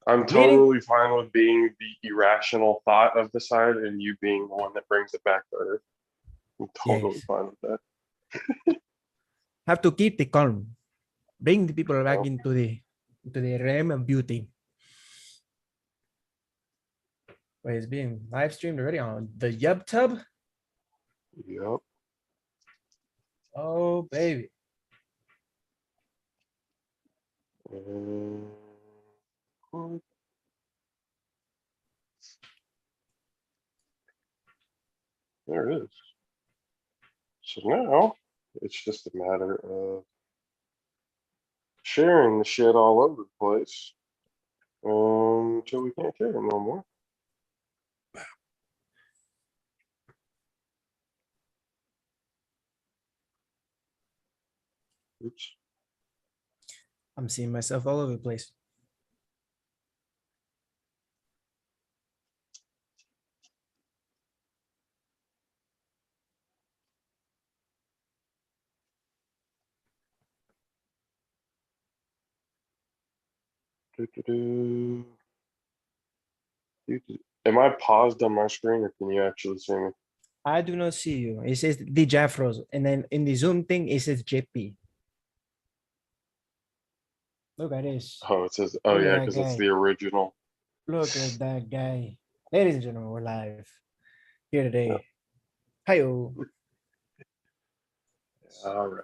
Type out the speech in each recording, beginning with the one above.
I'm Meaning, totally fine with being the irrational thought of the side and you being the one that brings it back to Earth. I'm totally yes, fine with that. have to keep the calm. Bring the people back Yep. into the realm of beauty. Wait, it's being live streamed already on the YubTub. Yep. Oh baby, And there it is. So now it's just a matter of sharing the shit all over the place until we can't share it no more. Oops. I'm seeing myself all over the place. Do-do-do. Am I paused on my screen or can you actually see me? I do not see you. It says the Jafros, and then in the Zoom thing, it says JP. Look at this. Oh, it says, oh Look at yeah, that because it's the guy. original. Look at that guy. Ladies and gentlemen, we're live here Yeah. today. Hi-yo. All right.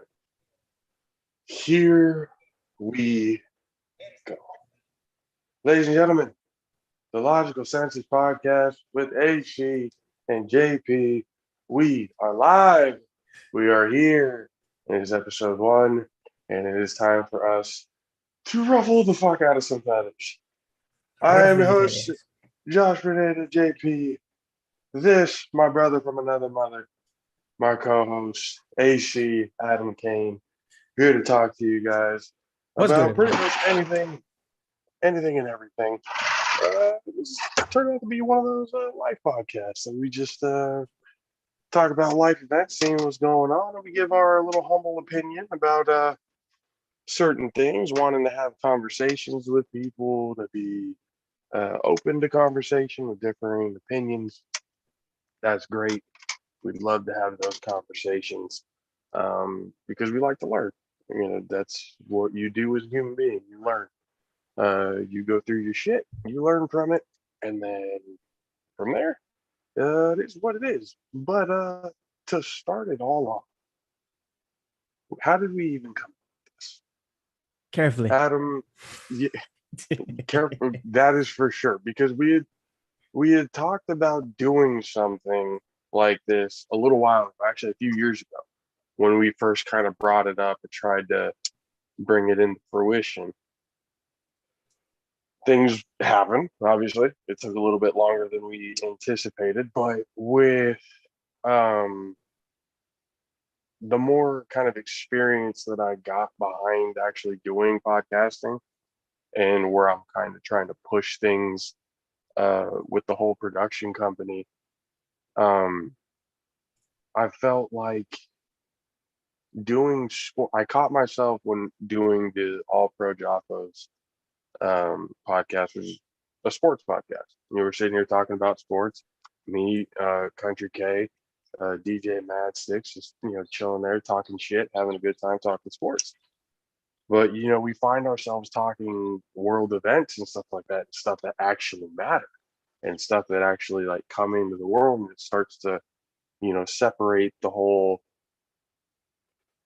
Here we go. Ladies and gentlemen, the Logical Senses podcast with AC and JP. We are live. We are here. It is episode 1, and it is time for us to ruffle the fuck out of some feathers. I am Ruffle your the host, feathers. Josh Renee JP. This, my brother from another mother, my co-host, AC Adam Kane, here to talk to you guys What's good, about pretty everybody? much anything and everything. This turned out to be one of those life podcasts that we just talk about life events, seeing what's going on, and we give our little humble opinion about certain things, wanting to have conversations with people, to be open to conversation with differing opinions. That's great. We'd love to have those conversations because we like to learn. You know, that's what you do as a human being. You learn. You go through your shit, you learn from it, and then from there, it is what it is. But to start it all off, how did we even come to this? Carefully. Adam, yeah, careful. That is for sure because we had talked about doing something like this a little while ago, actually a few years ago, when we first kind of brought it up and tried to bring it into fruition. Things happen, obviously. It took a little bit longer than we anticipated, but with um, the more kind of experience that I got behind actually doing podcasting and where I'm kind of trying to push things with the whole production company, um, I felt like doing sport. I caught myself when doing the All Pro Jaffos podcast, which is a sports podcast. You were sitting here talking about sports. Me, Country K, DJ Mad Six, just chilling there, talking shit, having a good time talking sports. But we find ourselves talking world events and stuff like that, stuff that actually matter, and stuff that actually like come into the world, and it starts to separate the whole.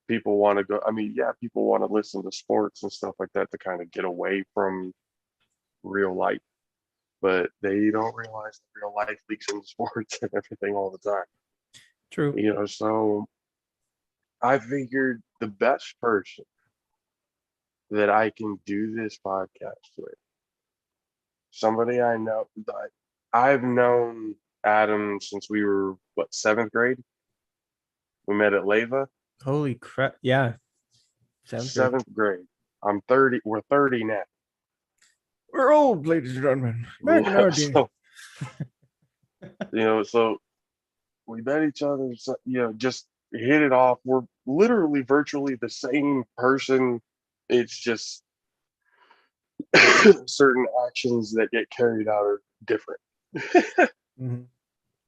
People want to go. I mean, yeah, people want to listen to sports and stuff like that to kind of get away from real life, but they don't realize that real life leaks into sports and everything all the time. True. So I figured the best person that I can do this podcast with, somebody I know that I've known Adam since we were what, seventh grade. We met at Leva, Holy crap. Yeah. Seventh grade. seventh grade. I'm 30. We're 30 now. We're old, ladies and gentlemen. Back in Yeah, our day. so so we met each other. So, just hit it off. We're literally virtually the same person. It's just certain actions that get carried out are different. Mhm.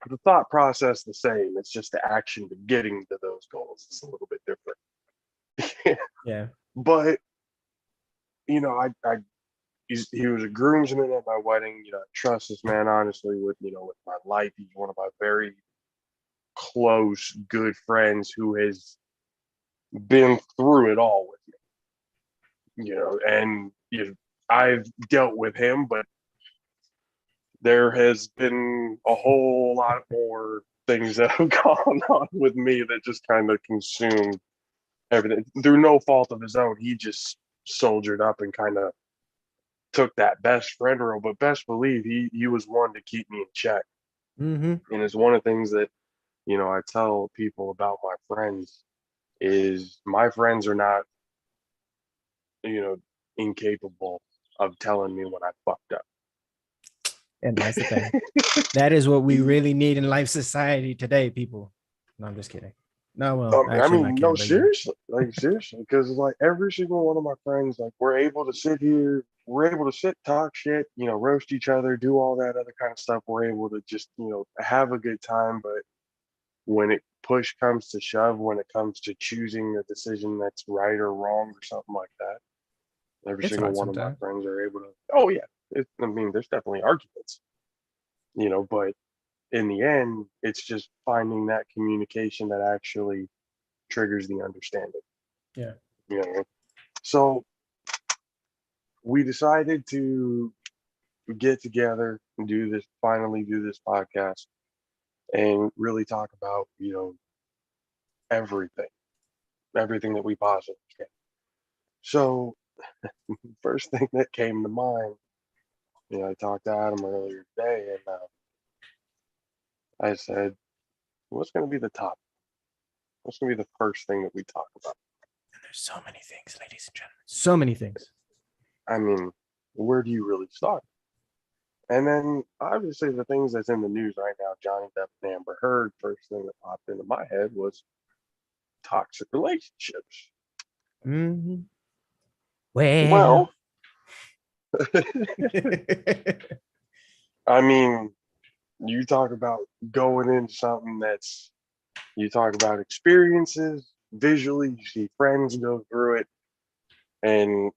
The thought process the same. It's just the action to getting to those goals is a little bit different. Yeah. But I he was a groomsman at my wedding. I trust this man honestly with my life. He's one of my very close, good friends who has been through it all with me. And I've dealt with him, but there has been a whole lot more things that have gone on with me that just kind of consumed everything through no fault of his own. He just soldiered up and kind of took that best friend role, but best believe he was one to keep me in check. Mm-hmm. And it's one of the things that I tell people about my friends is my friends are not incapable of telling me when I fucked up. And that's the thing. That is what we really need in life society today, people. No, I'm just kidding. No, well, I actually, I'm mean, not no, kidding, but yeah. seriously, because like every single one of my friends, like we're able to sit here, we're able to sit, talk shit, roast each other, do all that other kind of stuff. We're able to just, have a good time. But when it push comes to shove, when it comes to choosing a decision that's right or wrong or something like that, every It's single hard one of my sometimes. friends are able to. Oh yeah, I mean, there's definitely arguments, but in the end, it's just finding that communication that actually triggers the understanding. Yeah. You know, so we decided to get together and finally do this podcast and really talk about, everything, everything that we possibly can. So, first thing that came to mind, I talked to Adam earlier today and I said, what's going to be the top? What's going to be the first thing that we talk about? There's so many things, ladies and gentlemen. So many things. I mean, where do you really start? And then obviously the things that's in the news right now, Johnny Depp and Amber Heard, first thing that popped into my head was toxic relationships. Mm-hmm. Well, Well, I mean, you talk about going into something you talk about experiences visually, you see friends go through it, and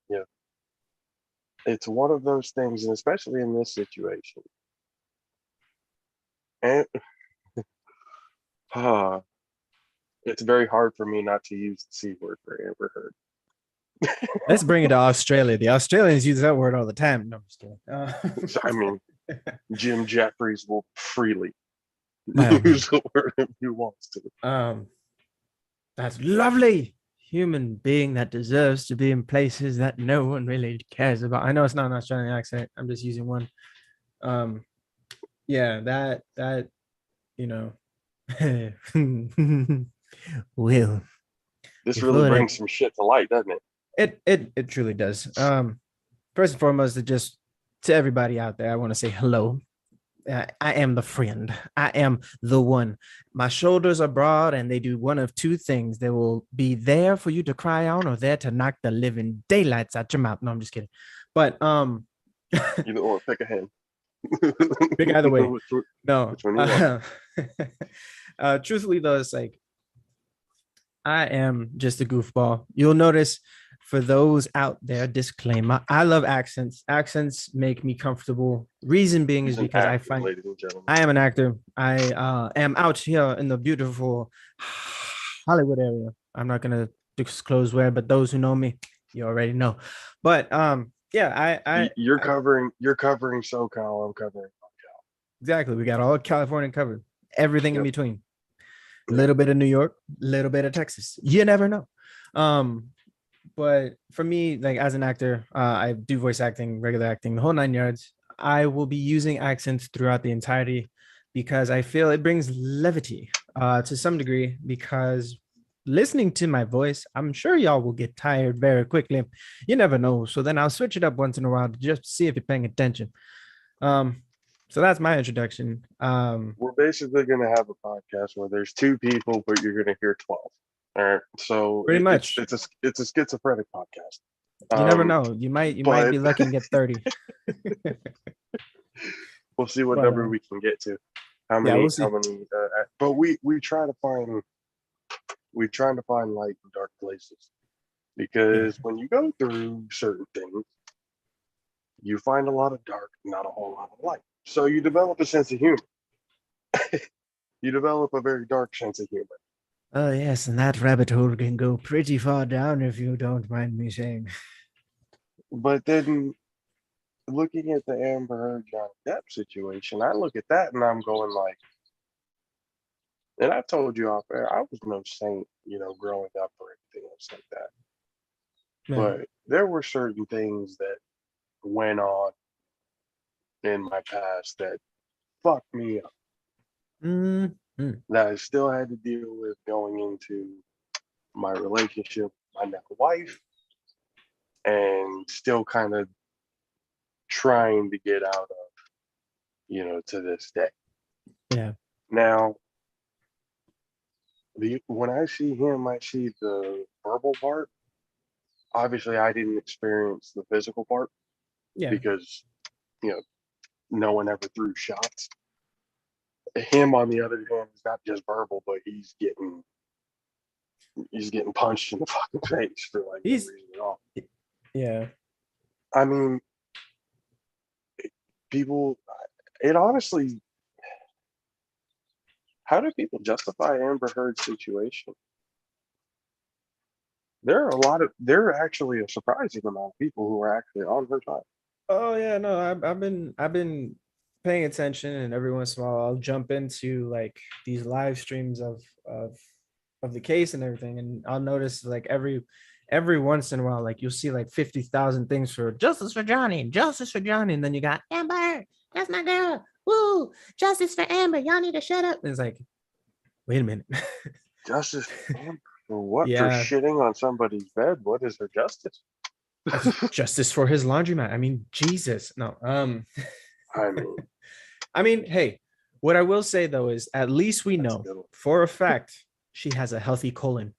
it's one of those things, and especially in this situation. And it's very hard for me not to use the C word for Amber Heard. let's bring it to Australia. The Australians use that word all the time. No, I'm just kidding. So, I mean, Jim Jeffries will freely Oh, use the word if he wants to. that's lovely human being that deserves to be in places that no one really cares about. I know it's not an Australian accent. I'm just using one. Um, yeah, that you know, will This really before brings some shit to light, doesn't it? it truly does. First and foremost, to everybody out there, I want to say hello. I am the friend. I am the one. My shoulders are broad and they do one of two things. They will be there for you to cry on or there to knock the living daylights out your mouth. No, I'm just kidding. But You don't want to pick a hand. big either way. which, No. which one you want? Truthfully though, it's like I am just a goofball. You'll notice for those out there, disclaimer, I love accents. Accents make me comfortable. Reason being is He's an because I actor, find ladies and gentlemen. I am an actor. I am out here in the beautiful Hollywood area. I'm not gonna disclose where, but those who know me, you already know. But yeah, You're covering SoCal. I'm covering. exactly. We got all California covered. Everything in Yep. between. A little bit of New York, a little bit of Texas. You never know. But for me, like as an actor, I do voice acting, regular acting, the whole 9 yards. I will be using accents throughout the entirety because I feel it brings levity to some degree. Because listening to my voice, I'm sure y'all will get tired very quickly. You never know. So then I'll switch it up once in a while to just see if you're paying attention. So that's my introduction. We're basically going to have a podcast where there's two people, but you're going to hear 12. All right. So Pretty much. it's a schizophrenic podcast. You never Um, know. You might but be lucky and get 30. we'll see what But number we can get to. yeah, we'll How see. many? But we try to find we're trying to find light in dark places Yeah. because when you go through certain things, you find a lot of dark, not a whole lot of light. So you develop a sense of humor. You develop a very dark sense of humor. Oh yes, and that rabbit hole can go pretty far down if you don't mind me saying. But then looking at the Amber Heard Johnny Depp situation, I look at that and I'm going like, and I told you off air, I was no saint, growing up or anything else like that. Yeah. But there were certain things that went on in my past that fucked me up Mm, mm. that I still had to deal with going into my relationship with my now wife and still kind of trying to get out of, to this day. Yeah. Now, when I see him, I see the verbal part. Obviously, I didn't experience the physical part Yeah. because, you know, no one ever threw shots. Him, on the other hand, is not just verbal, but he's getting punched in the fucking face for like no He's reason at all. yeah. I mean, people, it honestly, how do people justify Amber Heard's situation? There are actually a surprising amount of people who are actually on her side. Oh yeah, no, I've been paying attention, and every once in a while I'll jump into like these live streams of the case and everything, and I'll notice like every once in a while, like you'll see like 50,000 things for justice for Johnny, and then you got Amber, that's my girl, woo, justice for Amber, y'all need to shut up. And it's like, wait a minute, Justice for Amber for what? For yeah, shitting on somebody's bed? What is her justice? justice for his laundromat. I mean, Jesus, no, I mean, I mean, hey, what I will say though is at least we that's a know good one. for a fact she has a healthy colon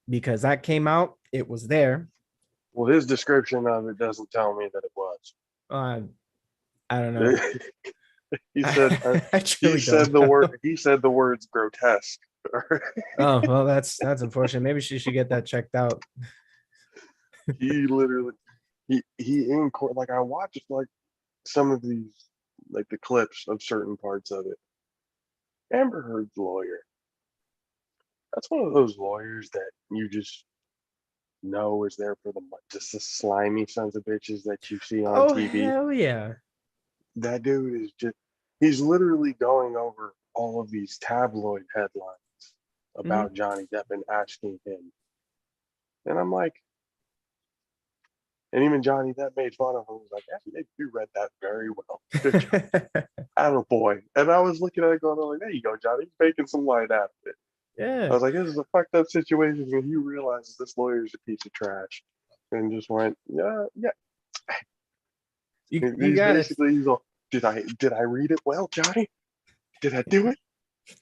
because that came out, it was there. Well, his description of it doesn't tell me that it was. Uh, I don't know. He said I truly don't know. he said the words grotesque. Oh, well, that's unfortunate. Maybe she should get that checked out. He literally he in court, like I watched like some of these, like the clips of certain parts of it. Amber Heard's lawyer, that's one of those lawyers that you just know is there for just the slimy sons of bitches that you see on Oh, TV. hell yeah. That dude is just, he's literally going over all of these tabloid headlines Mhm. about Johnny Depp and asking him. And I'm like, and even Johnny Depp made fun of him. He was like, yeah, you read that very well. Good job. Attaboy. And I was looking at it going, like, there you go, Johnny, making some light out of it. I Yeah. was like, this is a fucked up situation when you realize this lawyer's a piece of trash. And just went, yeah, yeah. You He's got it. basically, he's all, did I read it well, Johnny? Did I do it?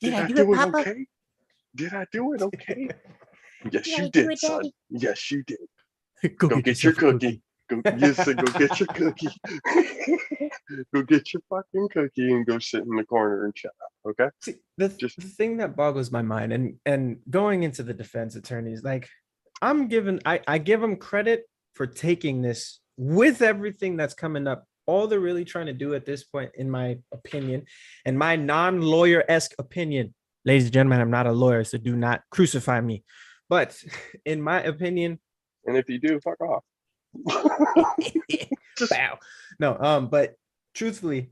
Did Did I I do it, do it Papa? okay? Did I do it okay? Yes, Did I you do did, it, son. Daddy? Yes, you did. Go Go get get your yourself a cookie. Go, yes, and go get your cookie. Go get your fucking cookie and go sit in the corner and shut up. Okay? See, Just the thing that boggles my mind, and going into the defense attorneys, like I give them credit for taking this with everything that's coming up. All they're really trying to do at this point, in my opinion, and my non-lawyer-esque opinion, ladies and gentlemen, I'm not a lawyer, so do not crucify me. But in my opinion, and if you do, fuck off. Just bow. No, but truthfully,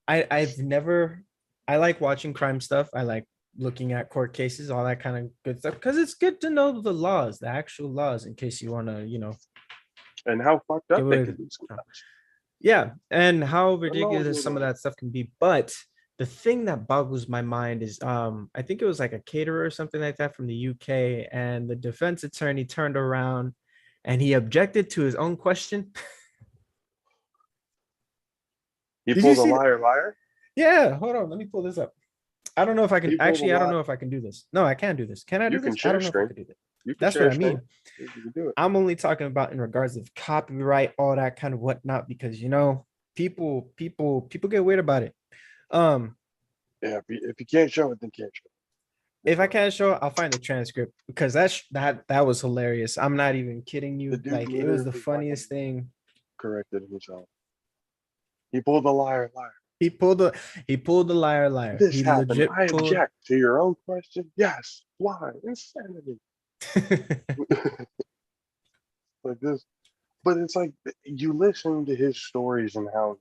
I've never I like watching crime stuff. I like looking at court cases, all that kind of good stuff, because it's good to know the laws, the actual laws, in case you want to, and how fucked up give they it. can be sometimes. Yeah, and how I'm always ridiculous some of looking at that stuff can be. But the thing that boggles my mind is I think it was like a caterer or something like that from the UK, and the defense attorney turned around and he objected to his own question. He Did you pulled a see that? liar. Yeah, hold on, let me pull this up. I don't know if I can He pulled a actually, I don't liar. know if I can do this. No, I can't do this. Can I You do can this? I share don't know if I screen. can do that. You can That's what share I screen. mean. You can do it. I'm only talking about in regards of copyright, all that kind of whatnot, because people get weird about it. Um, Yeah, if you can't show it, then can't show it. if That's I all. can't show it, I'll find the transcript because that was hilarious. I'm not even kidding The you. dude Like it was the literally fucking funniest thing. corrected himself. He pulled the liar, liar. He pulled the he pulled the liar. This He happened. legit I pulled. object to your own question. Yes. Why? Insanity. Like this. But it's like you listen to his stories and how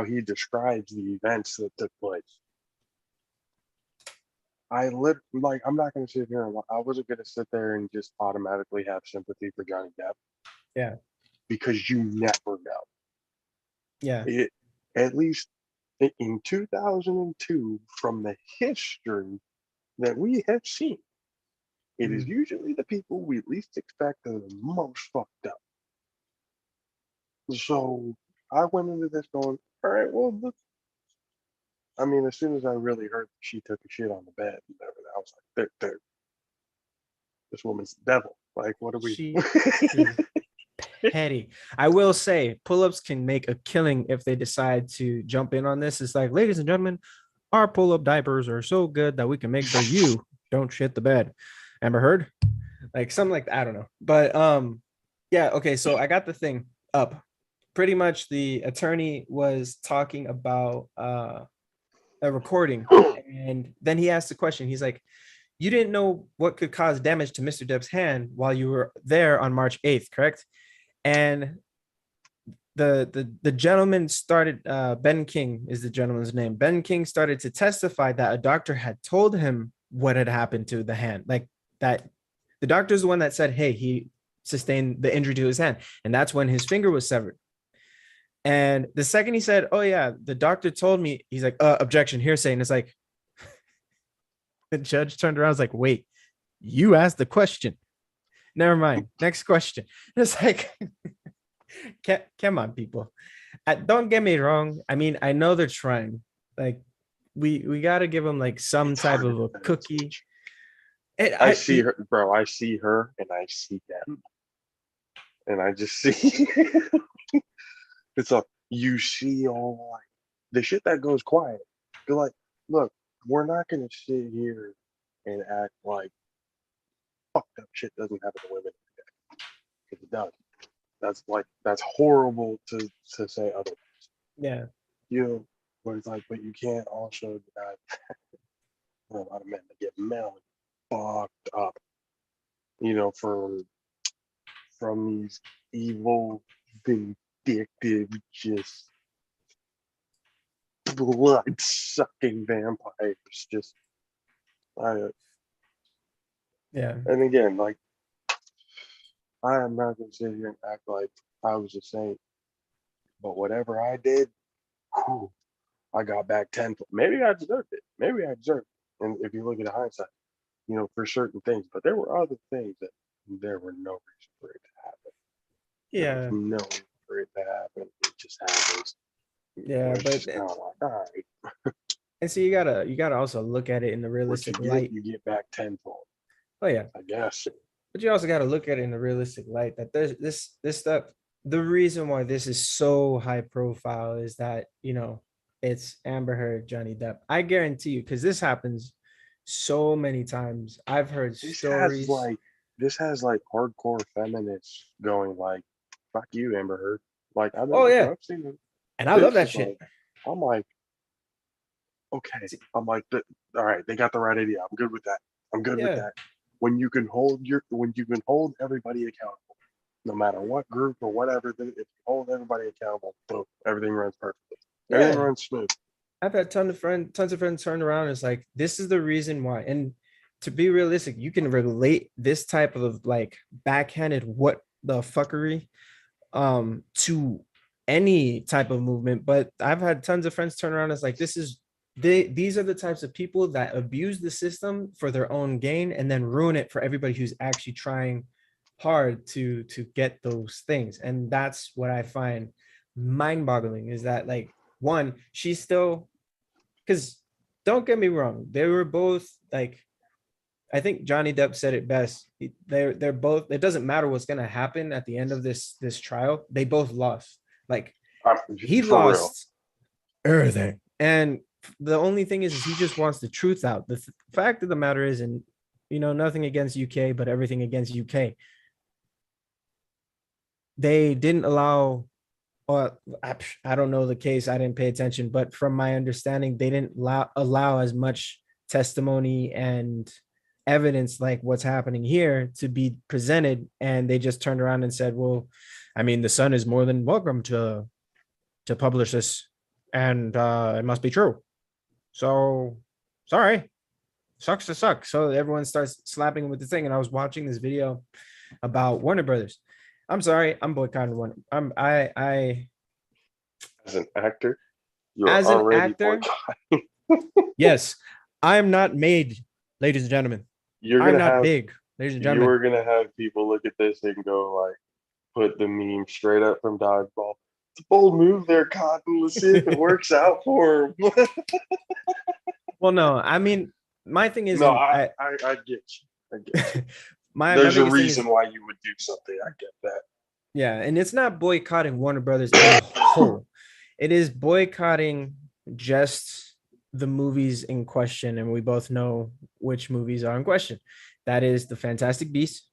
he describes the events that took place. I'm not gonna sit here and I wasn't gonna sit there and just automatically have sympathy for Johnny Depp Yeah, because you never know. yeah. It at least in 2002, from the history that we have seen, it is Mhm. usually the people we least expect that are the most fucked up. So I went into this going, all right, well, look. I mean, as soon as I really heard that she took a shit on the bed and everything, I was like, this woman's the devil. Like, what are we? She is petty. I will say pull-ups can make a killing if they decide to jump in on this. It's like, ladies and gentlemen, our pull-up diapers are so good that we can make sure you don't shit the bed. Amber Heard? Like something like that. I don't know. But yeah, okay. So I got the thing up. Pretty much the attorney was talking about a recording, and then he asked the question. He's like, you didn't know what could cause damage to Mr. Depp's hand while you were there on March 8th, correct? And the gentleman started, Ben King is the gentleman's name. Ben King started to testify that a doctor had told him what had happened to the hand, like that the doctor's the one that said, hey, he sustained the injury to his hand, and that's when his finger was severed. And the second he said, oh yeah, the doctor told me, he's like, objection, hearsay. And it's like, the judge turned around, was like, wait, you asked the question. Never mind. Next question. It's like, come on, people. Don't get me wrong. I mean, I know they're trying. Like, we got to give them like some It's type hard to of a defend this cookie. bitch. And I see her, bro. I see her and I see them, and I just see. It's like you see all like the shit that goes quiet. You're like, look, we're not gonna sit here and act like fucked up shit doesn't happen to women because it does. That's horrible to say otherwise. yeah, You know, but it's like, but you can't also deny there are a lot of men that get mentally fucked up. You know, from these evil, vindictive, just blood sucking vampires. Just I yeah, and again, like I am not gonna sit here and act like I was a saint, but whatever I did, whew, I got back tenfold. Maybe I deserved it. Maybe I deserved it. And if you look at the hindsight, for certain things, but there were other things that there were no reason for it to happen. There was yeah, no reason for it to happen. It just happens. yeah. It's But just kind of like, all right, and so you gotta also look at it in the what you realistic get, light. you get back tenfold, Oh yeah, I guess. but you also got to look at it in the realistic light that there's this stuff. The reason why this is so high profile is that it's Amber Heard, Johnny Depp. I guarantee you, because this happens so many times. I've heard This has stories. like this has like hardcore feminists going like, "Fuck you, Amber Heard." Like Oh yeah, I've seen it. and I love This that is shit. like, I'm like, okay. I'm like, all right, they got the right idea. I'm good with that. I'm good with Yeah, that. When you can hold everybody accountable, no matter what group or whatever, if you hold everybody accountable, boom, everything runs perfectly. Everything yeah. runs smooth. I've had tons of friends turn around. And it's like this is the reason why. And to be realistic, you can relate this type of like backhanded what the fuckery to any type of movement. But I've had tons of friends turn around. It's like these are the types of people that abuse the system for their own gain and then ruin it for everybody who's actually trying hard to get those things. And that's what I find mind-boggling is that like one, she's still because don't get me wrong, they were both like I think Johnny Depp said it best. They're both. It doesn't matter what's gonna happen at the end of this trial. They both lost. Like I, he for real. lost everything, and the only thing is he just wants the truth out. The fact of the matter is, and nothing against UK, but everything against UK. They didn't allow. Or I don't know the case. I didn't pay attention, but from my understanding, they didn't allow as much testimony and evidence like what's happening here to be presented, and they just turned around and said, "Well, I mean, the Sun is more than welcome to publish this, and it must be true." So sorry, sucks to suck. So everyone starts slapping with the thing, and I was watching this video about Warner Brothers. I'm sorry, I'm boycotting one. I As an actor, you're as an already actor, boycotting. yes, I am not made, ladies and gentlemen. You're I'm gonna not have big, ladies and you gentlemen. are gonna have people look at this and go like, put the meme straight up from Dodgeball. It's a bold move there, Cotton. Let's see if it works out for him. Well, no, I mean, my thing is, No, and I get you. I get you. my There's a biggest thing reason is, why you would do something. I get that. yeah, and it's not boycotting Warner Brothers as a whole. It is boycotting just the movies in question, and we both know which movies are in question. That is the Fantastic Beasts,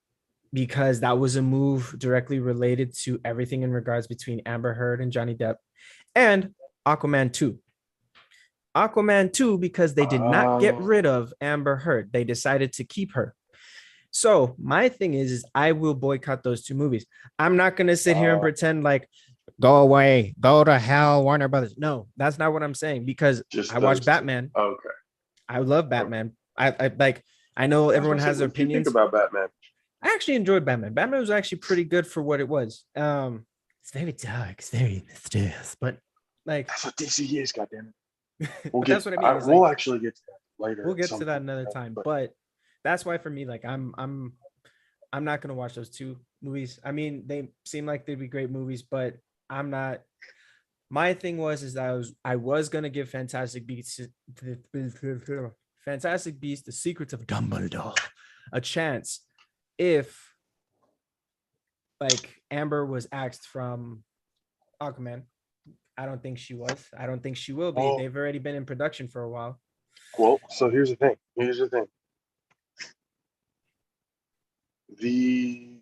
because that was a move directly related to everything in regards between Amber Heard and Johnny Depp, and Aquaman 2. Aquaman 2, because they did not get Um, rid of Amber Heard. They decided to keep her. So my thing is I will boycott those two movies. I'm not gonna sit here and uh, pretend like go away, go to hell, Warner Brothers. No, that's not what I'm saying, because I just watch those two. Batman. Okay. I love Okay. Batman. I like. I know I was everyone gonna say, has their what did you think opinions. about Batman? I actually enjoyed Batman. Batman was actually pretty good for what it was. It's very dark, it's very mysterious, but like, That's what DC is, goddammit. We'll but that's get. what I mean. Is like We'll actually get to that later we'll at get some to that point. another time. But that's why for me, like I'm not gonna watch those two movies. I mean, they seem like they'd be great movies, but I'm not. My thing is that I was gonna give Fantastic Beasts, The Secrets of Dumbledore, a chance if like Amber was axed from Aquaman. I don't think she was. I don't think she will be. Well, They've already been in production for a while. so here's the thing. Here's the thing. The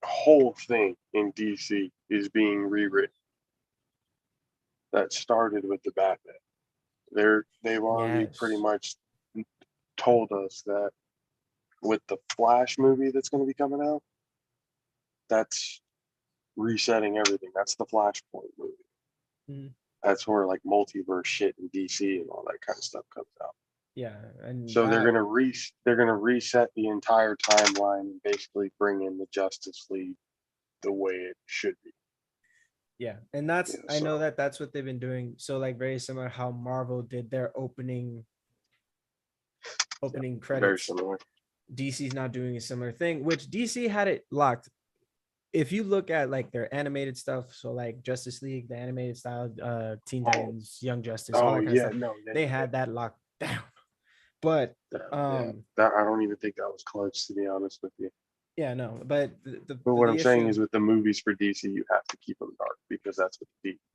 whole thing in DC is being rewritten. That started with the Batman. They've already pretty Yes. much told us that with the Flash movie that's going to be coming out, that's resetting everything. That's the Flashpoint movie. Mm, That's where like multiverse shit in DC and all that kind of stuff comes out. yeah, and So that they're gonna reset the entire timeline and basically bring in the Justice League the way it should be. yeah, and that's Yeah, I know so that that's what they've been doing. So like very similar how Marvel did their yeah, opening very credits. similar. DC's not doing a similar thing, which DC had it locked. If you look at like their animated stuff, so like Justice League, the animated style, Teen Oh, Titans, Young Justice, all oh that kind of yeah, stuff, no, yeah, they yeah, had that locked down. But yeah. That I don't even think that was close to be honest with you. yeah, no, but But what I'm the saying issue, is with the movies for DC, you have to keep them dark because that's what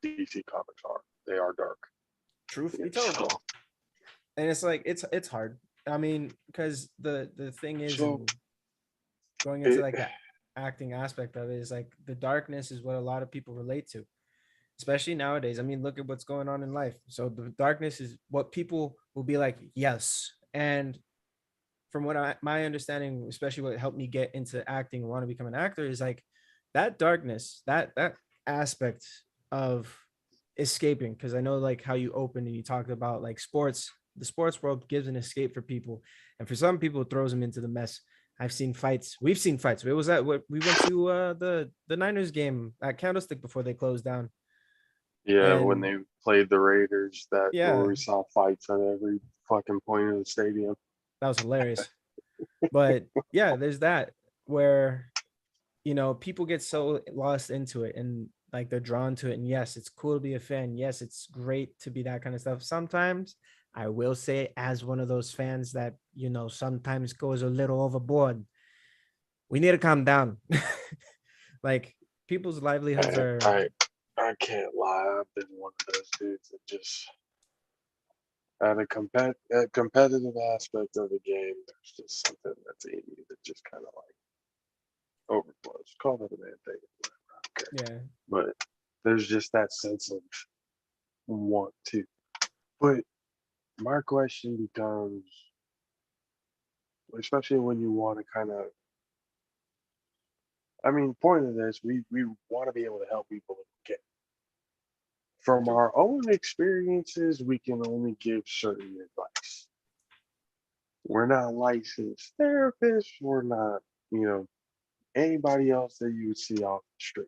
DC comics are. They are dark. truth Yeah, be told, so and it's like it's hard. I mean, because the thing is, so and going into it, like the acting aspect of it is like the darkness is what a lot of people relate to, especially nowadays. I mean, look at what's going on in life. So the darkness is what people will be like, yes. And from what my understanding, especially what helped me get into acting and want to become an actor, is like that darkness, that aspect of escaping. Because I know like how you opened and you talked about like sports. The sports world gives an escape for people, and for some people, it throws them into the mess. I've seen fights. We've seen fights. It was at what we went to the Niners game at Candlestick before they closed down, yeah, when and they played the Raiders, that where yeah, we saw fights at every fucking point of the stadium. that was hilarious. But yeah, there's that where people get so lost into it and like they're drawn to it. And yes, it's cool to be a fan. Yes, it's great to be that kind of stuff. Sometimes I will say, as one of those fans that, sometimes goes a little overboard, we need to calm down. Like, people's livelihoods I, are, I I can't lie. I've been one of those dudes that just at a competitive aspect of the game, there's just something that's in you that just kind of like overflows. Call that a man thing, whatever. I don't care. yeah. But there's just that sense of want to. But my question becomes, especially when you want to kind of, I mean, point of this, we want to be able to help people if we can. From True. our own experiences, we can only give certain advice. We're not licensed therapists. We're not, you know, anybody else that you would see off the street.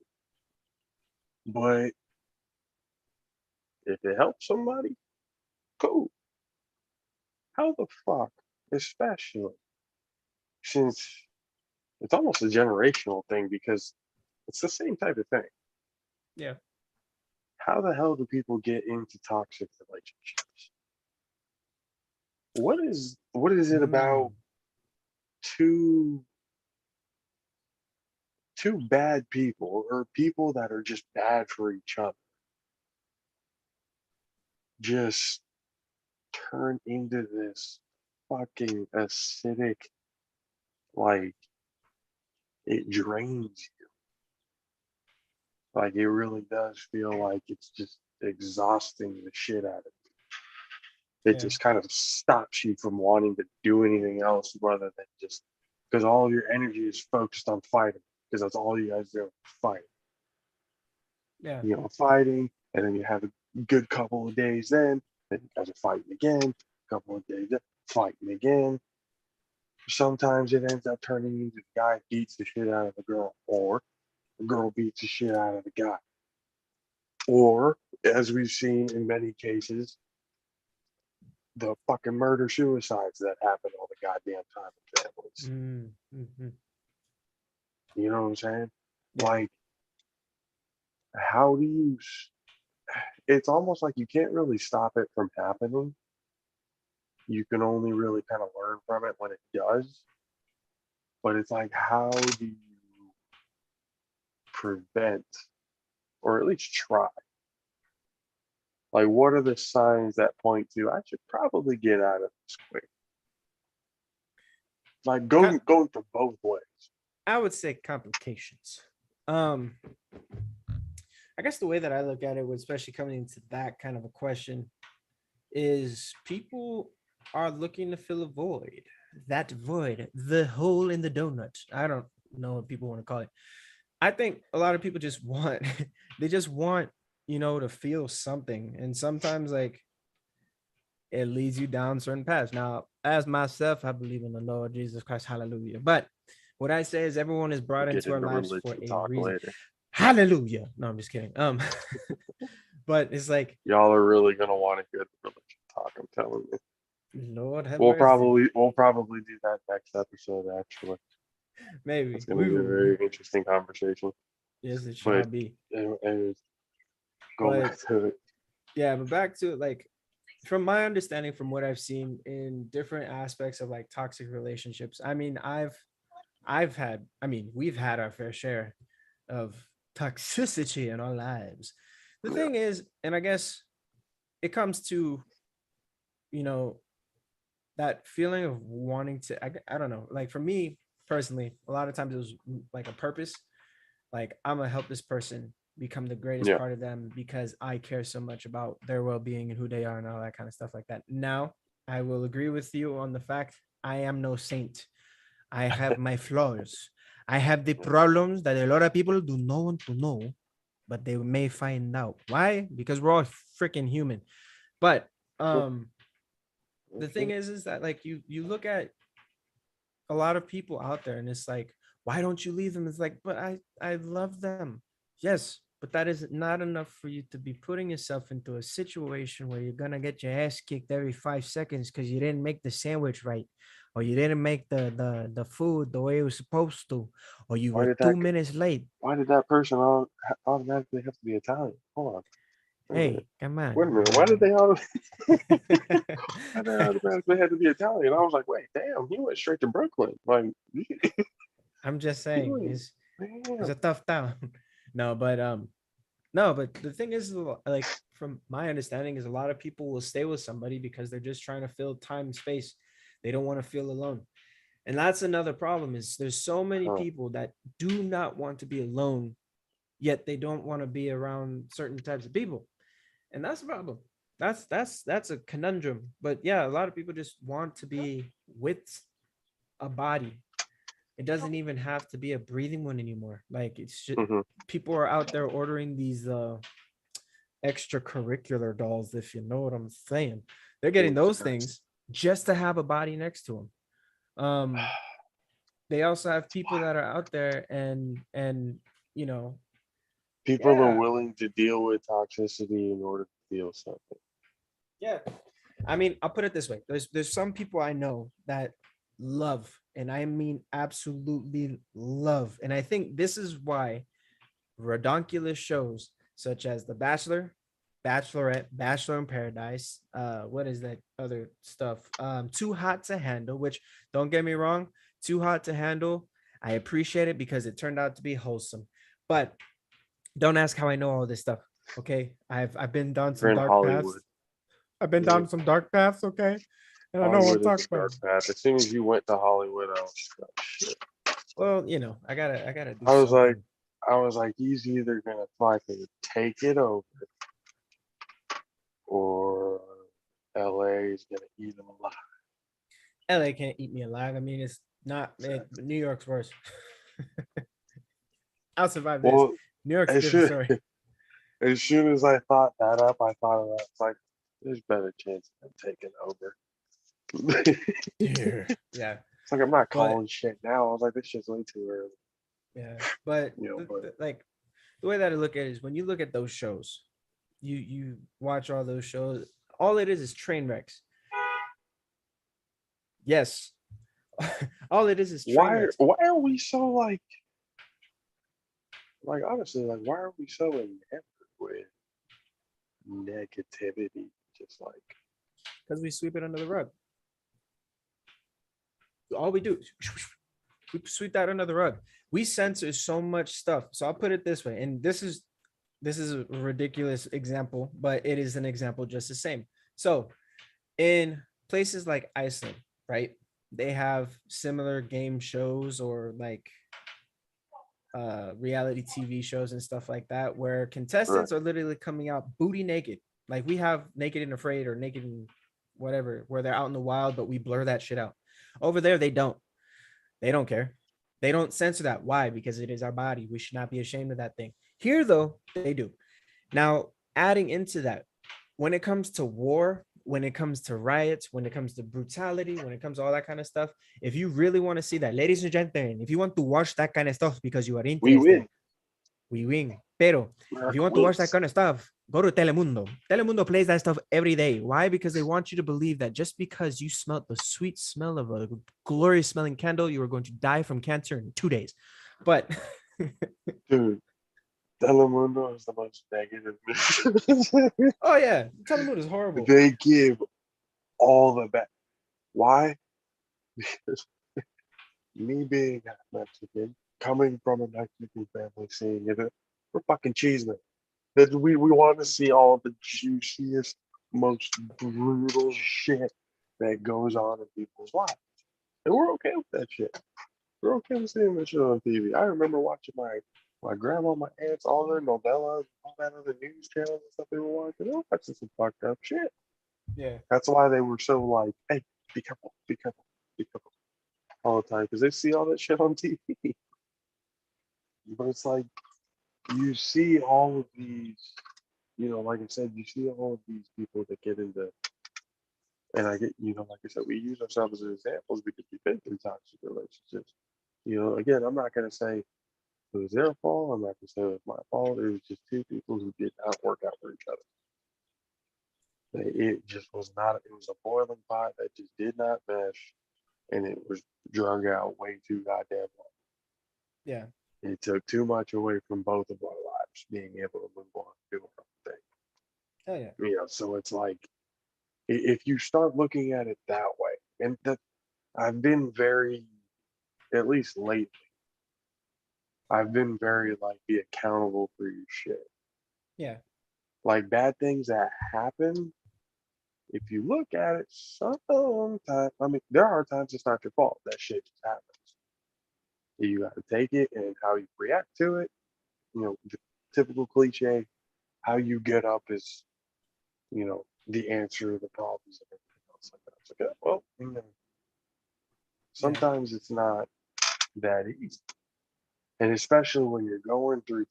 But if it helps somebody, cool. How the fuck, especially since it's almost a generational thing because it's the same type of thing. Yeah. How the hell do people get into toxic relationships? What is it about Mm, two two bad people or people that are just bad for each other just turn into this fucking acidic, like it drains you. Like it really does feel like it's just exhausting the shit out of you. It yeah. just kind of stops you from wanting to do anything else rather than just because all of your energy is focused on fighting because that's all you guys do, fight. Yeah. Fighting, and then you have a good couple of days then you guys are fighting again, a couple of days, fighting again. Sometimes it ends up turning into the guy beats the shit out of the girl, or the girl beats the shit out of the guy. Or, as we've seen in many cases, the fucking murder suicides that happen all the goddamn time in families. You know what I'm saying? Yeah. Like, how do you? It's almost like you can't really stop it from happening. You can only really kind of learn from it when it does. But it's like, how do you prevent, or at least try? Like, what are the signs that point to I should probably get out of this quick? Like going for both ways. I would say complications. Um, I guess the way that I look at it, especially coming into that kind of a question, is people are looking to fill a void. That void, the hole in the donut. I don't know what people want to call it. I think a lot of people just want, they just want, to feel something. And sometimes, like, it leads you down certain paths. Now, as myself, I believe in the Lord Jesus Christ. Hallelujah. But what I say is everyone is We'll brought get into our into lives for religion a talk reason. later. Hallelujah. No, I'm just kidding. But it's like, Y'all are really gonna want to hear the religion talk. I'm telling you. Lord have We'll mercy. probably we'll probably do that next episode. Actually, it's Maybe gonna we be a will. very interesting conversation. Yes, it shall But be. anyways, going But back to it, yeah, but back to, like, from my understanding, from what I've seen in different aspects of like toxic relationships. I mean, we've had our fair share of toxicity in our lives. The yeah, thing is, and I guess it comes to, you know, that feeling of wanting to, I don't know, like for me personally, a lot of times it was like a purpose. Like, I'm gonna help this person become the greatest yeah, part of them because I care so much about their well-being and who they are and all that kind of stuff like that. Now, I will agree with you on the fact I am no saint. I have my flaws. I have the problems that a lot of people do not want to know, but they may find out. Why? Because we're all freaking human. But sure, the thing sure. is that, like, you look at a lot of people out there and it's like, why don't you leave them? It's like, but I love them. Yes, but that is not enough for you to be putting yourself into a situation where you're gonna get your ass kicked every 5 seconds because you didn't make the sandwich right, or you didn't make the food the way it was supposed to, or you Why were did that? 2 minutes late. Why did that person automatically have to be Italian? Hold on. Hey, come Wait a on. minute, why did they all? I know automatically had to be Italian. I was like, wait, damn, he went straight to Brooklyn. Like, I'm just he saying, went, it's damn. a tough town. No, but no, but the thing is, like from my understanding, is a lot of people will stay with somebody because they're just trying to fill time and space. They don't want to feel alone. And that's another problem is there's so many Huh. people that do not want to be alone, yet they don't want to be around certain types of people. And that's a problem. That's a conundrum. But yeah, a lot of people just want to be with a body. It doesn't even have to be a breathing one anymore. Like it's just Mhm. people are out there ordering these extracurricular dolls, if you know what I'm saying. They're getting Jesus those Christ. things just to have a body next to them. They also have people that are out there and you know, People are yeah, willing to deal with toxicity in order to feel something. yeah. I mean, I'll put it this way. There's some people I know that love, and I mean absolutely love. And I think this is why redonkulous shows such as The Bachelor, Bachelorette, Bachelor in Paradise, what is that other stuff? Too Hot to Handle, which don't get me wrong, Too Hot to Handle. I appreciate it because it turned out to be wholesome. But don't ask how I know all this stuff. Okay. I've been down You're some in dark paths. Hollywood. I've been You're, down some dark paths, okay? And I know what I'm Hollywood is a talking about. dark path. As soon as you went to Hollywood, I was like, oh, shit. Well, I gotta do I was like, something. he's either gonna fucking take it over, or LA is gonna eat him alive. LA can't eat me alive. I mean, it's not New York's worse. I'll survive this. Well, New York's a as different soon story. as soon as I thought that up, I thought of that. It's like there's better chance of them taking over. Yeah. It's Yeah. like I'm not But calling shit now. I was like, this shit's way too early. yeah. But But like the way that I look at it is when you look at those shows, you watch all those shows, all it is train wrecks. Yes. All it is train wrecks. why are we so like honestly why are we so enamored with negativity? Just like Because we sweep it under the rug. All we do, we sweep that under the rug. We censor so much stuff. So I'll put it this way, and this is a ridiculous example, but it is an example just the same. So in places like Iceland, right? They have similar game shows or like reality TV shows and stuff like that, where right, contestants are literally coming out booty naked. Like we have Naked and Afraid or Naked and whatever, where they're out in the wild, but we blur that shit out. Over there, they don't. They don't care. They don't censor that. Why? Because it is our body. We should not be ashamed of that thing. Here, though, they do. Now, adding into that, when it comes to war, when it comes to riots, when it comes to brutality, when it comes to all that kind of stuff, if you really want to see that, ladies and gentlemen, if you want to watch that kind of stuff because you are we interested, win. we win. Pero We're if you want to watch that close. kind of stuff, go to Telemundo. Telemundo plays that stuff every day. Why? Because they want you to believe that just because you smelled the sweet smell of a glorious smelling candle, you are going to die from cancer in 2 days. But Dude, Telemundo is the most negative news. oh yeah, Telemundo is horrible. They give all the best. Why? Because me being Mexican, coming from a Mexican family, seeing it, we're fucking cheesemen. That we want to see all the juiciest, most brutal shit that goes on in people's lives. And we're okay with that shit. We're okay with seeing that shit on TV. I remember watching my grandma, my aunts, all their novellas, all that other news channels and stuff they were watching. They were watching some fucked up shit. Yeah. That's why they were so like, hey, be careful, be careful, be careful all the time because they see all that shit on TV. But it's like you see all of these, like I said, you see all of these people that get into, and I get, like I said, we use ourselves as examples because we've been through toxic relationships. Again, I'm not going to say it was their fault. I'm not going to say it was my fault. It was just two people who did not work out for each other. It just was not, it was a boiling pot that just did not mesh and it was drug out way too goddamn long. Yeah. It took too much away from both of our lives being able to move on and do our own thing. Oh yeah. So it's like if you start looking at it that way, and that I've been very, at least lately, I've been very like be accountable for your shit. Yeah. Like bad things that happen, if you look at it, sometimes, I mean, there are times it's not your fault. That shit just happens. You got to take it and how you react to it. The typical cliche, how you get up is, the answer to the problems and everything else like that. It's like, well, Yeah. sometimes it's not that easy. And especially when you're going through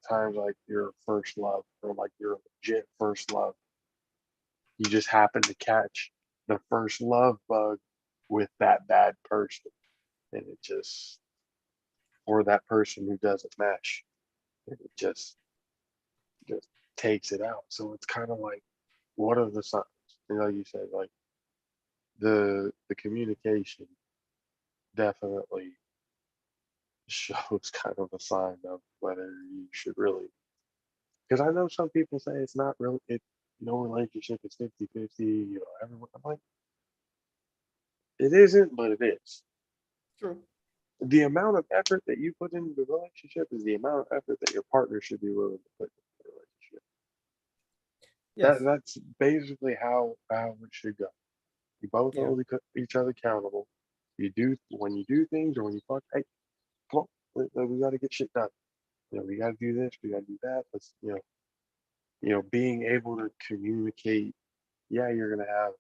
times like your first love or like your legit first love, you just happen to catch the first love bug with that bad person. And it just, or that person who doesn't mesh, and it just takes it out. So it's kind of like, what are the signs? Like you said, like the communication definitely shows kind of a sign of whether you should really, because I know some people say it's not really no relationship is 50-50, everyone. I'm like, it isn't, but it is. True. The amount of effort that you put into the relationship is the amount of effort that your partner should be willing to put into the relationship. Yes. That's basically how it should go. You both Yeah. hold each other accountable. You do when you do things or when you fuck. Hey, come on, we got to get shit done. We got to do this. We got to do that. Let's being able to communicate. Yeah, you're gonna have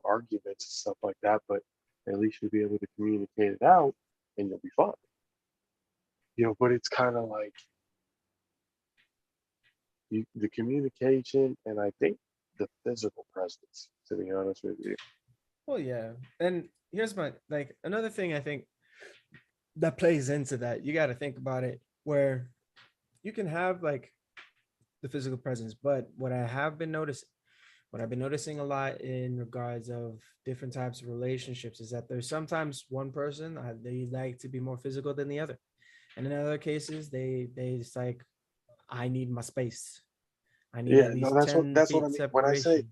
arguments and stuff like that, but at least you'll be able to communicate it out, and you'll be fine. But it's kind of like the communication, and I think the physical presence. To be honest with you. Well, yeah. And here's my like another thing I think that plays into that. You got to think about it where you can have like the physical presence, but what I've been noticing a lot in regards of different types of relationships is that there's sometimes one person they like to be more physical than the other, and in other cases they just like I need my space. I need Yeah, at no, least that's what 10 that's what I feet mean. separation.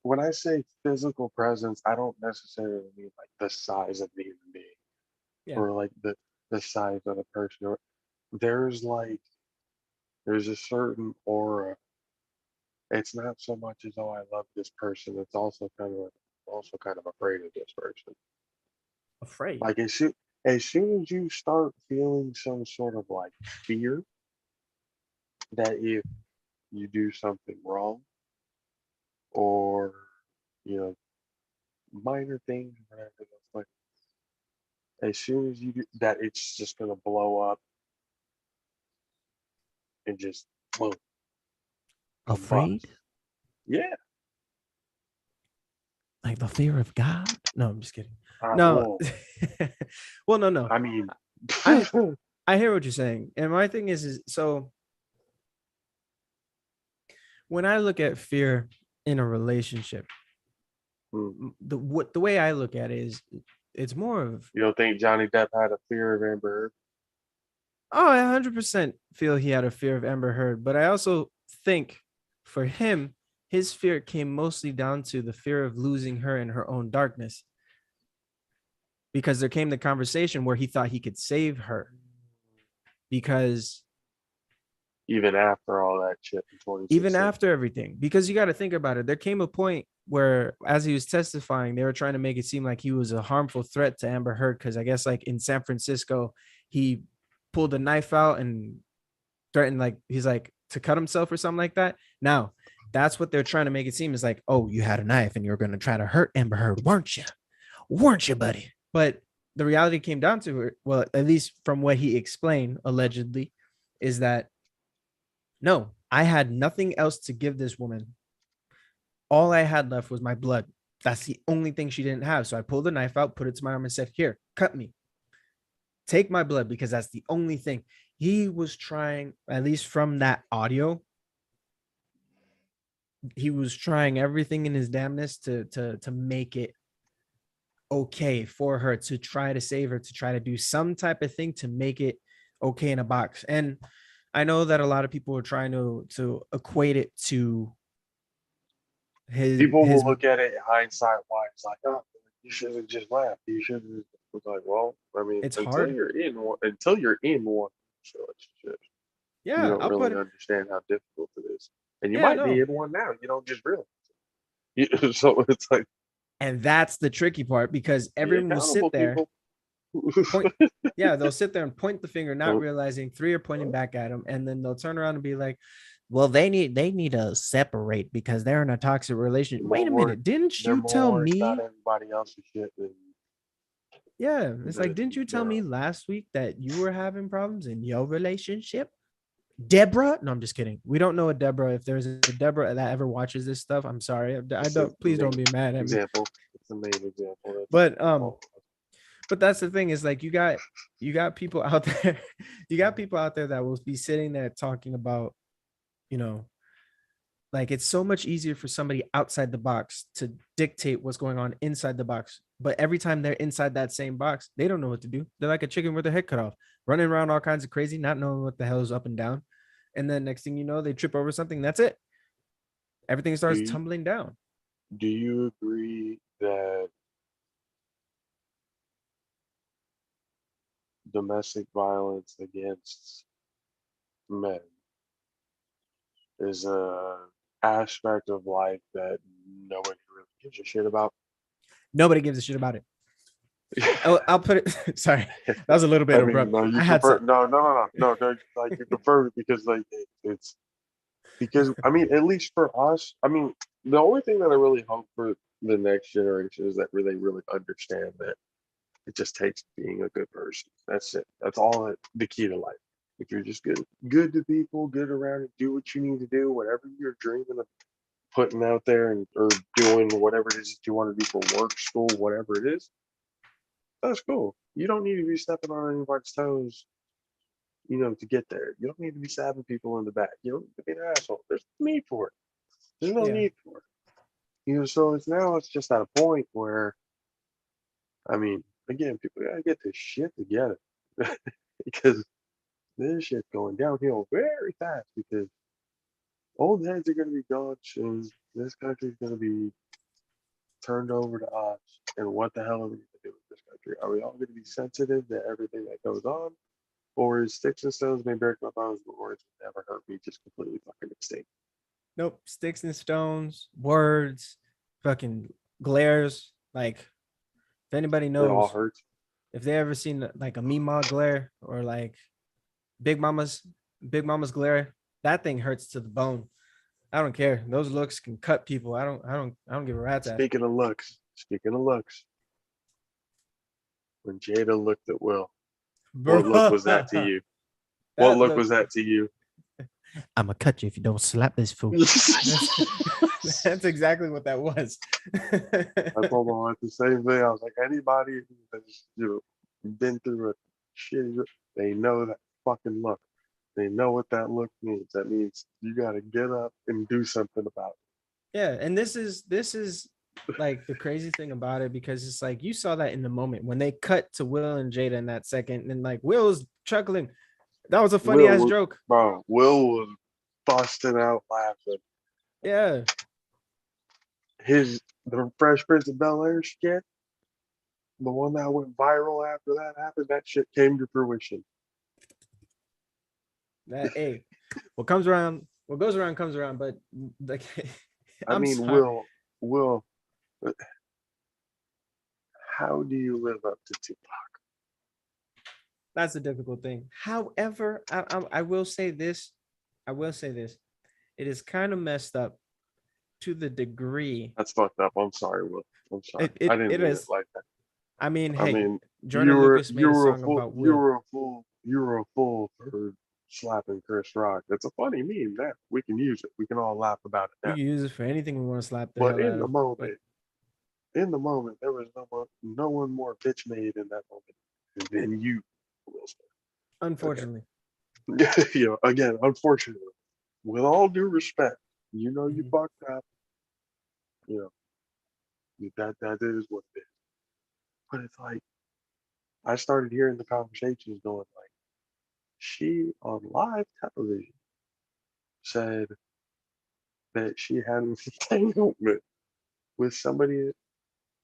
When I say physical presence, I don't necessarily mean like the size of the human being Yeah. or like the size of the person. Or there's like there's a certain aura. It's not so much as I love this person. It's also kind of afraid of this person. Afraid. Like as soon as you start feeling some sort of like fear that if you do something wrong or you know minor things or whatever, that's like as soon as you do that, it's just gonna blow up and just boom, combust. Afraid? Yeah, Like the fear of God? No, I'm just kidding. I No. will. Well, no. I mean, I I hear what you're saying. And my thing is so when I look at fear in a relationship, hmm, the way I look at it is it's more of you don't think Johnny Depp had a fear of Amber Heard? oh, I 100% feel he had a fear of Amber Heard, but I also think for him, his fear came mostly down to the fear of losing her in her own darkness. Because there came the conversation where he thought he could save her because Even after all that shit in even 2016. after everything, because you got to think about it, there came a point where as he was testifying they were trying to make it seem like he was a harmful threat to Amber Heard because I guess like in San Francisco he pulled a knife out and threatened like he's like to cut himself or something like that. Now that's what they're trying to make it seem is like, oh, you had a knife and you're going to try to hurt Amber Heard, weren't you, buddy? But the reality came down to her, well, at least from what he explained allegedly, is that no, I had nothing else to give this woman. All I had left was my blood. That's the only thing she didn't have. So I pulled the knife out, put it to my arm, and said, here, cut me. Take my blood because that's the only thing. He was trying, at least from that audio, he was trying everything in his damnness to make it okay for her, to try to save her, to try to do some type of thing to make it okay in a box. And I know that a lot of people are trying to equate it to People will his look at it in hindsight wise, like, oh, you should have just laughed. You should have. It's like, well, I mean, it's hard. until you're in one relationship, you Yeah, don't I'll really put it. understand how difficult it is. And you Yeah, might be no. in one now. You don't just realize. So it's like, And that's the tricky part because be everyone will sit accountable, there, people. point. Yeah, they'll sit there and point the finger, not Oh, realizing three are pointing back at them, and then they'll turn around and be like, "Well, they need to separate because they're in a toxic relationship." more Wait a worried. minute, didn't They're you more tell worried about me? everybody else's shit than Yeah, it's like, than didn't you tell their me own. last week that you were having problems in your relationship? Deborah? No, I'm just kidding. We don't know a Deborah. If there's a Deborah that ever watches this stuff, I'm sorry. I It's the don't. Please don't main be mad at me. example. It's the main example. That's But the fault. that's the thing is like you got people out there, you got people out there that will be sitting there talking about, you know, like it's so much easier for somebody outside the box to dictate what's going on inside the box. But every time they're inside that same box, they don't know what to do. They're like a chicken with their head cut off, running around all kinds of crazy, not knowing what the hell is up and down. And then next thing you know, they trip over something. That's it. Everything Do starts you, tumbling down. do you agree that domestic violence against men is a aspect of life that nobody really gives a shit about? Nobody gives a shit about it. I'll put it. Sorry, that was a little bit I mean, abrupt. no, you I had confirm. some. No. Like you confirm it because like it's because I mean, at least for us, I mean, the only thing that I really hope for the next generation is that they really understand that it just takes being a good person. That's it. That's all the key to life. If you're just good to people, good around and do what you need to do, whatever you're dreaming of putting out there and or doing whatever it is that you want to do for work, school, whatever it is, that's cool. You don't need to be stepping on anybody's toes, to get there. You don't need to be stabbing people in the back. You don't need to be an asshole. There's no need for it. There's no Yeah, need for it. So it's just at a point where I mean, again, people gotta get this shit together because this shit's going downhill very fast because old heads are gonna be gone soon. This country's gonna be turned over to us. And what the hell are we gonna do with this country? Are we all gonna be sensitive to everything that goes on? Or is sticks and stones may break my bones, but words will never hurt me, just completely fucking extinct? nope. Sticks and stones, words, fucking glares. Like if anybody It all knows, hurts. if they ever seen like a Mima glare or like Big Mama's Big Mama's glare, that thing hurts to the bone. I don't care. Those looks can cut people. I don't give a rat's ass. Speaking of looks, when Jada looked at Will, Bro, what look was that to you? What that look look. was that to you? I'm gonna cut you if you don't slap this fool. That's, that's exactly what that was. I told him the same thing. I was like, anybody that's been through a shitty, they know that fucking look. They know what that look means. That means you got to get up and do something about Yeah, and this is like the crazy thing about it because it's like you saw that in the moment when they cut to Will and Jada in that second, and like Will's chuckling. That was a it. funny ass joke. Will was busting out laughing. Yeah, The Fresh Prince of Bel Air skit, the one that went viral after that happened, that shit came to fruition. that hey, what goes around comes around. But like, I I'm mean, sorry. Will, how do you live up to Tupac? That's a difficult thing. However, I will say this. I will say this. It is kind of messed up to the degree. That's fucked up. I'm sorry, Will. I'm sorry. It I it, didn't it mean it is. like that. I mean, I hey, mean, Jordan Lucas made a song about Will. you were a fool for slapping Chris Rock. It's a funny meme now. We can use it. We can all laugh about it We now. can use it for anything we want to slap the But hell out of. But in the moment, there was no one more bitch made in that moment than you, Will Smith. unfortunately, Okay. Again, unfortunately, with all due respect, you Mhm. fucked up. You that is what it is. But it's like I started hearing the conversations going like she on live television said that she had an entanglement with somebody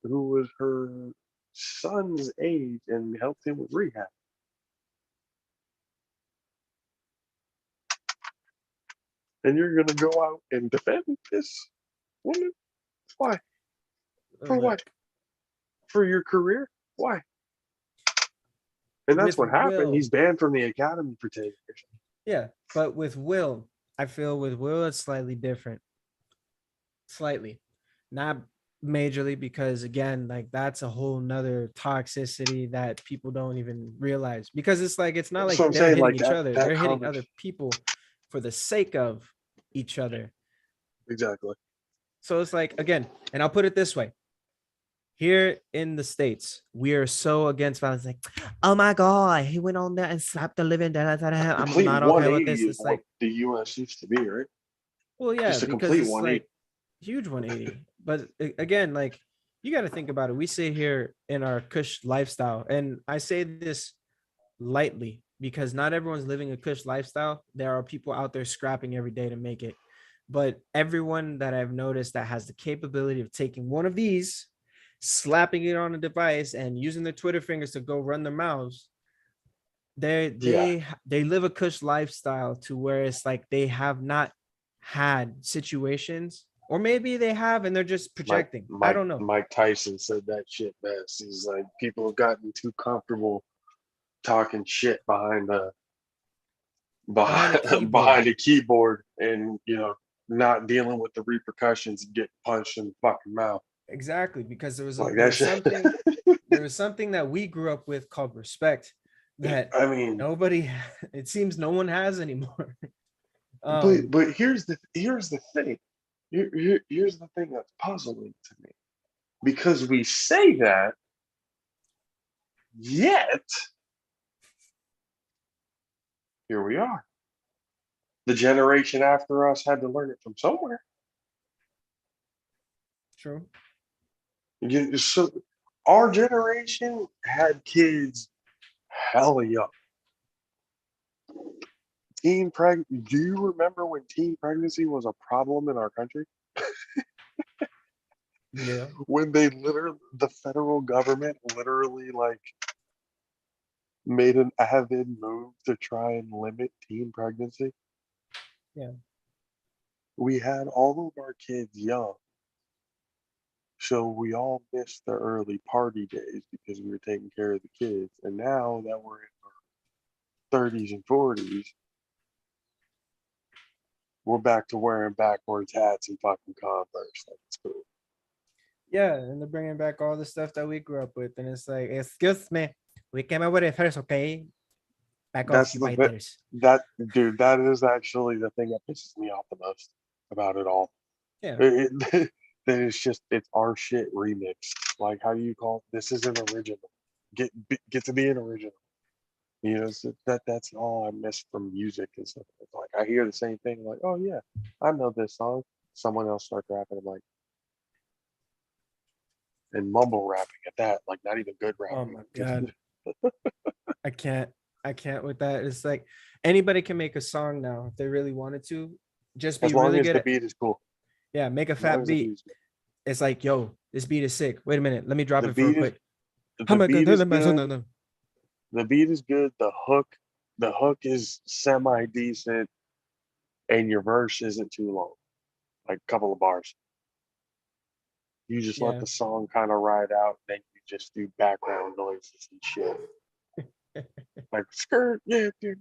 who was her son's age and helped him with rehab. And you're gonna go out and defend this woman? Why? For what? Look, For your career? Why? And that's with what happened. Will, He's banned from the academy for 10 years. yeah, but with Will, I feel with Will it's slightly different. Slightly, not majorly, because again, like that's a whole nother toxicity that people don't even realize, because it's like it's not So like I'm they're saying, hitting like each other, that they're hitting other conversation. people for the sake of each other. Exactly. So it's like, again, and I'll put it this way. Here in the States, we are so against violence. Like, oh my God, he went on there and slapped the living dead out of him. I'm Complete not okay with 180 this. is It's what like, the US used to be, right? well, yeah, Just a because complete it's 180. like huge 180. But again, like you got to think about it. We sit here in our Kush lifestyle, and I say this lightly because not everyone's living a Kush lifestyle. There are people out there scrapping every day to make it. But everyone that I've noticed that has the capability of taking one of these, slapping it on a device, and using their Twitter fingers to go run their mouths, they Yeah. they they live a Kush lifestyle to where it's like they have not had situations, or maybe they have and they're just Mike projecting. I Mike don't know. Mike Tyson said that shit best. He's like, people have gotten too comfortable talking shit behind the Behind a behind keyboard. behind a keyboard, and not dealing with the repercussions of getting punched in the fucking mouth. Exactly, because Like there that was shit. something that we grew up with called respect that I mean, nobody it seems no one has anymore. but here's the thing. Here's the thing that's puzzling to me, because we say that, yet here we are. The generation after us had to learn it from somewhere. True. So our generation had kids hell young. Do you remember when teen pregnancy was a problem in our country? Yeah. When the federal government literally like made an avid move to try and limit teen pregnancy. Yeah. We had all of our kids young. So we all missed the early party days because we were taking care of the kids. And now that we're in our 30s and 40s, we're back to wearing backwards hats and fucking Converse. Like, it's cool. Yeah, and they're bringing back all the stuff that we grew up with, and it's like, excuse me, we came up with it first, okay? Back off, That's you the bit. biters. That dude, that is actually the thing that pisses me off the most about it all. Yeah. That it's our shit remixed. Like, how do you call it? This is an original. Get to be an original. So that's all I miss from music and stuff. It's like I hear the same thing, like, oh yeah, I know this song. Someone else starts rapping, I'm like, and mumble rapping at that, like not even good Oh rapping. my God. I can't. I can't with that. It's like anybody can make a song now if they really wanted to. Just be As long really as good the at, beat is cool. yeah, make a As long fat as the beat beat. is good. It's like, yo, this beat is sick. Wait a minute. Let me drop The it for a beat is quick. Oh the my God. beat No, is no, no, no, good. no. The beat is good. The hook is semi decent, and your verse isn't too long, like a couple of bars. You just let Yeah. the song kind of ride out, then you just do background noises and shit. Like skirt, yeah, dude,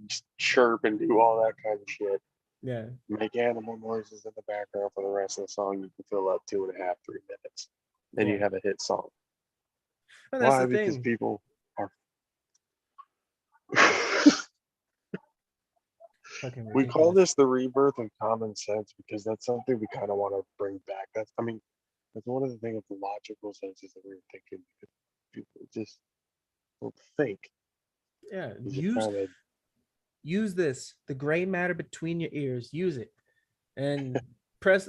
just chirp and do all that kind of shit. Yeah. Make animal noises in the background for the rest of the song. You can fill up 2.5, 3 minutes. Then you Yeah. have a hit song. And that's Why? the Because thing. people are. Fucking We call ridiculous. this the rebirth of common sense because that's something we kind of want to bring back. That's one of the things of logical senses that we were thinking. People just don't think. Yeah. You just kind of. Use this. The gray matter between your ears. Use it. And press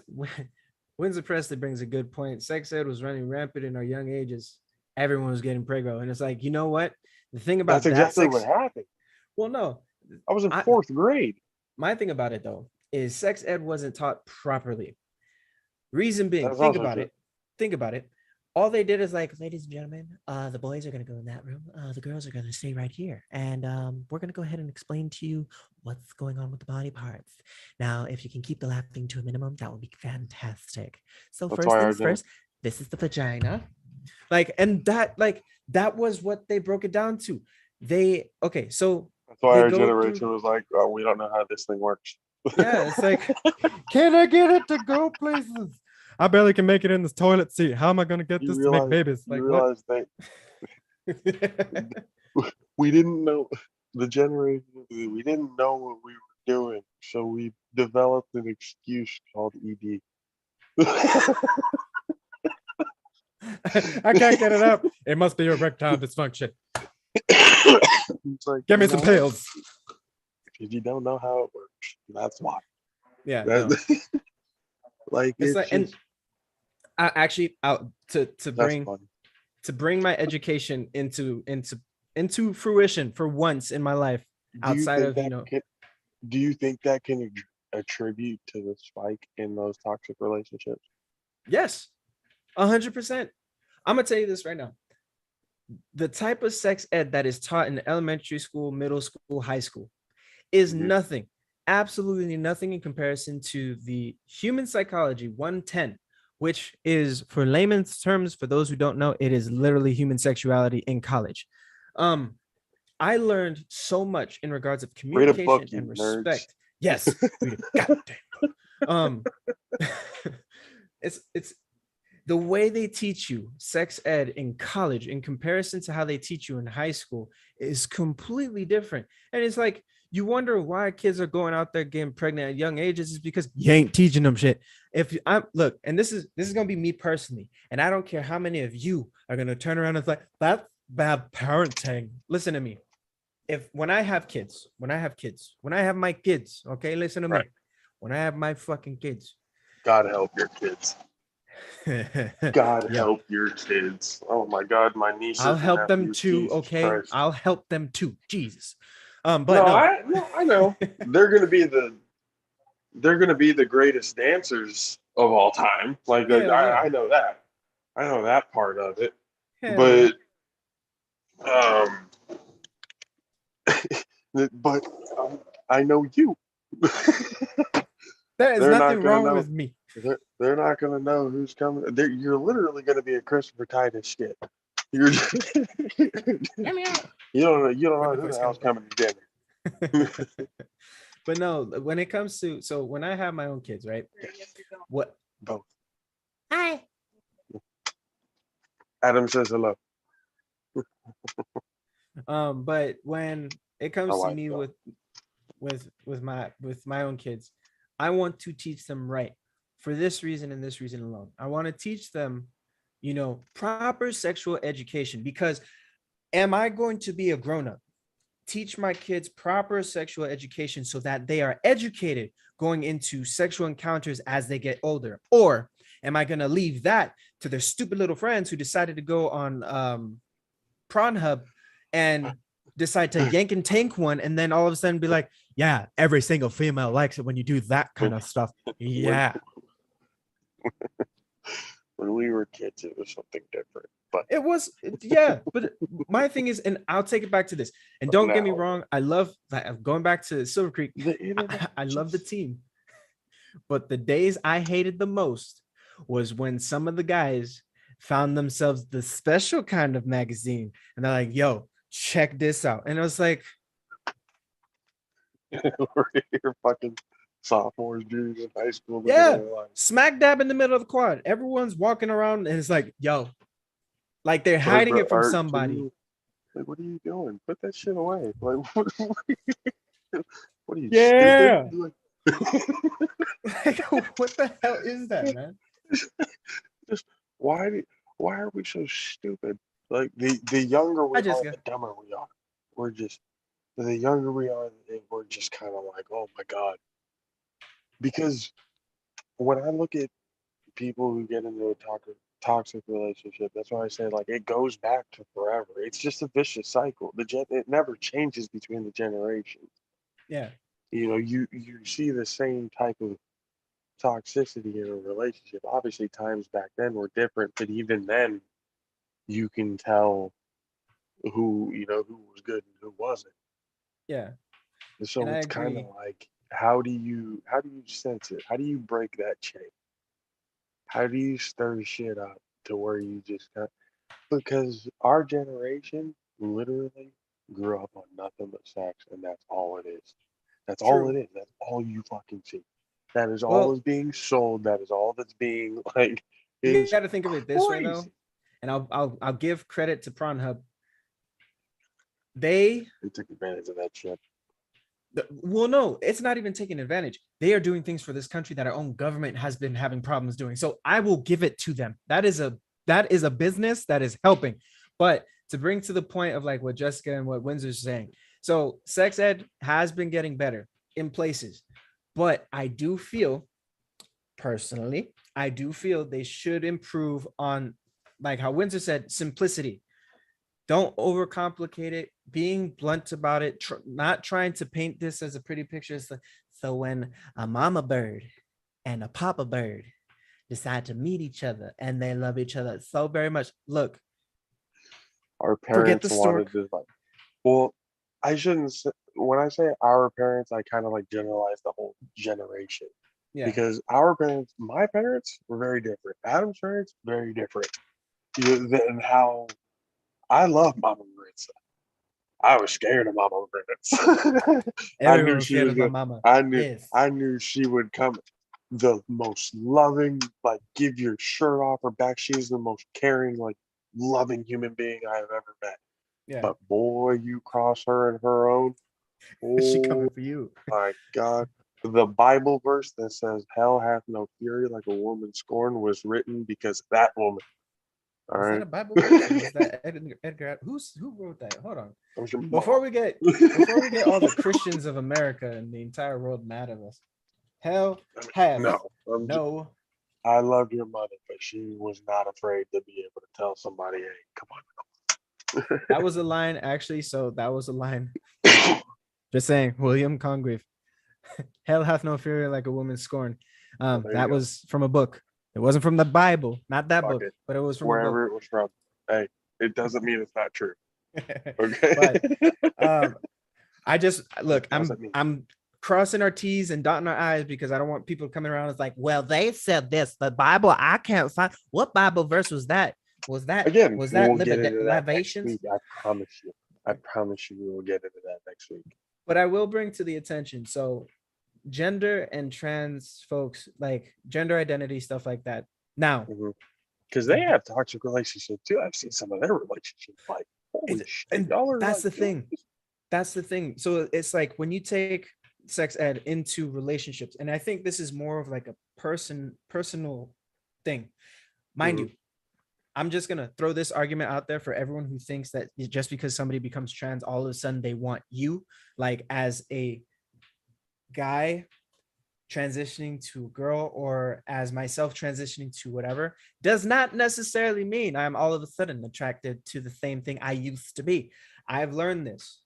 Windsor Presley brings a good point. Sex ed was running rampant in our young ages. Everyone was getting preggo. And it's like, you know what? The thing That's about that exactly what sex, happened. well, no, I was in I fourth grade. my thing about it though, is sex ed wasn't taught properly. Reason being, That's also true. Think about it. All they did is like, ladies and gentlemen, the boys are gonna go in that room. The girls are gonna stay right here, and we're gonna go ahead and explain to you what's going on with the body parts. Now, if you can keep the laughing to a minimum, that would be fantastic. So That's first why our things first, this is the vagina. That was what they broke it down to. So that's why they our go through. generation was like, oh, we don't know how this thing works. Yeah, it's like, can I get it to go places? I barely can make it in this toilet seat. How am I gonna get You this to make realize babies? you Like what? realize that we didn't know the generation. We didn't know what we were doing, so we developed an excuse called ED. I can't get it up. It must be erectile dysfunction. It's like, Give me you some know, pills. because you don't know how it works. That's why. Yeah, no. Like It's it's like, and just I actually out to that's funny. bring my education into fruition for once in my life, Do you outside think of that can? Do you think that can attribute to the spike in those toxic relationships? yes, 100%. I'm gonna tell you this right now. The type of sex ed that is taught in elementary school, middle school, high school is Mhm. nothing, absolutely nothing in comparison to the human psychology 110, which is, for layman's terms, for those who don't know, it is literally human sexuality in college. Um, I learned so much in regards of Read a book, communication you and nerds. respect. Yes, read a goddamn book. Um, it's the way they teach you sex ed in college in comparison to how they teach you in high school is completely different. And it's like, you wonder why kids are going out there getting pregnant at young ages is because you ain't teaching them shit. If I'm look, and this is gonna be me personally, and I don't care how many of you are gonna turn around and like, that's bad parenting. Listen to me. If when I have kids, when I have my kids, okay, listen to Right. me. When I have my fucking kids, God help your kids. God yeah, help your kids. Oh my God, my nieces I'll and help them nephews. too. Jesus Okay, Christ. I'll help them too. Jesus. But No, no. I know. They're gonna be the greatest dancers of all time. Like Hell yeah. I know that. I know that part of it. Hell yeah. But um but I know you. There is They're nothing not gonna wrong know. with me. They're not gonna know who's coming. You're literally gonna be a Christopher Titus skit. You're you don't know who the hell's coming to dinner. But no, when it comes to, so when I have my own kids, right? What? Both. Hi. Adam says hello. But when it My comes to wife. me Though. with my own kids, I want to teach them right for this reason and this reason alone. I want to teach them, proper sexual education, because am I going to be a grown up? Teach my kids proper sexual education so that they are educated going into sexual encounters as they get older? Or am I going to leave that to their stupid little friends who decided to go on Pornhub and decide to yank and tank one, and then all of a sudden be like, yeah, every single female likes it when you do that kind of stuff. Yeah. When we were kids, it was something different. But It was, yeah. But my thing is, and I'll take it back to this. And don't get me wrong, I love that. Going back to Silver Creek, I love the team. But the days I hated the most was when some of the guys found themselves the special kind of magazine, and they're like, "Yo, check this out," and I was like, we're fucking sophomores, juniors in high school. "Yeah." Smack dab in the middle of the quad. Everyone's walking around and it's like, yo, like they're hiding it from somebody. Like, what are you doing? Put that shit away. Like, what are you Yeah. stupid? Like, like, what the hell is that, man? Just why are we so stupid? Like the younger we are, the dumber we are. We're just the younger we are, we're just kind of like, oh my God. Because when I look at people who get into a toxic relationship, that's why I say, like, it goes back to forever. It's just a vicious cycle. It never changes between the generations. Yeah. you see the same type of toxicity in a relationship. Obviously, times back then were different, but even then, you can tell who was good and who wasn't. Yeah, And and so I it's kind of agree. like, how do you sense it? How do you break that chain? How do you stir shit up to where you just got, because our generation literally grew up on nothing but sex, and that's all it is. That's all it True. is. That's all you fucking see. That is all Well, that's being sold. That is all that's being like. It you is got to think of it this way though, crazy. and I'll give credit to Pornhub. They They took advantage of that shit. well, no, it's not even taking advantage. They are doing things for this country that our own government has been having problems doing. So I will give it to them. That is a business that is helping. But to bring to the point of like what Jessica and what Windsor's saying, so sex ed has been getting better in places, but I do feel personally, I do feel they should improve on, like how Windsor said, simplicity. Don't overcomplicate it, being blunt about it, not trying to paint this as a pretty picture. It's like, so when a mama bird and a papa bird decide to meet each other and they love each other so very much, look, Our forget the parents wanted stork. to like. Well, I shouldn't say, when I say our parents, I kind of like generalize the whole generation, Yeah, because our parents, my parents, were very different. Adam's parents, very different. Than how I love Mama Maritza. I was scared of Mama Maritza. I everyone knew was she scared was of my gonna. mama. I knew. Yes. I knew she would come. The most loving, like give your shirt off her back. She's the most caring, like loving human being I have ever met. Yeah. But boy, you cross her and her own. She Oh coming for you. my God. The Bible verse that says, "Hell hath no fury like a woman scorned," was written because of that woman. All Was that right. a Bible verse or was that Edgar? Who wrote that? Hold on. That was your Before mom. we get before we get all the Christians of America and the entire world mad at us, hell hath No, no. I loved your mother, but she was not afraid to be able to tell somebody, "Hey, That was a line actually. So that was a line. come on." Just saying, William Congreve. Hell hath no fury like a woman scorned. Well, there you That go. was from a book. It wasn't from the Bible, not that Fuck book, it. but it was from a book. Wherever it was from. Hey, it doesn't mean it's not true. Okay. But um, I just It look, doesn't mean. I'm crossing our T's and dotting our I's because I don't want people coming around. It's like, well, they said this. The Bible, I can't find what Bible verse was that? Was that Again, was that we'll get into that next libations? week. I promise you. I promise you we will get into that next week. But I will bring to the attention. So gender and trans folks, like gender identity, stuff like that. Now, Because they have toxic relationships too. I've seen some of their relationships. Like, holy it's shit, and y'all are that's like the doing thing. this. That's the thing. So it's like when you take sex ed into relationships, and I think this is more of like a personal thing. Mind Mhm. you, I'm just gonna throw this argument out there for everyone who thinks that just because somebody becomes trans, all of a sudden they want you, like as a guy transitioning to a girl or as myself transitioning to whatever, does not necessarily mean I'm all of a sudden attracted to the same thing I used to be. I've learned this.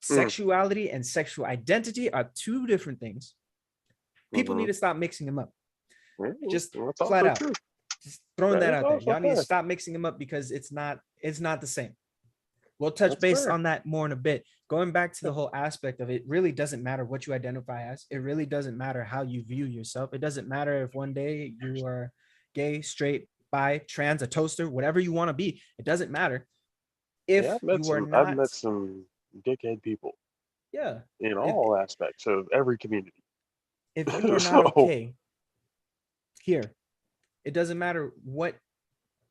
Mm, Sexuality and sexual identity are two different things. People need mhm. to stop mixing them up. Just That's flat also out. true. Just throwing That that is out there. also Y'all need to fair. stop mixing them up because it's not the same. We'll touch That's base fair. on that more in a bit. Going back to the whole aspect of it really doesn't matter what you identify as. It really doesn't matter how you view yourself. It doesn't matter if one day you are gay, straight, bi, trans, a toaster, whatever you want to be. It doesn't matter Yeah, if you are I've not. met some dickhead people Yeah. in If all aspects of every community. if you are not So okay here, it doesn't matter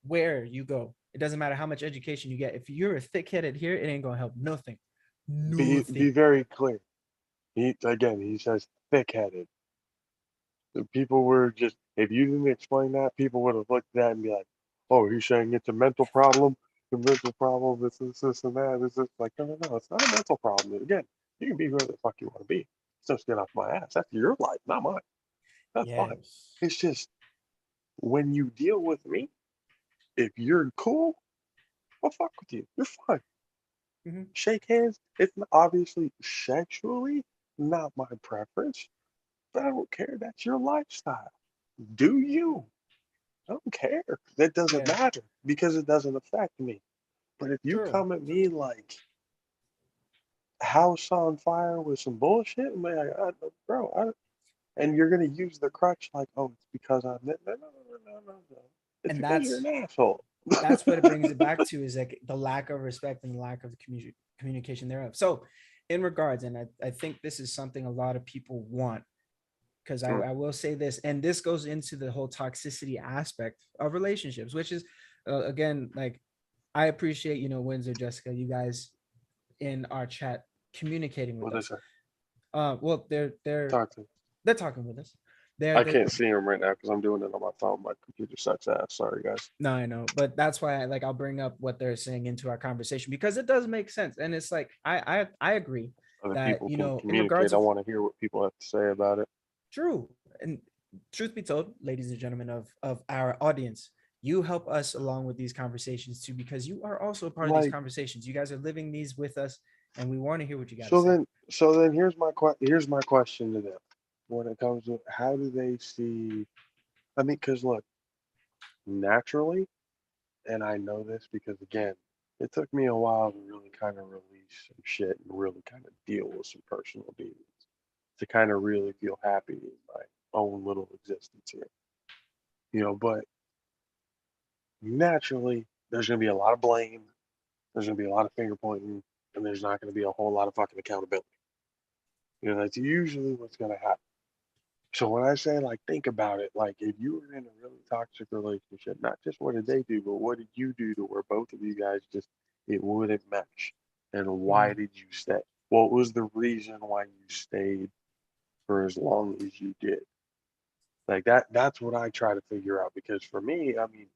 where you go. It doesn't matter how much education you get. If you're a thick-headed here, it ain't gonna help nothing. be Nothing. very clear. He says thick-headed. The people were just, if you didn't explain that, people would have looked at that and be like, "Oh, he's saying it's a mental problem. The mental problem. This, and that. This is like, no, no, no. It's not a mental problem. And again, you can be whoever the fuck you want to be. Just get off my ass. That's your life, not mine. That's fine. Yes. It's just when you deal with me, if you're cool, I'll fuck with you. You're fine. Mhm. Shake hands. It's not obviously sexually. not my preference, but I don't care. That's your lifestyle. Do you? I don't care. That doesn't Yeah, matter because it doesn't affect me. But if you true. come at me like house on fire with some bullshit, I'm like, bro, and you're gonna use the crutch like, oh, it's because I'm no. It's And because you're an that's asshole. what it brings it back to, is like the lack of respect and the lack of communication thereof. So in regards, and I think this is something a lot of people want, because I will say this, and this goes into the whole toxicity aspect of relationships, which is again, like, I appreciate, Windsor, Jessica, you guys in our chat communicating with What is us. it? Well, Talk to me. they're talking with us. They're I they're can't see him right now because I'm doing it on my phone. My computer sucks ass. Sorry, guys. No, I know, but that's why I'll bring up what they're saying into our conversation, because it does make sense, and it's like I agree Other that, people can in regards communicate. I of want to hear what people have to say about it. true, and truth be told, ladies and gentlemen of our audience, you help us along with these conversations too, because you are also a part of these Like, conversations. You guys are living these with us, and we want to hear what you got to so say. then, so then here's my question to them when it comes to how do they see? I mean, because look, naturally, and I know this because again, it took me a while to really kind of release some shit and really kind of deal with some personal demons to kind of really feel happy in my own little existence here. But naturally, there's going to be a lot of blame, there's going to be a lot of finger pointing, and there's not going to be a whole lot of fucking accountability. That's usually what's going to happen. So when I say, like, think about it, like, if you were in a really toxic relationship, not just what did they do, but what did you do to where both of you guys just, it wouldn't mesh? And why Mhm. did you stay? What was the reason why you stayed for as long as you did? Like that's what I try to figure out because for me, I mean,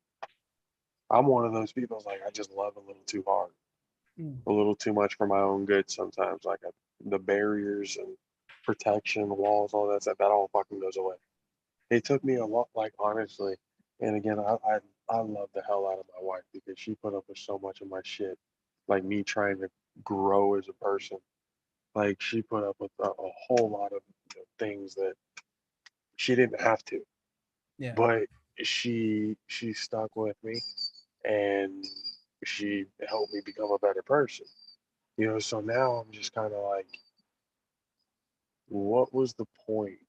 I'm one of those people like I just love a little too hard, Mm. a little too much for my own good sometimes. Like the barriers and protection, walls, all that stuff, that all fucking goes away. It took me a lot, like honestly, and again, I love the hell out of my wife because she put up with so much of my shit, like me trying to grow as a person. Like she put up with a whole lot of things that she didn't have to, Yeah. but she stuck with me and she helped me become a better person. So now I'm just kind of like, what was the point?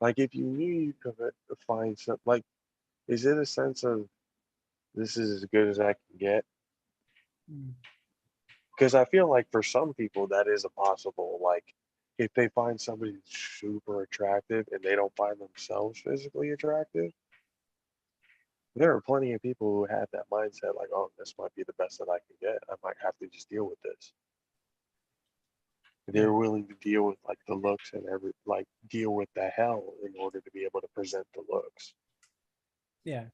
Like, if you knew you could find something, like, is it a sense of this is as good as I can get? Mm. Because I feel like for some people that is a possible, like, if they find somebody super attractive and they don't find themselves physically attractive, there are plenty of people who have that mindset, like, oh, this might be the best that I can get. I might have to just deal with this. Yeah. They're willing to deal with like the looks and like deal with the hell in order to be able to present the looks. Yeah.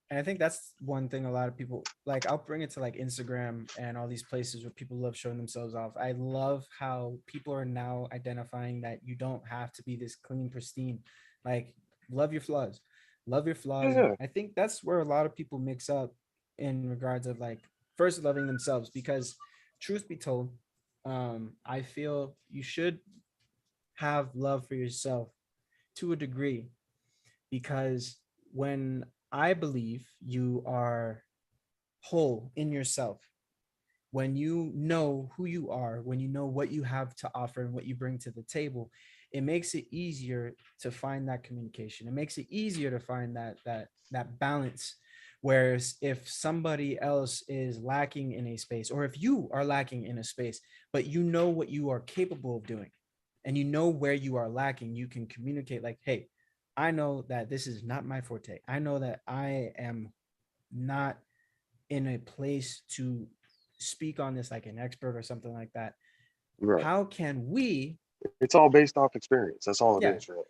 And I think that's one thing a lot of people like. I'll bring it to like Instagram and all these places where people love showing themselves off. I love how people are now identifying that you don't have to be this clean, pristine. Like, love your flaws, love your flaws. Yeah, I think that's where a lot of people mix up in regards of like first loving themselves, because truth be told, I feel you should have love for yourself to a degree, because when I believe you are whole in yourself, when you know who you are, when you know what you have to offer and what you bring to the table, it makes it easier to find that communication. It makes it easier to find that balance. Whereas if somebody else is lacking in a space, or if you are lacking in a space, but you know what you are capable of doing, and you know where you are lacking, you can communicate like, hey, I know that this is not my forte. I know that I am not in a place to speak on this like an expert or something like that. right. How can we, It's all based off experience. That's all it yeah, is, really.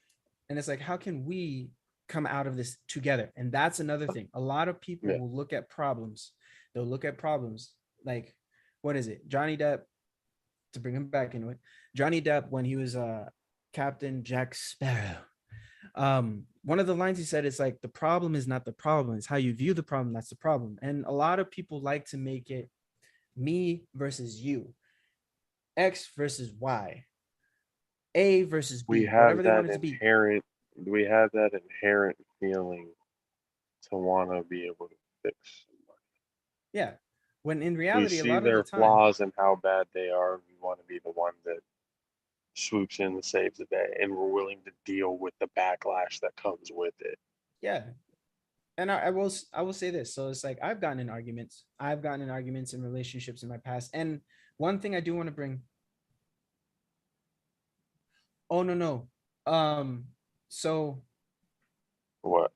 and it's like, how can we come out of this together? And that's another thing. A lot of people Yeah. will look at problems. They'll look at problems like, what is it? Johnny Depp, to bring him back into it. Johnny Depp, when he was Captain Jack Sparrow, one of the lines he said is like, the problem is not the problem, it's how you view the problem that's the problem. And a lot of people like to make it me versus you. X versus Y, A versus We B, whatever have they want that it to be. inherent, we have that inherent feeling to want to be able to fix somebody. Yeah. When in We reality, a see lot of the their time, flaws and how bad they are. We want to be the one that swoops in and saves the day, and we're willing to deal with the backlash that comes with it. yeah. And I will say this. So it's like I've gotten in arguments. I've gotten in arguments in relationships in my past. And one thing I do want to bring. Oh no, no. So What?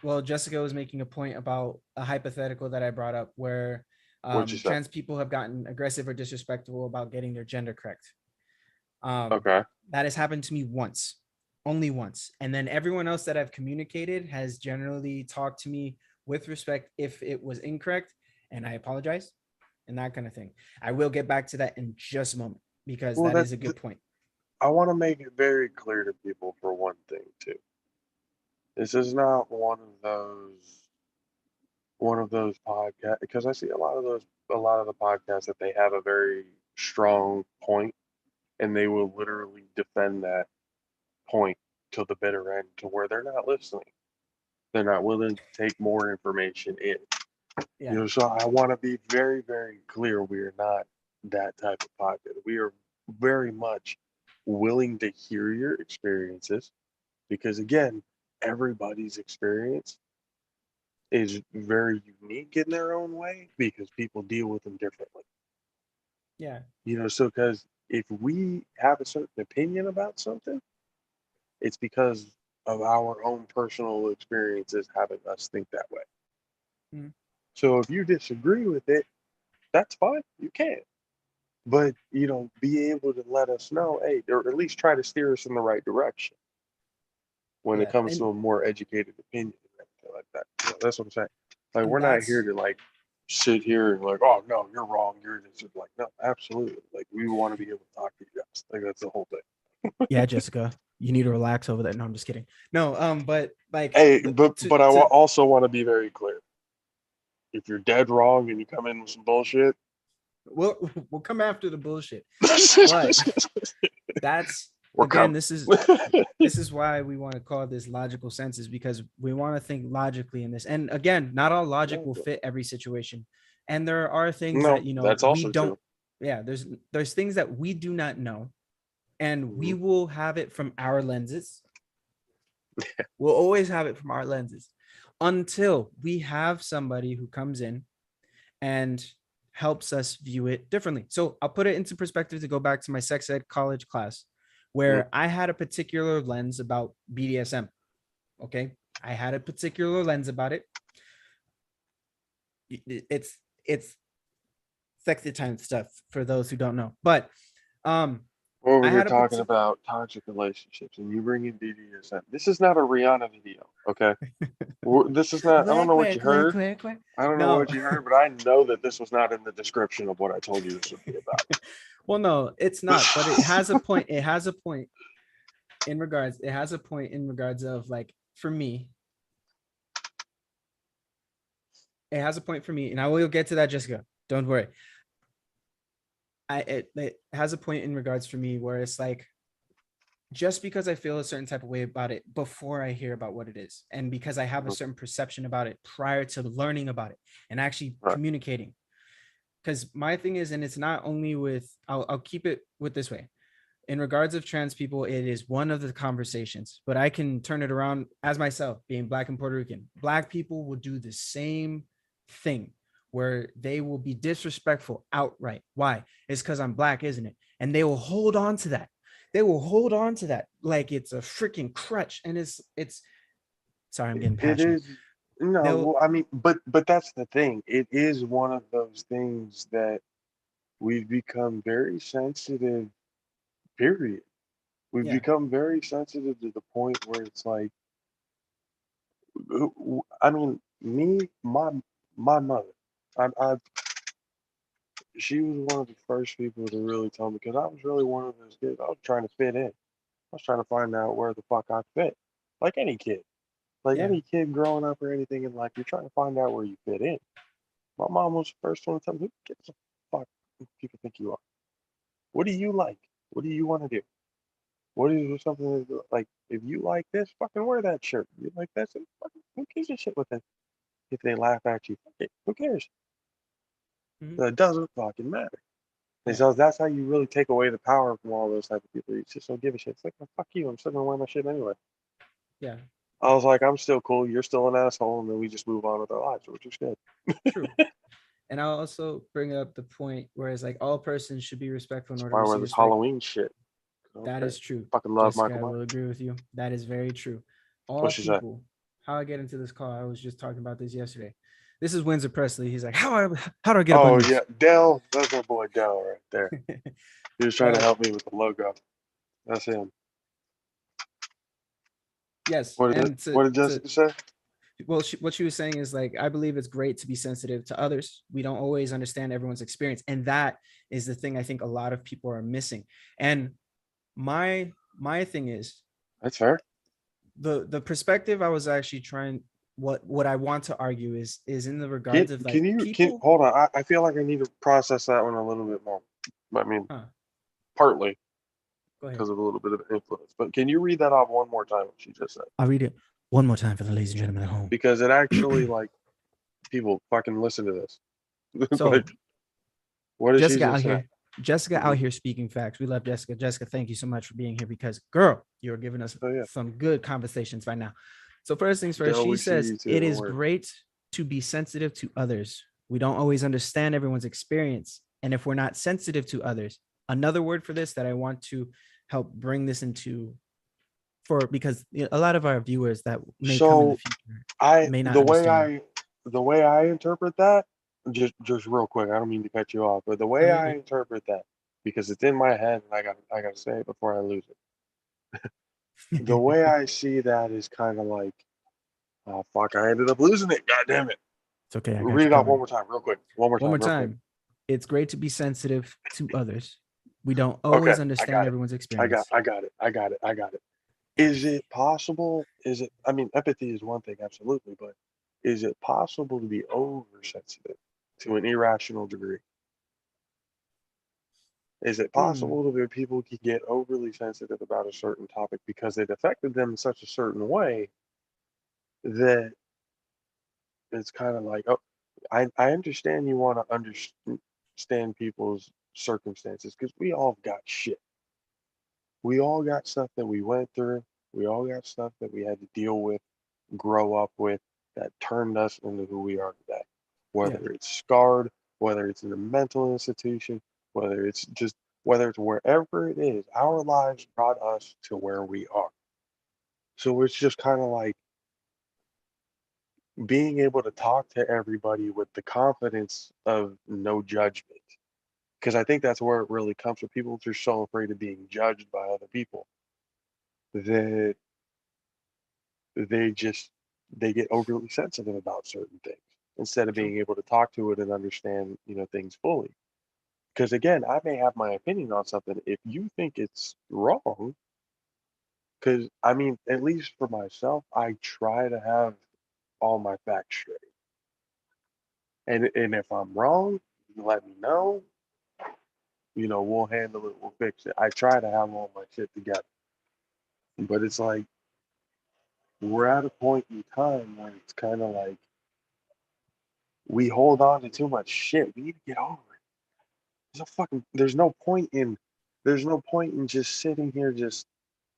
well, Jessica was making a point about a hypothetical that I brought up where What'd you say? trans people have gotten aggressive or disrespectful about getting their gender correct. Um, Okay. that has happened to me once, only once. And then everyone else that I've communicated has generally talked to me with respect if it was incorrect, and I apologize and that kind of thing. I will get back to that in just a moment because Well, that is a good point. I want to make it very clear to people for one thing too. This is not one of those podcasts because I see a lot of the podcasts that they have a very strong point and they will literally defend that point to the bitter end to where they're not listening. They're not willing to take more information in. Yeah. So I want to be very, very clear. We are not that type of podcast. We are very much willing to hear your experiences because, again, everybody's experience is very unique in their own way because people deal with them differently. Yeah. So because if we have a certain opinion about something, it's because of our own personal experiences having us think that way. Mhm. So if you disagree with it, that's fine. You can. But, be able to let us know, hey, or at least try to steer us in the right direction when it Yeah. comes to And a more educated opinion and everything like that. That's what I'm saying. Like, we're and not here that's to like sit here and like, oh no, you're wrong. You're just like, no, absolutely. Like, we want to be able to talk to you guys. Like, that's the whole thing. yeah, Jessica, you need to relax over that. No, I'm just kidding. No, but like Hey, the, but I to also want to be very clear. If you're dead wrong and you come in with some bullshit, we'll come after the bullshit. But that's we're again, coming. this is why we want to call this logical senses because we want to think logically in this. And again, not all logic will fit every situation. And there are things No, that that's we also don't, true. yeah, there's things that we do not know, and we Mhm. will have it from our lenses. We'll always have it from our lenses until we have somebody who comes in and helps us view it differently. So I'll put it into perspective to go back to my sex ed college class where I had a particular lens about BDSM. Okay. I had a particular lens about it. It's sexy time stuff for those who don't know. But We're over I here had a talking particular about toxic relationships, and you bring in BDSM. This is not a Rihanna video, okay? This is not. I don't know what you heard. I don't know No. what you heard, but I know that this was not in the description of what I told you this would be Well, no, it's not, but it has a about. point. It has a point in regards, it has a point in regards of like for me, it has a point for me, and I will get to that, Jessica. Don't worry. It has a point in regards for me where it's like just because I feel a certain type of way about it before I hear about what it is, and because I have a certain perception about it prior to learning about it and actually Right. communicating. Because my thing is, and it's not only with, I'll keep it with this way. In regards of trans people, it is one of the conversations, but I can turn it around as myself, being Black and Puerto Rican. Black people will do the same thing where they will be disrespectful outright. Why? It's because I'm Black, isn't it? And they will hold on to that. They will hold on to that like it's a freaking crutch. And it's sorry, I'm getting It passionate. is. No, They'll well, I mean, but that's the thing. It is one of those things that we've become very sensitive. Period. We've yeah, become very sensitive to the point where it's like, I mean, my mother. I she was one of the first people to really tell me because I was really one of those kids. I was trying to fit in. I was trying to find out where the fuck I fit, like any kid. Like yeah, any kid growing up or anything in life, you're trying to find out where you fit in. My mom was the first one to tell me, who gives a fuck who people think you are? What do you like? What do you want to do? What is something that, like, if you like this, fucking wear that shirt. You like that, so fucking, who gives a shit with it? If they laugh at you, fuck it, who cares? Mhm. It doesn't fucking matter. And Yeah. so that's how you really take away the power from all those type of people. You just don't give a shit. It's like, well, fuck you. I'm still gonna wear my shit anyway. Yeah. I was like, I'm still cool. You're still an asshole, and then we just move on with our lives, which is good. True. And I'll also bring up the point where it's like all persons should be respectful in That's order why to I wear receive this respect. Halloween shit. That Okay. is true. Fucking love Jessica, I Michael will Myers. agree with you. That is very true. All What she said. people, how I get into this call, I was just talking about this yesterday. This is Windsor Presley. He's like, how do I get up on Oh this? yeah, Dell. That's my boy Dell right there. He was trying to But help me with the logo. That's him. yes, What did and what did to Jessica say? well, what she was saying is like, I believe it's great to be sensitive to others. We don't always understand everyone's experience, and that is the thing I think a lot of people are missing. And my thing is That's fair. the perspective I was actually trying, what I want to argue is in the Can regards of like can you can people. hold on? I feel like I need to process that one a little bit more. I mean, Huh, partly go ahead. because of a little bit of influence. But can you read that off one more time? What she just said, I'll read it one more time for the ladies and gentlemen at home. because it actually, like, people fucking listen to this. So Like, what did she Jessica just out say? here, Jessica out Mhm. here speaking facts. We love Jessica. Jessica, thank you so much for being here because, girl, you're giving us So yeah, some good conversations right now. So first things first, Dell, she we see says you too. it Don't is worry. great to be sensitive to others. We don't always understand everyone's experience, and if we're not sensitive to others, another word for this that I want to help bring this into, for because a lot of our viewers that may come in the So future I may not the way understand. I the way I interpret that, just real quick, I don't mean to cut you off, but the No, way you're I good. interpret that, because it's in my head and I gotta say it before I lose it. The way I see that is kind of like, oh fuck, I ended up losing it. God damn it. It's okay. I got Read you it out one covered. more time, real quick. One more One time, more real quick. time. It's great to be sensitive to others. We don't Okay, always I understand got it. everyone's experience. I got it. I got it. I got it. Is it possible? Is it, I mean, empathy is one thing, absolutely, but is it possible to be oversensitive to an irrational degree? Is it Hmm. possible that where people can get overly sensitive about a certain topic because it affected them in such a certain way that it's kind of like, oh, I understand you want to understand people's circumstances because we all got shit. We all got stuff that we went through. We all got stuff that we had to deal with, grow up with, that turned us into who we are today. Yeah. Whether it's scarred, whether it's in a mental institution, whether it's just, whether it's wherever it is, our lives brought us to where we are. So it's just kind of like being able to talk to everybody with the confidence of no judgment. Because I think that's where it really comes from. People are so afraid of being judged by other people that they just they get overly sensitive about certain things instead of True. being able to talk to it and understand, things fully. Because again, I may have my opinion on something. If you think it's wrong, because I mean, at least for myself, I try to have all my facts straight. And if I'm wrong, you let me know. We'll handle it. We'll fix it. I try to have all my shit together. But it's like we're at a point in time where it's kind of like we hold on to too much shit. We need to get over it. There's no point in just sitting here just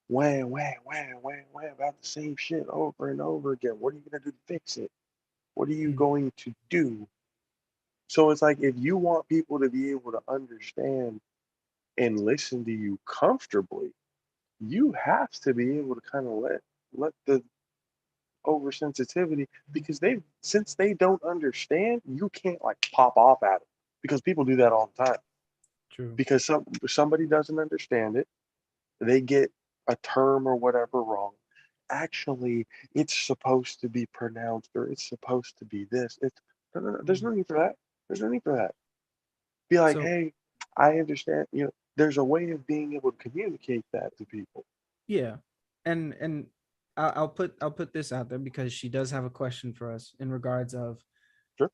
wham, wham, wham, wham, wham about the same shit over and over again. What are you gonna do to fix it? What are you Mhm. going to do? So it's like if you want people to be able to understand and listen to you comfortably, you have to be able to kind of let the oversensitivity, because since they don't understand, you can't like pop off at them, because people do that all the time. True. Because somebody doesn't understand it, they get a term or whatever wrong. Actually, it's supposed to be pronounced, or it's supposed to be this. It's no, no, no, there's Mhm. no need for that. There's no need for that. Be like, So hey, I understand. There's a way of being able to communicate that to people. yeah, and I'll put this out there because she does have a question for us in regards of. Sure.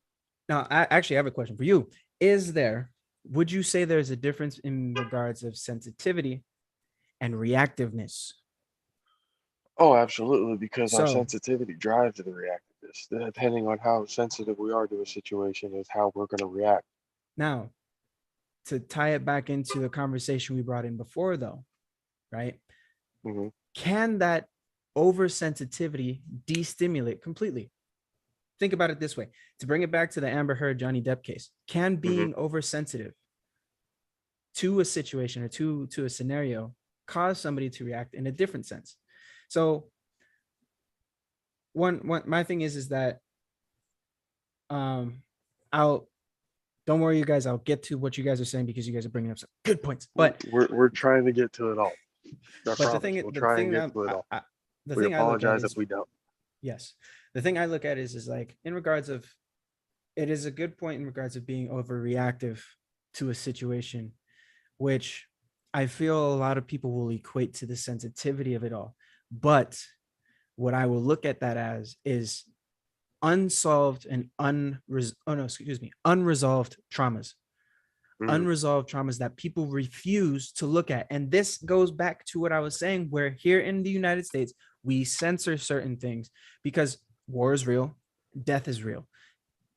Now, I actually have a question for you. Is there would you say there's a difference in regards of sensitivity and reactiveness? Oh, absolutely, because our So sensitivity drives the reactiveness. Depending on how sensitive we are to a situation is how we're going to react. now, to tie it back into the conversation we brought in before, though, right? Hmm. Can that oversensitivity destimulate completely? Think about it this way. To bring it back to the Amber Heard Johnny Depp case, can Hmm. being oversensitive to a situation or to a scenario cause somebody to react in a different sense? So one my thing is that um I'll don't worry, you guys. I'll get to what you guys are saying because you guys are bringing up some good points. We're trying to get to it all. I But promise. We'll the try and thing get to it all. the We thing I look at apologize if is we don't. yes, the thing I look at is like in regards of it is a good point in regards of being overreactive to a situation, which I feel a lot of people will equate to the sensitivity of it all. But what I will look at that as is unsolved and unresolved traumas. Hmm. Unresolved traumas that people refuse to look at. And this goes back to what I was saying, where here in the United States, we censor certain things because war is real, death is real.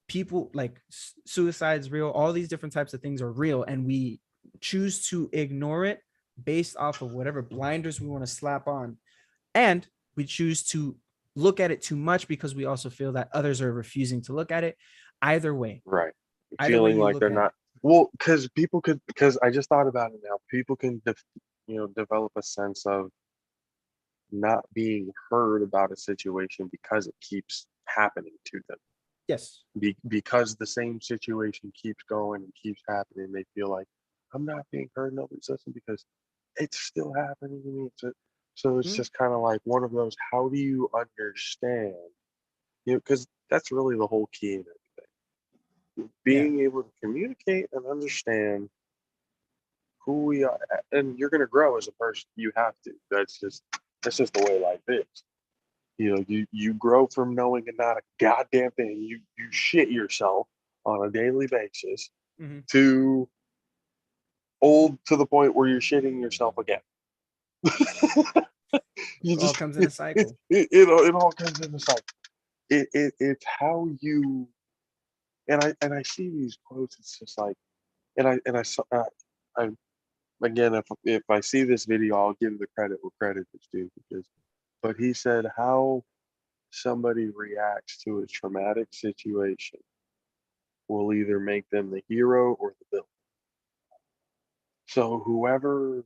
People like suicide is real. All these different types of things are real. And we choose to ignore it based off of whatever blinders we want to slap on. And we choose to look at it too much because we also feel that others are refusing to look at it. Either way, Right. either way Feeling you like they're look at not it. well, because people could. Because I just thought about it now. People can, develop a sense of not being heard about a situation because it keeps happening to them. Yes. Because the same situation keeps going and keeps happening, they feel like I'm not being heard, nobody's listening because it's still happening to me. So it's Mhm. just kind of like one of those, how do you understand? Because that's really the whole key in everything. Yeah. Being able to communicate and understand who we are, and you're going to grow as a person. You have to. That's just the way life is. You grow from knowing and not a goddamn thing. You shit yourself on a daily basis Mhm. to old to the point where you're shitting yourself again. you All just comes in a cycle. it all comes in the cycle. It's how you, and I see these quotes. It's just like, and I saw I again, if I see this video, I'll give the credit where credit is due, but he said how somebody reacts to a traumatic situation will either make them the hero or the villain. So whoever,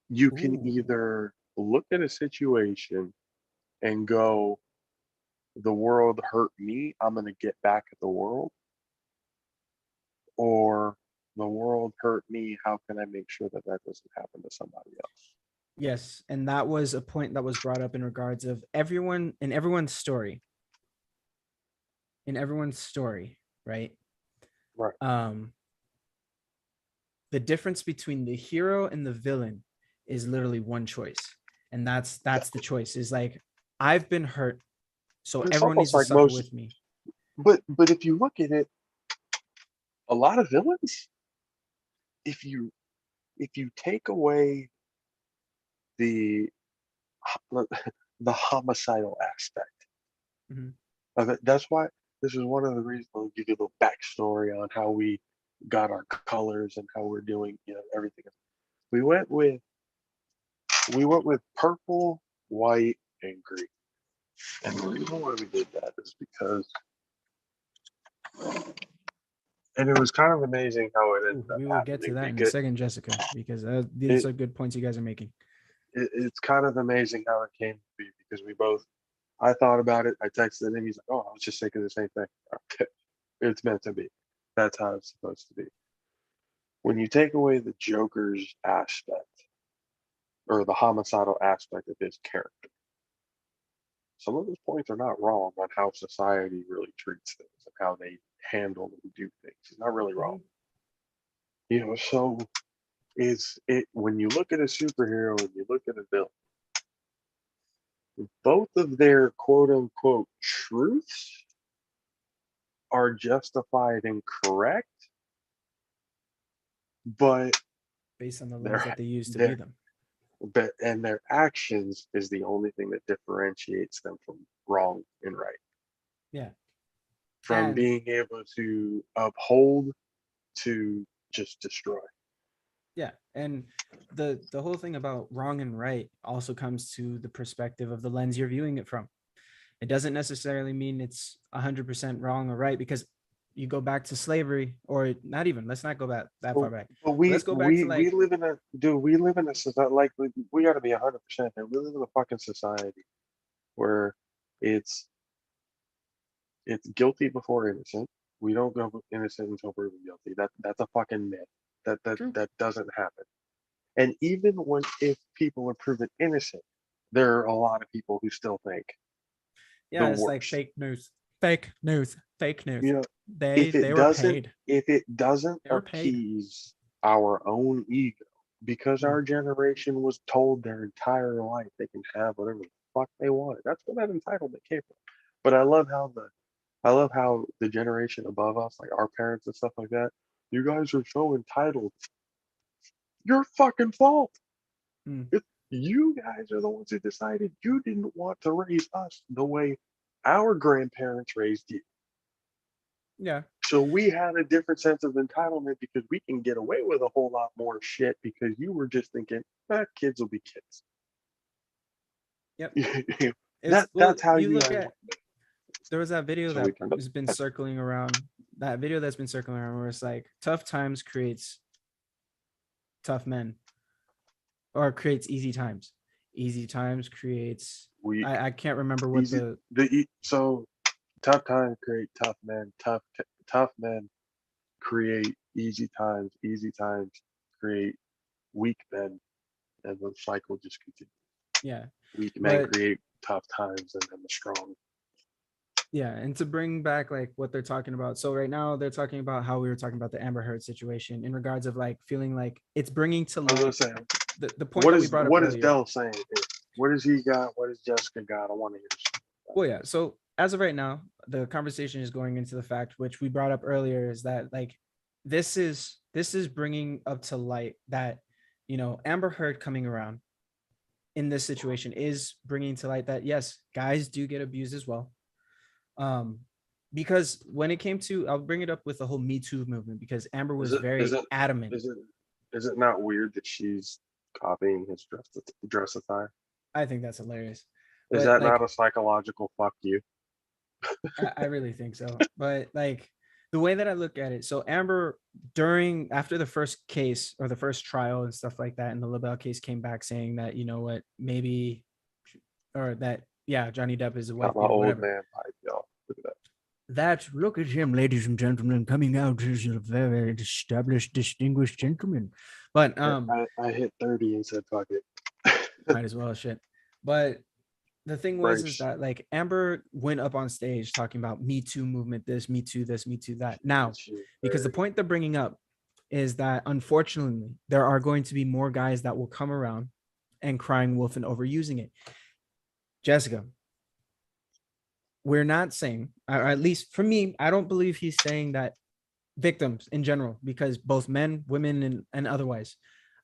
you can Ooh. either look at a situation and go, the world hurt me, I'm going to get back at the world, or the world hurt me, how can I make sure that that doesn't happen to somebody else? Yes, and that was a point that was brought up in regards of everyone in everyone's story. In everyone's story, right? Right. Um, the difference between the hero and the villain is literally one choice. And that's the choice. Is like I've been hurt, so It's everyone needs almost to like suffer most, with me. but if you look at it, a lot of villains, if you take away the the homicidal aspect Mhm. of it. That's why this is one of the reasons. I'll give you a little backstory on how we got our colors and how we're doing, everything. We went with we went with purple, white, and green. And the reason why we did that is because, and it was kind of amazing how it ended Ooh, up we will get to happening that in a because second, Jessica, because these it, are good points you guys are making. it's kind of amazing how it came to be because we both. I thought about it. I texted him. He's like, "Oh, I was just thinking the same thing." Okay, it's meant to be. That's how it's supposed to be. When you take away the Joker's aspect or the homicidal aspect of his character, some of his points are not wrong on how society really treats things and how they handle and do things. He's not really wrong. Mhm. So it's it when you look at a superhero and you look at a villain, both of their quote unquote truths are justified and correct, but based on the lens their that they use to view their them. and their actions is the only thing that differentiates them from wrong and right. Yeah. From And being able to uphold to just destroy. yeah, and the whole thing about wrong and right also comes to the perspective of the lens you're viewing it from. It doesn't necessarily mean it's 100% wrong or right, because you go back to slavery, or not even, let's not go back that far back. But Let's go back to we like, live in a dude. We live in a society like we got to be 100% here. We live in a fucking society where it's it's guilty before innocent. We don't go innocent until proven guilty. That's a fucking myth. true. That doesn't happen. And even when if people are proven innocent, there are a lot of people who still think the Yeah, it's like worst. fake news, fake news, fake news. You know, They they were paid. if it doesn't They were paid. appease our own ego, because Mm. our generation was told their entire life they can have whatever the fuck they want. That's where that entitlement came from. But I love how the generation above us, like our parents and stuff like that, you guys are so entitled. Your fucking fault. Mm. You guys are the ones who decided you didn't want to raise us the way our grandparents raised you. Yeah. So we had a different sense of entitlement because we can get away with a whole lot more shit because you were just thinking, kids will be kids. Yep. It's, well, That's how you you look guys at, there was that video so that we turned up. has been circling around, that video that's been circling around where it's like tough times creates tough men, or creates easy times. Easy times creates, We I can't remember what easy the, so tough times create tough men. Tough men create easy times. Easy times create weak men, and the cycle just continues. yeah. Weak men But create tough times, and then the strong. yeah, and to bring back like what they're talking about. So right now they're talking about how we were talking about the Amber Heard situation in regards of like feeling like it's bringing to I was gonna light say, the point that we brought up what is earlier. Dell saying here? What does he got? What does Jessica got? I want to hear. Well, yeah. So as of right now, the conversation is going into the fact which we brought up earlier, is that like this is bringing up to light that, you know, Amber Heard coming around in this situation is bringing to light that yes, guys do get abused as well. Um, because when it came to, I'll bring it up with the whole Me Too movement, because Amber Is was it is very it adamant. is it is it not weird that she's copying his dress attire? I think that's hilarious, Is but that not like a psychological fuck you? I really think so. But like the way that I look at it, so Amber, during after the first case or the first trial and stuff like that, and the LaBelle case came back saying that, you know what, maybe, or that, yeah, Johnny Depp is a wife Got my beater, old whatever. man pipe, y'all. Look at that. That, look at him, ladies and gentlemen, coming out as a very established, distinguished gentleman. But I hit 30 and said fuck it. might as well shit. But the thing was is Brakes. that like Amber went up on stage talking about Me Too movement, this, Me Too that. Now, She was because the very point they're bringing up is that unfortunately there are going to be more guys that will come around and crying wolf and overusing it. Jessica, we're not saying, or at least for me, I don't believe he's saying that victims in general, because both men, women, and otherwise,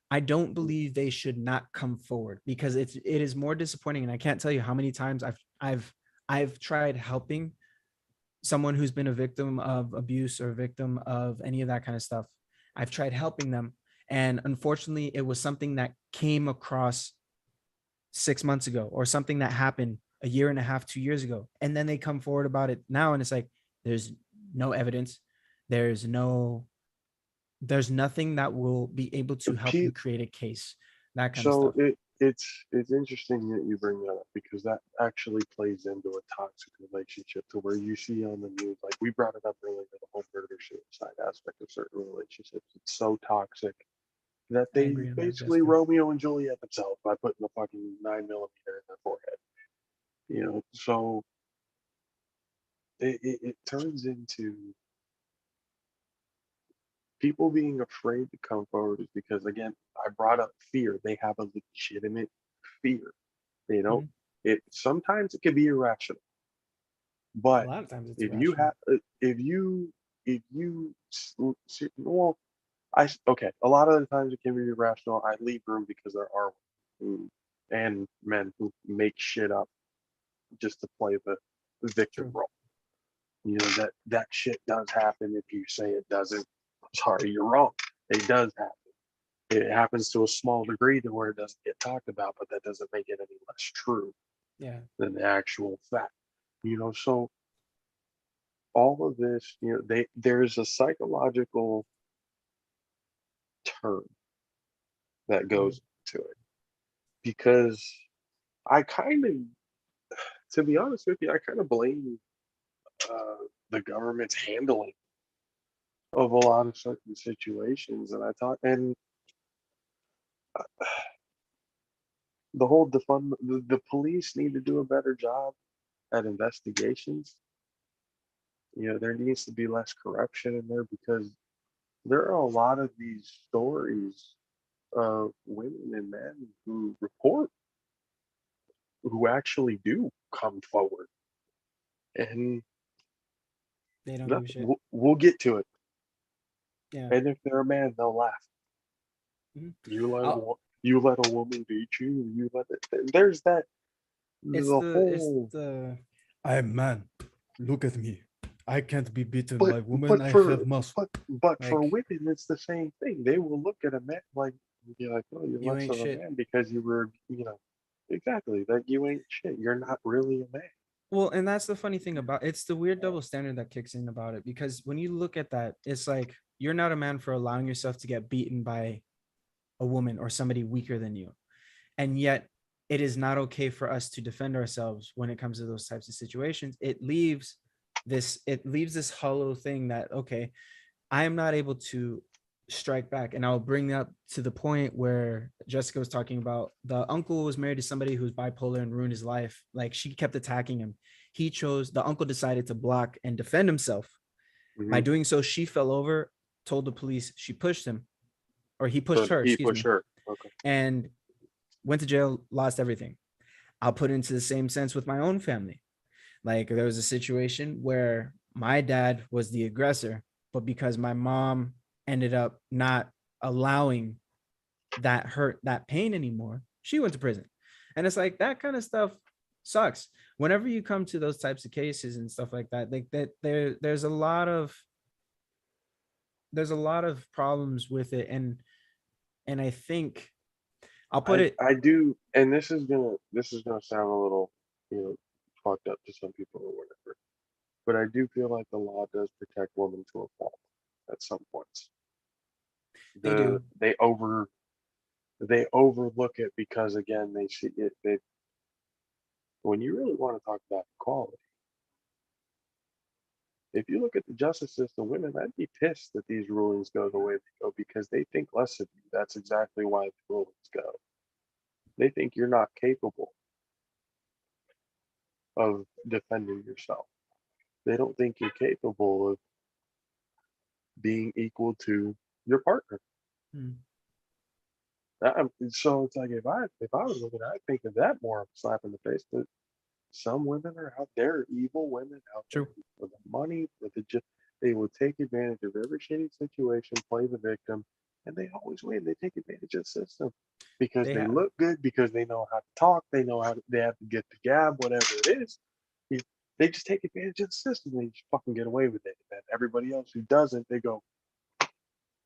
I don't believe they should not come forward, because it is more disappointing. And I can't tell you how many times I've tried helping someone who's been a victim of abuse or victim of any of that kind of stuff. I've tried helping them. And unfortunately, it was something that came across 6 months ago, or something that happened a year and a half, 2 years ago. And then they come forward about it now. And it's like, there's no evidence. There's no, there's nothing that will be able to help you Pete. create a case, that kind of So stuff. it's interesting that you bring that up because that actually plays into a toxic relationship to where you see on the news, like we brought it up earlier, the whole murder suicide aspect of certain relationships. It's so toxic that I they agree on that, basically Jessica. Romeo and Juliet themselves by putting a fucking 9mm in their forehead. You know, so it turns into people being afraid to come forward is because again, I brought up fear. They have a legitimate fear. You know, Mhm. it sometimes it can be irrational, A but lot of times it's if you irrational. have if you well, Okay, a lot of the times it can be irrational. I leave room because there are who, and men who make shit up just to play the victim True. role. You know that shit does happen. If you say it doesn't, sorry, you're wrong. It does happen. It happens to a small degree to where it doesn't get talked about, but that doesn't make it any less true Yeah. than the actual fact. So all of this, there's a psychological term that Mhm. goes to it because I kind of, to be honest with you, I kind of blame uh, the government's handling of a lot of certain situations, and I thought, and the whole the police need to do a better job at investigations. There needs to be less corruption in there because there are a lot of these stories of women and men who report who actually do come forward, and They don't give a nothing. shit. We'll get to it. Yeah. And if they're a man, they'll laugh. Mhm. You I'll, let a woman beat you. You let it. There's that the it's whole. the I'm man. Look at me. I can't be beaten But by woman. but I for have muscle. for Like women, it's the same thing. They will look at a man like be like, oh, you're you less ain't of a shit. man because you were, exactly, that you ain't shit. You're not really a man. Well, and that's the funny thing about it's the weird double standard that kicks in about it because when you look at that, it's like you're not a man for allowing yourself to get beaten by a woman or somebody weaker than you. And yet it is not okay for us to defend ourselves when it comes to those types of situations. It leaves this hollow thing that okay, I am not able to strike back. And I'll bring up to the point where Jessica was talking about the uncle was married to somebody who's bipolar and ruined his life. Like she kept attacking him. The uncle decided to block and defend himself. By Hmm. doing so, she fell over, told the police she pushed him, or he So pushed her, he excuse for me, sure. Okay. and went to jail, lost everything. I'll put it into the same sense with my own family. Like there was a situation where my dad was the aggressor, but because my mom ended up not allowing that hurt, that pain anymore, she went to prison. And it's like that kind of stuff sucks. Whenever you come to those types of cases and stuff like that, like that there's a lot of problems with it. And I think I'll put it I do, and this is gonna sound a little, you know, fucked up to some people or whatever, but I do feel like the law does protect women to a fault at some points. they do. They overlook it because again they see it. When you really want to talk about equality, if you look at the justice system, women might be pissed that these rulings go the way they go because they think less of you. That's exactly why the rulings go. They think you're not capable of defending yourself. They don't think you're capable of being equal to your partner. Hmm. So it's like if I was looking, I'd think of that more of a slap in the face. But some women are out there, evil women out there True. for the money, with the just they will take advantage of every shitty situation, play the victim, and they always win. They take advantage of the system because They they have. look good, because they know how to talk, they know they have to get the gab, whatever it is. You- They just take advantage of the system. They just fucking get away with it. And everybody else who doesn't, they go,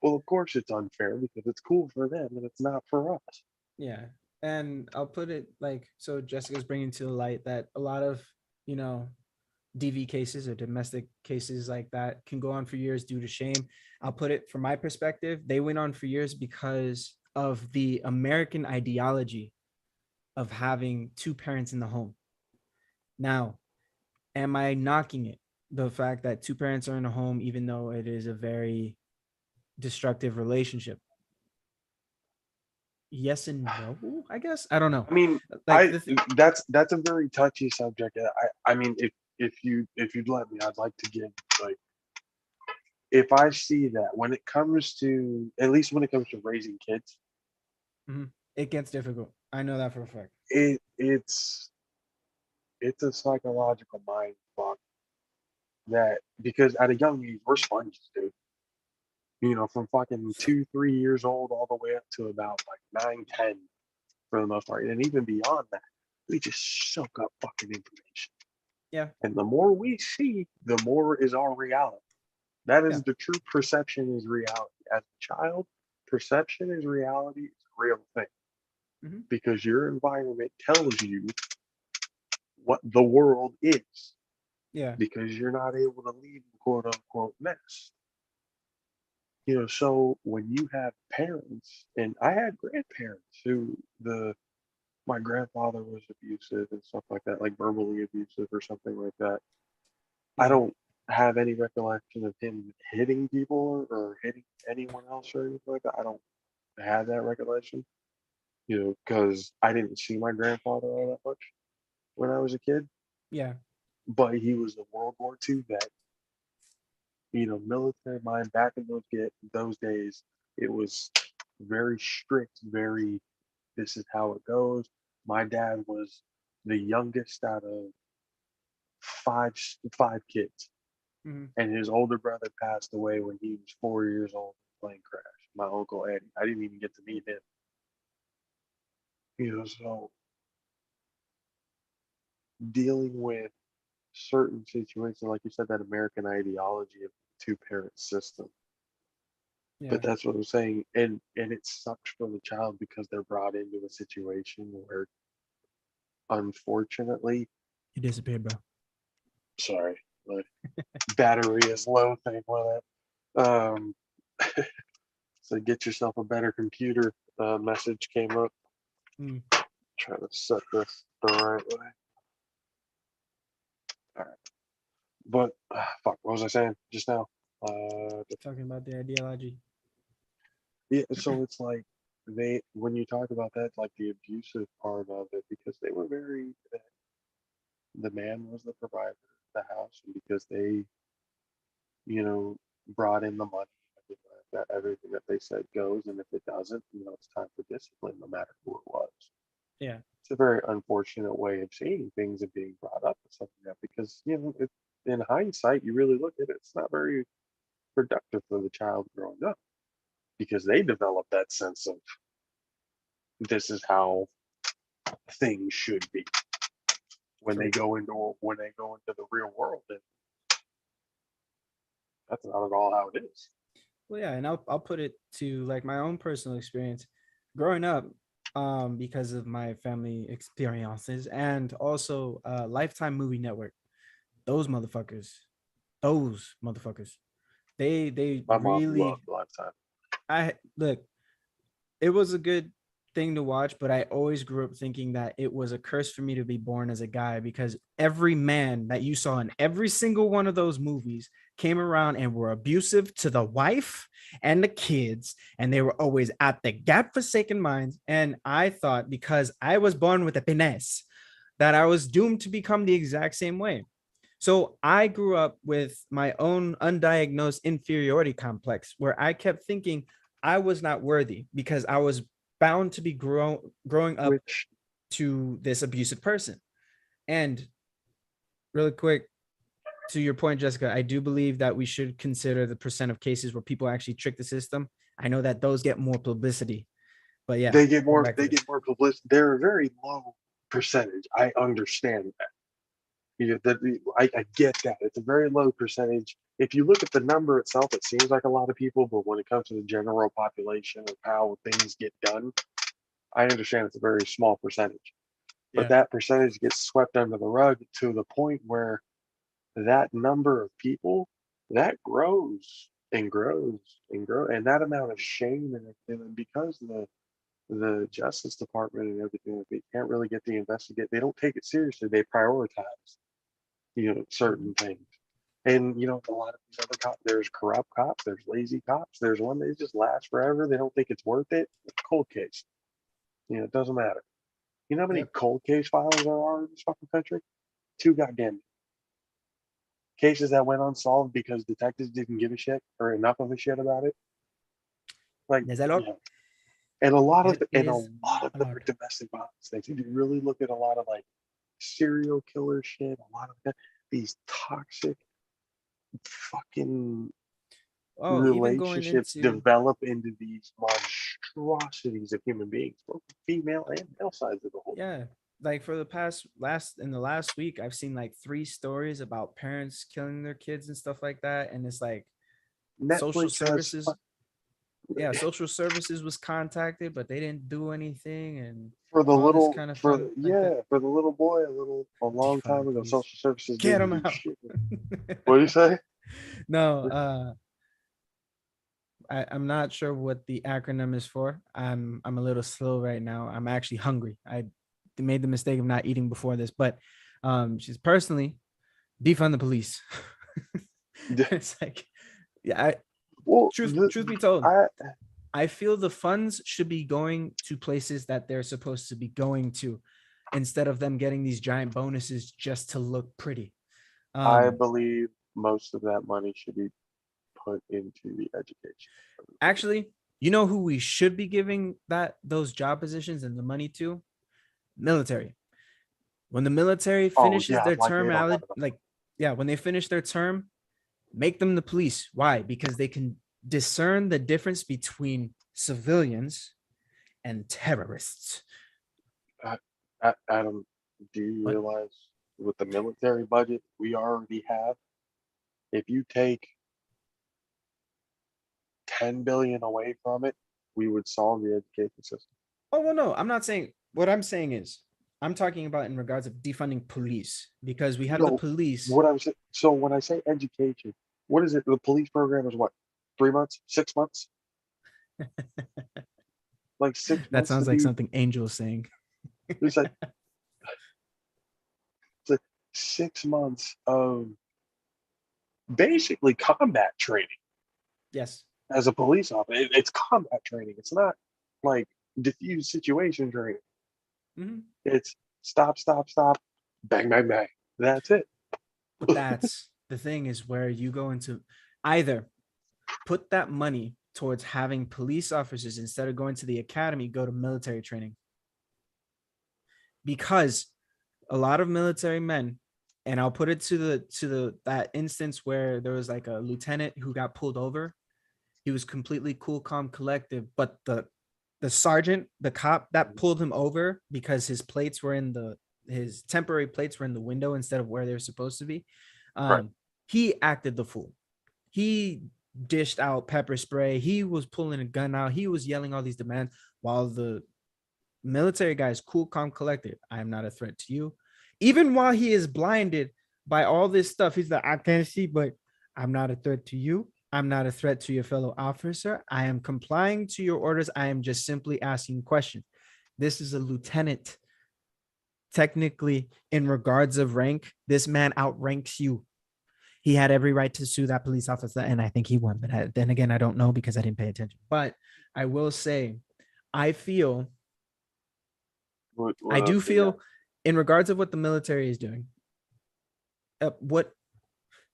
well, of course it's unfair because it's cool for them and it's not for us. Yeah. And I'll put it like so Jessica's bringing to the light that a lot of, you know, DV cases or domestic cases like that can go on for years due to shame. I'll put it from my perspective, they went on for years because of the American ideology of having two parents in the home. Now, am I knocking it? The fact that two parents are in a home, even though it is a very destructive relationship? Yes and no, I guess. I don't know. I mean, Like I the th- that's a very touchy subject. I mean, if you'd let me, I'd like to give, like, if I see that when it comes to, at least when it comes to raising kids, Mhm. It gets difficult. I know that for a fact. it's a psychological mind fuck that, because at a young age we're sponges, dude. from fucking 2, 3 years old all the way up to about like 9, 10 for the most part. And even beyond that, we just soak up fucking information. Yeah. And the more we see, the more is our reality. That is Yeah. the true perception is reality. As a child, perception is reality, it's a real thing. Mhm. Because your environment tells you what the world is. Yeah. Because you're not able to leave the quote unquote nest. So when you have parents, and I had grandparents who my grandfather was abusive and stuff like that, like verbally abusive or something like that. I Yeah. don't have any recollection of him hitting people or hitting anyone else or anything like that. I don't have that recollection, because I didn't see my grandfather all that much when I was a kid. Yeah. But he was a World War II vet, military mind back in those days. It was very strict, very, this is how it goes. My dad was the youngest out of five kids, Mhm. and his older brother passed away when he was 4 years old in a plane crash. My uncle Eddie. I didn't even get to meet him. So dealing with certain situations, like you said, that American ideology of two-parent system. Yeah. But that's what I'm saying, and it sucks for the child because they're brought into a situation where, unfortunately, You disappeared, bro. sorry, my battery is low. Thing with it. So get yourself a better computer. Message came up. Mm. Trying to set this the right way. All right, but fuck, what was I saying just now? Talking about the ideology. Yeah, so it's like when you talk about that, like the abusive part of it, because they were the man was the provider of the house, and because they, you know, brought in the money, everything like that, everything that they said goes, and if it doesn't, it's time for discipline, no matter who it was. Yeah. It's a very unfortunate way of seeing things and being brought up and stuff like that, because in hindsight, you really look at it, it's not very productive for the child growing up, because they develop that sense of this is how things should be when True. when they go into the real world, and that's not at all how it is. Well, yeah, and I'll put it to like my own personal experience growing up, because of my family experiences and also Lifetime Movie Network. Those motherfuckers, those motherfuckers. They My mom really, loved Lifetime. I look, it was a good thing to watch, but I always grew up thinking that it was a curse for me to be born as a guy, because every man that you saw in every single one of those movies came around and were abusive to the wife and the kids, and they were always at the godforsaken minds. And I thought because I was born with a penis that I was doomed to become the exact same way. So I grew up with my own undiagnosed inferiority complex where I kept thinking I was not worthy because I was bound to be growing up Which to this abusive person. And really quick, to your point, Jessica, I do believe that we should consider the percent of cases where people actually trick the system. I know that those get more publicity, but yeah, going back to they this. get more publicity. They're a very low percentage. I understand that. I get that. It's a very low percentage. If you look at the number itself, it seems like a lot of people, but when it comes to the general population of how things get done, I understand it's a very small percentage. But Yeah. that percentage gets swept under the rug to the point where that number of people that grows and grows and grows, and that amount of shame and everything, and because the Justice Department and everything, they can't really get the investigate. They don't take it seriously. They prioritize, certain things. And a lot of these other cops, there's corrupt cops, there's lazy cops, there's one that just lasts forever. They don't think it's worth it. Cold case. It doesn't matter. You know how many Yep. cold case files there are in this fucking country? Too goddamn cases that went unsolved because detectives didn't give a shit or enough of a shit about it. Like, There's a lot. and a lot of It and a is lot of a them are lot. domestic violence things. If you really look at a lot of like serial killer shit, a lot of these toxic fucking Oh, even going relationships into, develop into these monstrosities of human beings, both female and male sides of the whole. yeah, like for the past last in the last week, I've seen like 3 stories about parents killing their kids and stuff like that. And it's like social Netflix has services, yeah, social services was contacted, but they didn't do anything, and for the all this little kind of for fun like that. yeah for the little boy a long Defund time the ago. police, Social services get didn't them do out. shit. What do you say? No, I'm not sure what the acronym is for. I'm a little slow right now. I'm actually hungry. I made the mistake of not eating before this, but she's personally defund the police. It's like, yeah, Well, truth be told, I I feel the funds should be going to places that they're supposed to be going to, instead of them getting these giant bonuses just to look pretty. I Um, believe most of that money should be put into the education. Actually, you know who we should be giving those job positions and the money to? Military. When the military Oh finishes yeah, their like they term, don't have enough. like, yeah, when they finish their term, make them the police. Why? Because they can discern the difference between civilians and terrorists. Adam, do you What? realize with the military budget we already have, if you take 10 billion away from it, we would solve the education system. Oh, well, no, I'm not saying, what I'm saying is, I'm talking about in regards of defunding police, because we have the No, police. what I'm saying. So when I say education, what is it? The police program is what? 3 months, 6 months, like six That months to sounds like be. something Angel is saying. It's like it's like 6 months of basically combat training Yes. as a police officer. It's combat training. It's not like diffuse situation training. Mhm. It's stop, stop, stop, bang, bang, bang. That's it. But that's the thing, is where you go into either put that money towards having police officers, instead of going to the academy, go to military training. Because a lot of military men, and I'll put it to the that instance where there was like a lieutenant who got pulled over. He was completely cool, calm, collective, but the sergeant, the cop that pulled him over, because his temporary plates were in the window instead of where they're supposed to be. Right. He acted the fool. He dished out pepper spray. He was pulling a gun out. He was yelling all these demands, while the military guy is cool, calm, collected. I am not a threat to you. Even while he is blinded by all this stuff, he's like, I can't see, but I'm not a threat to you. I'm not a threat to your fellow officer. I am complying to your orders. I am just simply asking questions. This is a lieutenant. Technically, in regards of rank, this man outranks you. He had every right to sue that police officer, and I think he won. But then again, I don't know because I didn't pay attention. But I will say, I feel, What I do else you got? feel, in regards of what the military is doing, what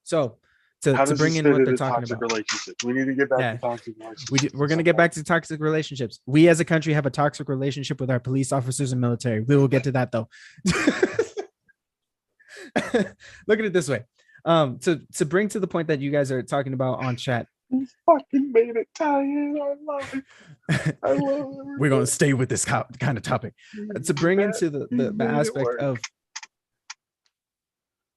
so How to does this bring in fit what they're into talking toxic about. relationships? We need to get back to Yeah, toxic relationships we're at going to some get back point. to toxic relationships. We as a country have a toxic relationship with our police officers and military. We will get to that though. Look at it this way. To bring to the point that you guys are talking about on chat. You fucking made it tie in. I love it. I love it. We're going to stay with this kind of topic. To bring into You the made it aspect work. of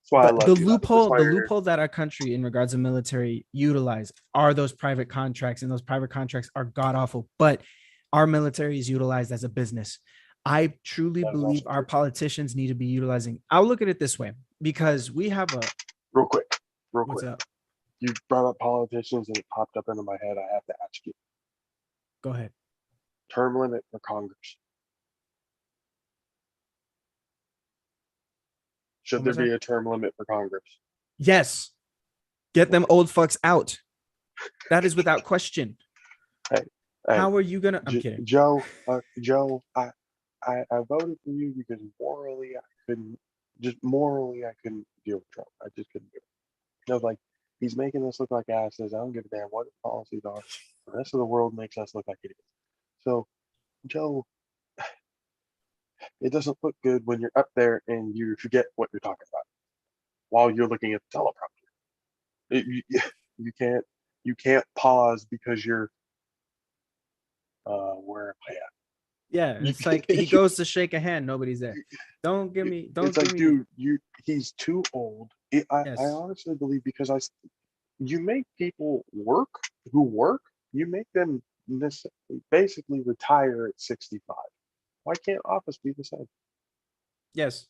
That's why I the love you. That's why you're here. loophole that our country in regards to military utilize are those private contracts, and those private contracts are god awful, but our military is utilized as a business. I truly That is believe also our true. politicians need to be utilizing. I'll look at it this way, because we have a, Real quick. Real what's quick. up? You brought up politicians and it popped up into my head. I have to ask you. Go ahead. Term limit for Congress. Should One there more be time. a term limit for Congress? Yes. Get them old fucks out. That is without question. Hey, How are you gonna? I'm kidding. Joe, I voted for you because morally I couldn't, just morally I couldn't deal with Trump. I just couldn't do it. I was like, he's making us look like asses. I don't give a damn what his policies are. The rest of the world makes us look like idiots. So, Joe, it doesn't look good when you're up there and you forget what you're talking about while you're looking at the teleprompter. You can't. You can't pause because you're where am I at? Yeah, You it's like he goes to shake a hand, nobody's there. Don't give me. It's like, dude, he's too old. I Yes. honestly believe because you make people who work, you make them basically retire at 65. Why can't office be the same? Yes.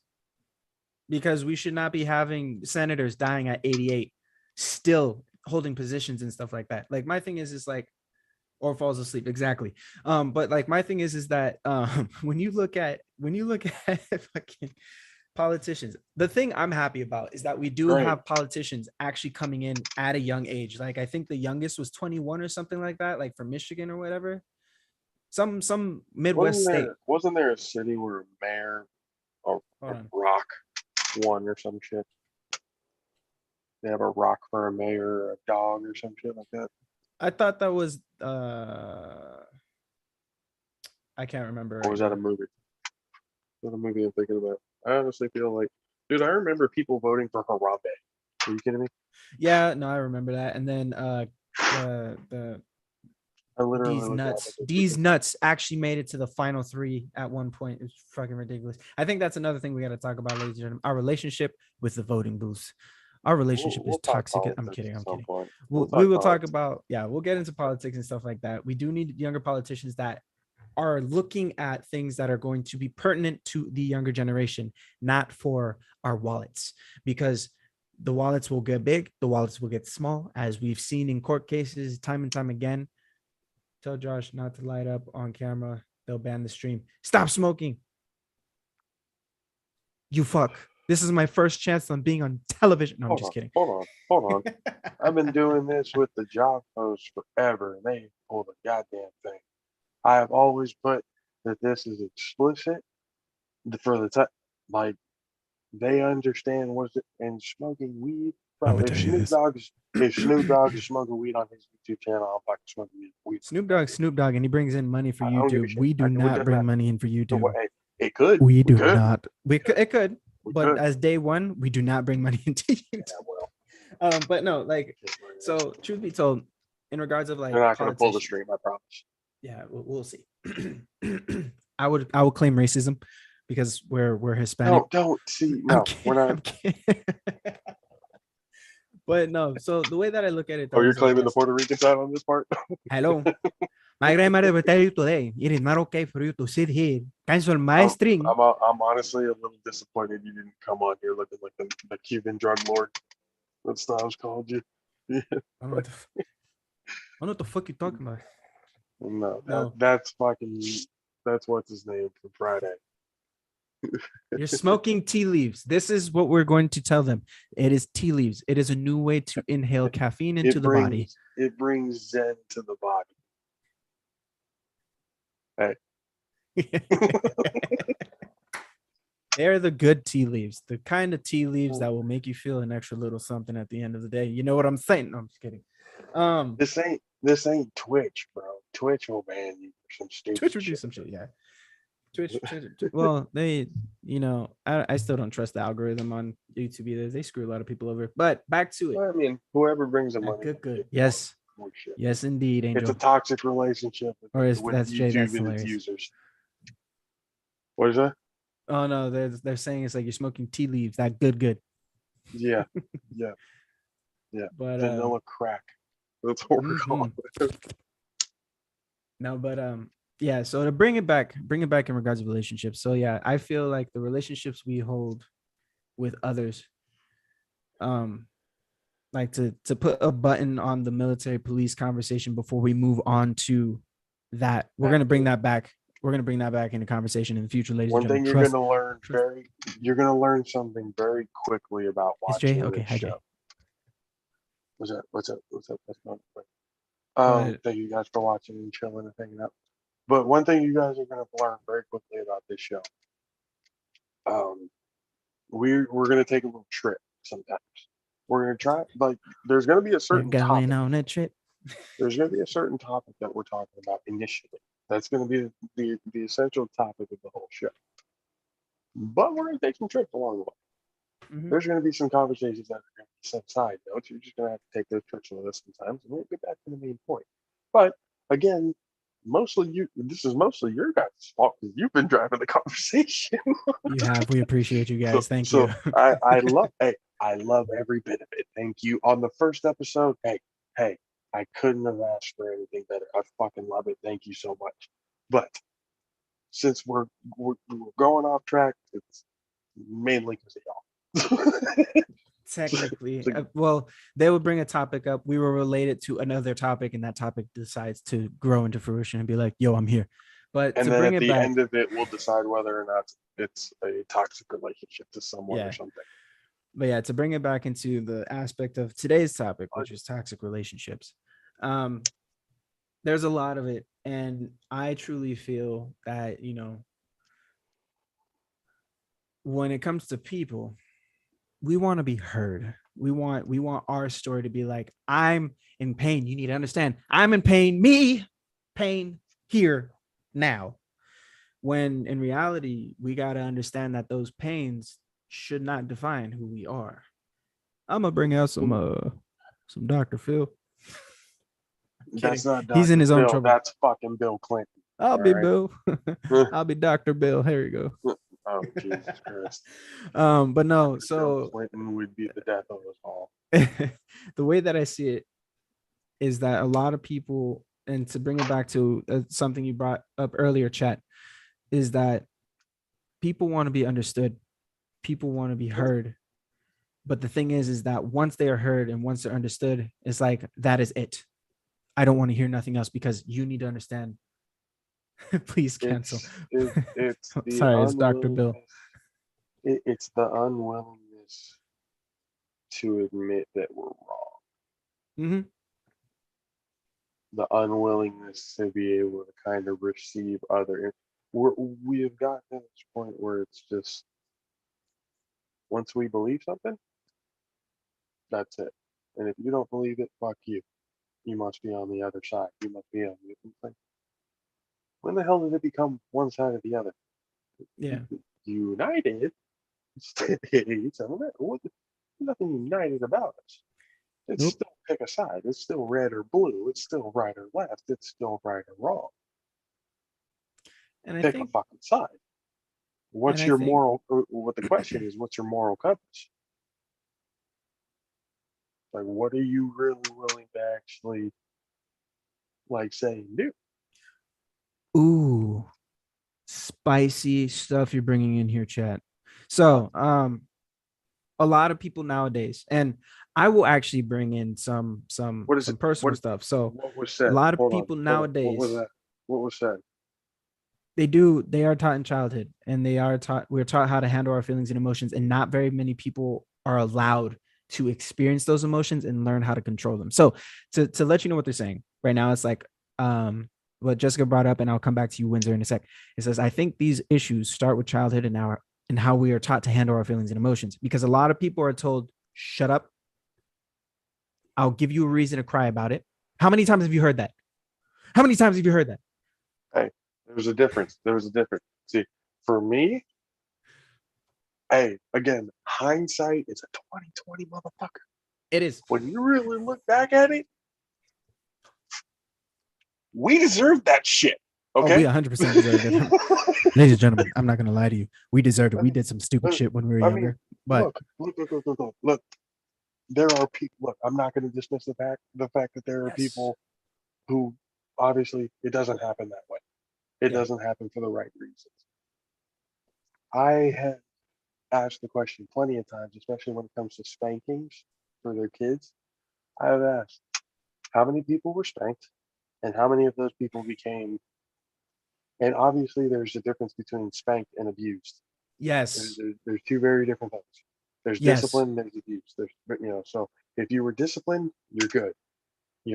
Because we should not be having senators dying at 88, still holding positions and stuff like that. Like my thing is like, or falls asleep exactly. But like my thing is that when you look at fucking politicians, the thing I'm happy about is that we do Right. have politicians actually coming in at a young age. Like I think the youngest was 21 or something like that, like from Michigan or whatever, some Midwest state. Wasn't there a city where a mayor or Hold a on. rock won or some shit? They have a rock for a mayor or a dog or some shit like that. I thought that was I can't remember. Or was that a movie? What a movie I'm thinking about. I honestly feel like, dude, I remember people voting for Harambe. Are you kidding me? Yeah, no, I remember that. And then the I literally these looked it up. nuts, these nuts actually made it to the final three at one point. It's fucking ridiculous. I think that's another thing we got to talk about, ladies and gentlemen. Our relationship with the voting booths. Our relationship is talk toxic. I'm politics kidding. at I'm some kidding. point. We will talk about, yeah, we'll get into politics and stuff like that. We do need younger politicians that are looking at things that are going to be pertinent to the younger generation, not for our wallets, because the wallets will get big, the wallets will get small, as we've seen in court cases time and time again. Tell Josh not to light up on camera. They'll ban the stream. Stop smoking. You fuck. This is my first chance on being on television. No, I'm just kidding. Hold on. I've been doing this with the job post forever, and they ain't pulled a goddamn thing. I have always put that this is explicit for the time. Like, they understand what's it, and smoking weed. Bro, if Snoop Dogg is smoking weed on his YouTube channel, I'm fucking smoking weed. Snoop Dogg, and he brings in money for I don't give a YouTube. shit. We do It not doesn't bring matter. money in for So YouTube. what, hey, it could. We do could. not. It could. We But could. as day one, we do not bring money into YouTube. Yeah, well, But no, like, so truth be told, in regards of like, they're not going to pull the politicians- stream. I promise. yeah, we'll see. I would claim racism because we're Hispanic. Don't see. No, we're not. But no, so the way that I look at it, Oh, you're is like claiming the this. Puerto Rican side on this part? Hello. My grandmother will tell you today, it is not okay for you to sit here, cancel my string. I'm honestly a little disappointed you didn't come on here looking like the Cuban drug lord. That's Styles called you. I don't know what the fuck you talking about. No, that's what's his name from Friday. You're smoking tea leaves. This is what we're going to tell them. It is tea leaves. It is a new way to inhale caffeine into the body. It brings zen to the body. Hey. They're the good tea leaves, the kind of tea leaves that will make you feel an extra little something at the end of the day. You know what I'm saying? No, I'm just kidding. This ain't Twitch, bro. Twitch will ban you for some stupid Twitch would do some shit, yeah. Twitch, well, they, I still don't trust the algorithm on YouTube either. They screw a lot of people over. But back to it. I mean, whoever brings the money. Good. Yes. Yes, indeed, Angel. It's a toxic relationship with that's Jay, that's YouTube and its hilarious. users. What is that? Oh no, they're saying it's like you're smoking tea leaves. That good. Yeah. But vanilla crack. That's what we're calling it. No, but yeah. So to bring it back in regards to relationships. So yeah, I feel like the relationships we hold with others, like to put a button on the military police conversation before we move on to that. We're gonna bring that back. We're gonna bring that back into conversation in the future, ladies and One gentlemen. thing you're gonna learn something very quickly about watching okay, this hi, Jay. show. What's up? That's not quick. But- Thank you guys for watching and chilling and hanging out. But one thing you guys are gonna learn very quickly about this show. We're gonna take a little trip sometimes. We're gonna try there's gonna be a certain going topic. on a trip. There's gonna be a certain topic that we're talking about initially. That's gonna be the essential topic of the whole show. But we're gonna take some trips along the way. Mhm. There's going to be some conversations that are going to be some side notes. You're just going to have to take those trips with us sometimes, and we'll get back to the main point. But again, mostly you. This is mostly your guys' fault because you've been driving the conversation. You have. We appreciate you so, guys. Thank so you. I love. Hey, I love every bit of it. Thank you. On the first episode, hey, I couldn't have asked for anything better. I fucking love it. Thank you so much. But since we're going off track, it's mainly because of y'all. Technically, So- well, they would bring a topic up. We were related to another topic, and that topic decides to grow into fruition and be like, "Yo, I'm here." But and to then bring at it the back, end of it, we'll decide whether or not it's a toxic relationship to someone or yeah. something. But yeah, to bring it back into the aspect of today's topic, which is toxic relationships. Um, there's a lot of it, and I truly feel that, when it comes to people, we want to be heard. We want our story to be like, I'm in pain. You need to understand. I'm in pain. Me, pain here now. When in reality, we got to understand that those pains should not define who we are. I'm gonna bring out some Dr. Phil. That's Kidding. not He's in Dr. his own Phil. trouble. That's fucking Bill Clinton. I'll All be right. Bill. I'll be Dr. Bill. Here you go. Oh Jesus Christ! But no, Bill so Clinton would be the death of us all. the way that I see it is that a lot of people, and to bring it back to something you brought up earlier, chat, is that people want to be understood, people want to be heard. But the thing is that once they are heard and once they're understood, it's like, that is it. I don't want to hear nothing else because you need to understand. Please cancel. It's the Sorry, it's Dr. Bill. It's the unwillingness to admit that we're wrong. Mm-hmm. The unwillingness to be able to kind of receive other. We have gotten to this point where it's just once we believe something, that's it. And if you don't believe it, fuck you. You must be on the other side. You must be on the other side. When the hell did it become one side or the other? Yeah. United states. Nothing united about us. It's Nope. still pick a side. It's still red or blue. It's still right or left. It's still right or wrong. And I Pick a think, fucking side. and What's I your think, moral? What the question is? What's your moral compass? Like, what are you really willing to actually, like, say and do? ooh, spicy stuff you're bringing in here, chat. So, a lot of people nowadays, and I will actually bring in some What is it? personal stuff. So, What was a said? lot of Hold on. people Hold on. What was nowadays, that? What was said? they are taught in childhood, and we're taught how to handle our feelings and emotions, and not very many people are allowed to experience those emotions and learn how to control them. So to let you know what they're saying right now, it's like what Jessica brought up, and I'll come back to you, Windsor, in a sec. It says, I think these issues start with childhood and how we are taught to handle our feelings and emotions, because a lot of people are told, shut up, I'll give you a reason to cry about it. How many times have you heard that? How many times have you heard that? Hey, there was a difference. There was a difference. See, for me, hey, again, hindsight is a 2020 motherfucker. It is. When you really look back at it, we deserved that shit. Okay. Oh, we 100% deserved it. Ladies and gentlemen, I'm not going to lie to you. We deserved it. We did some stupid shit when we were younger. But look. There are people. Look, I'm not going to dismiss the fact that there are yes, people who obviously it doesn't happen that way. It Yeah. doesn't happen for the right reasons. I have asked the question plenty of times, especially when it comes to spankings for their kids. I have asked, how many people were spanked and how many of those people became, and obviously there's a difference between spanked and abused. yes, There's two very different things. There's yes, discipline, there's abuse. So if you were disciplined, you're good.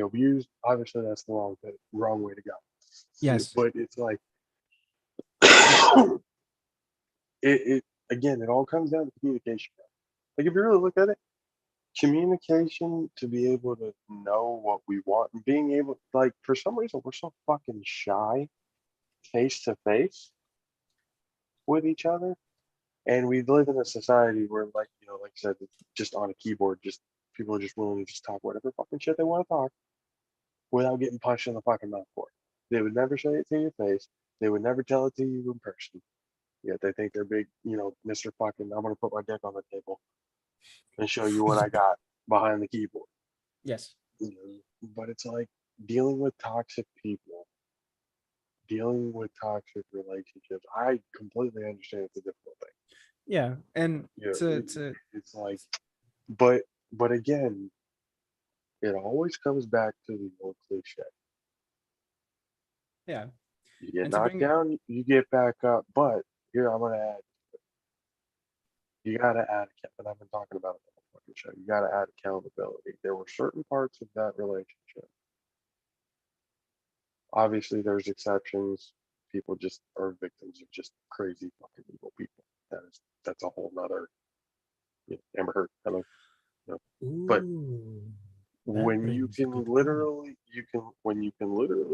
Abused, obviously that's the wrong way to go. yes, But it's like it again, it all comes down to communication. Like if you really look at it, communication to be able to know what we want and being able, like, for some reason we're so fucking shy face to face with each other, and we live in a society where, like like I said, it's just on a keyboard, just people are just willing to just talk whatever fucking shit they want to talk without getting punched in the fucking mouth for it. They would never say it to your face. They would never tell it to you in person. Yet they think they're big, Mr. Fucking, I'm gonna put my dick on the table and show you what I got behind the keyboard. Yes. But it's like dealing with toxic people, dealing with toxic relationships. I completely understand it's a difficult thing. Yeah. And It's like, but again, it always comes back to the old cliche. Yeah. You get knocked down, you get back up. But here I'm gonna add, you gotta add, and I've been talking about it on the fucking show. You gotta add accountability. There were certain parts of that relationship. Obviously, there's exceptions. People just are victims of just crazy fucking evil people. That's a whole nother Amber Heard. Hello. But when you can literally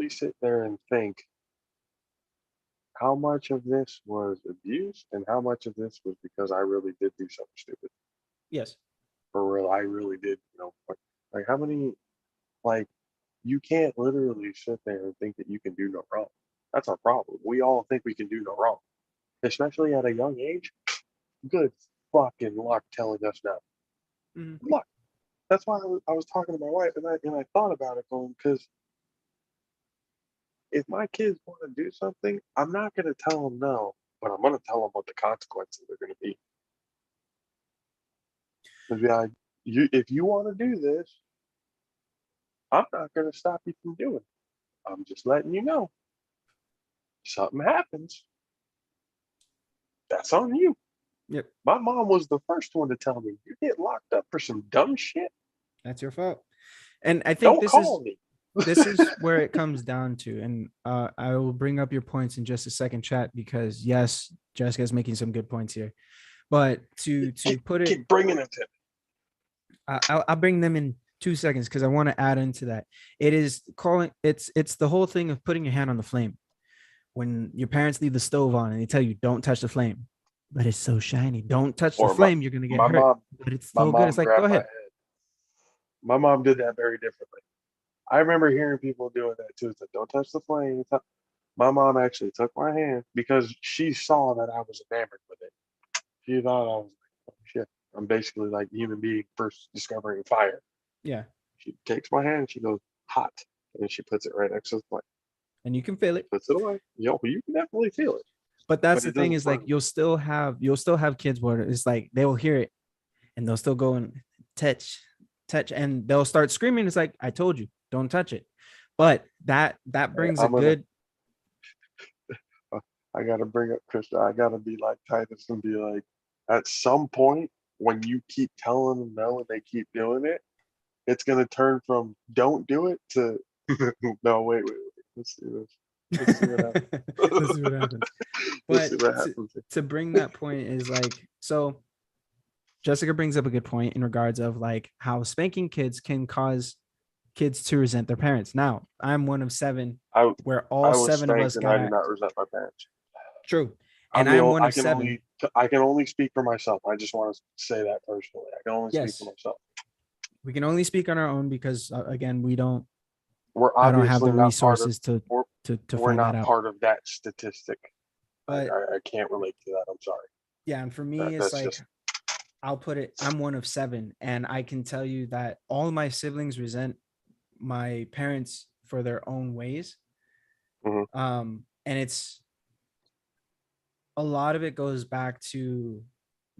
sit there and think how much of this was abuse and how much of this was because I really did do something stupid. Yes. For real, I really did, like how many, like, you can't literally sit there and think that you can do no wrong. That's our problem. We all think we can do no wrong, especially at a young age. Good fucking luck telling us no. Mm-hmm. Luck. That's why I was talking to my wife and I thought about it going, because if my kids want to do something, I'm not going to tell them no, but I'm going to tell them what the consequences are going to be. And be like, if you want to do this, I'm not going to stop you from doing it. I'm just letting you know. Something happens, that's on you. Yep. My mom was the first one to tell me, you get locked up for some dumb shit, that's your fault. And I think don't call me. This is where it comes down to, and I will bring up your points in just a second, chat, because yes, Jessica's making some good points here, but to put it, keep bringing it to me. I'll bring them in 2 seconds because I want to add into that. It's the whole thing of putting your hand on the flame. When your parents leave the stove on and they tell you don't touch the flame, but it's so shiny, don't touch the flame, you're gonna get hurt. Mom, but it's so good. It's like, go ahead. My mom did that very differently. I remember hearing people doing that too. It's like, don't touch the flame. My mom actually took my hand because she saw that I was enamored with it. She thought I was like, oh shit, I'm basically like the human being first discovering fire. Yeah. She takes my hand and she goes, hot. And she puts it right next to the flame. And you can feel it. Puts it away. You can definitely feel it. But that's the thing is, like, you'll still have kids where it's like they will hear it and they'll still go and touch, and they'll start screaming. It's like, I told you, don't touch it. But that brings I gotta bring up Krista. I gotta be like Titus and be like, at some point when you keep telling them no and they keep doing it, it's gonna turn from don't do it to no, wait. Let's do this. Let's see what happens. Let's see what happens. But to bring that point is like, so Jessica brings up a good point in regards of like how spanking kids can cause kids to resent their parents. Now, I'm one of 7 where all 7 of us I did not resent my parents. True. And I'm one of 7. I can only speak for myself. I just want to say that personally. I can only speak for myself. We can only speak on our own because again, I don't have the resources to find that out. We're not part of that statistic. But I can't relate to that. I'm sorry. Yeah, and for me, it's like I'll put it. I'm one of 7, and I can tell you that all of my siblings resent my parents for their own ways. Mm-hmm. And it's a lot of it goes back to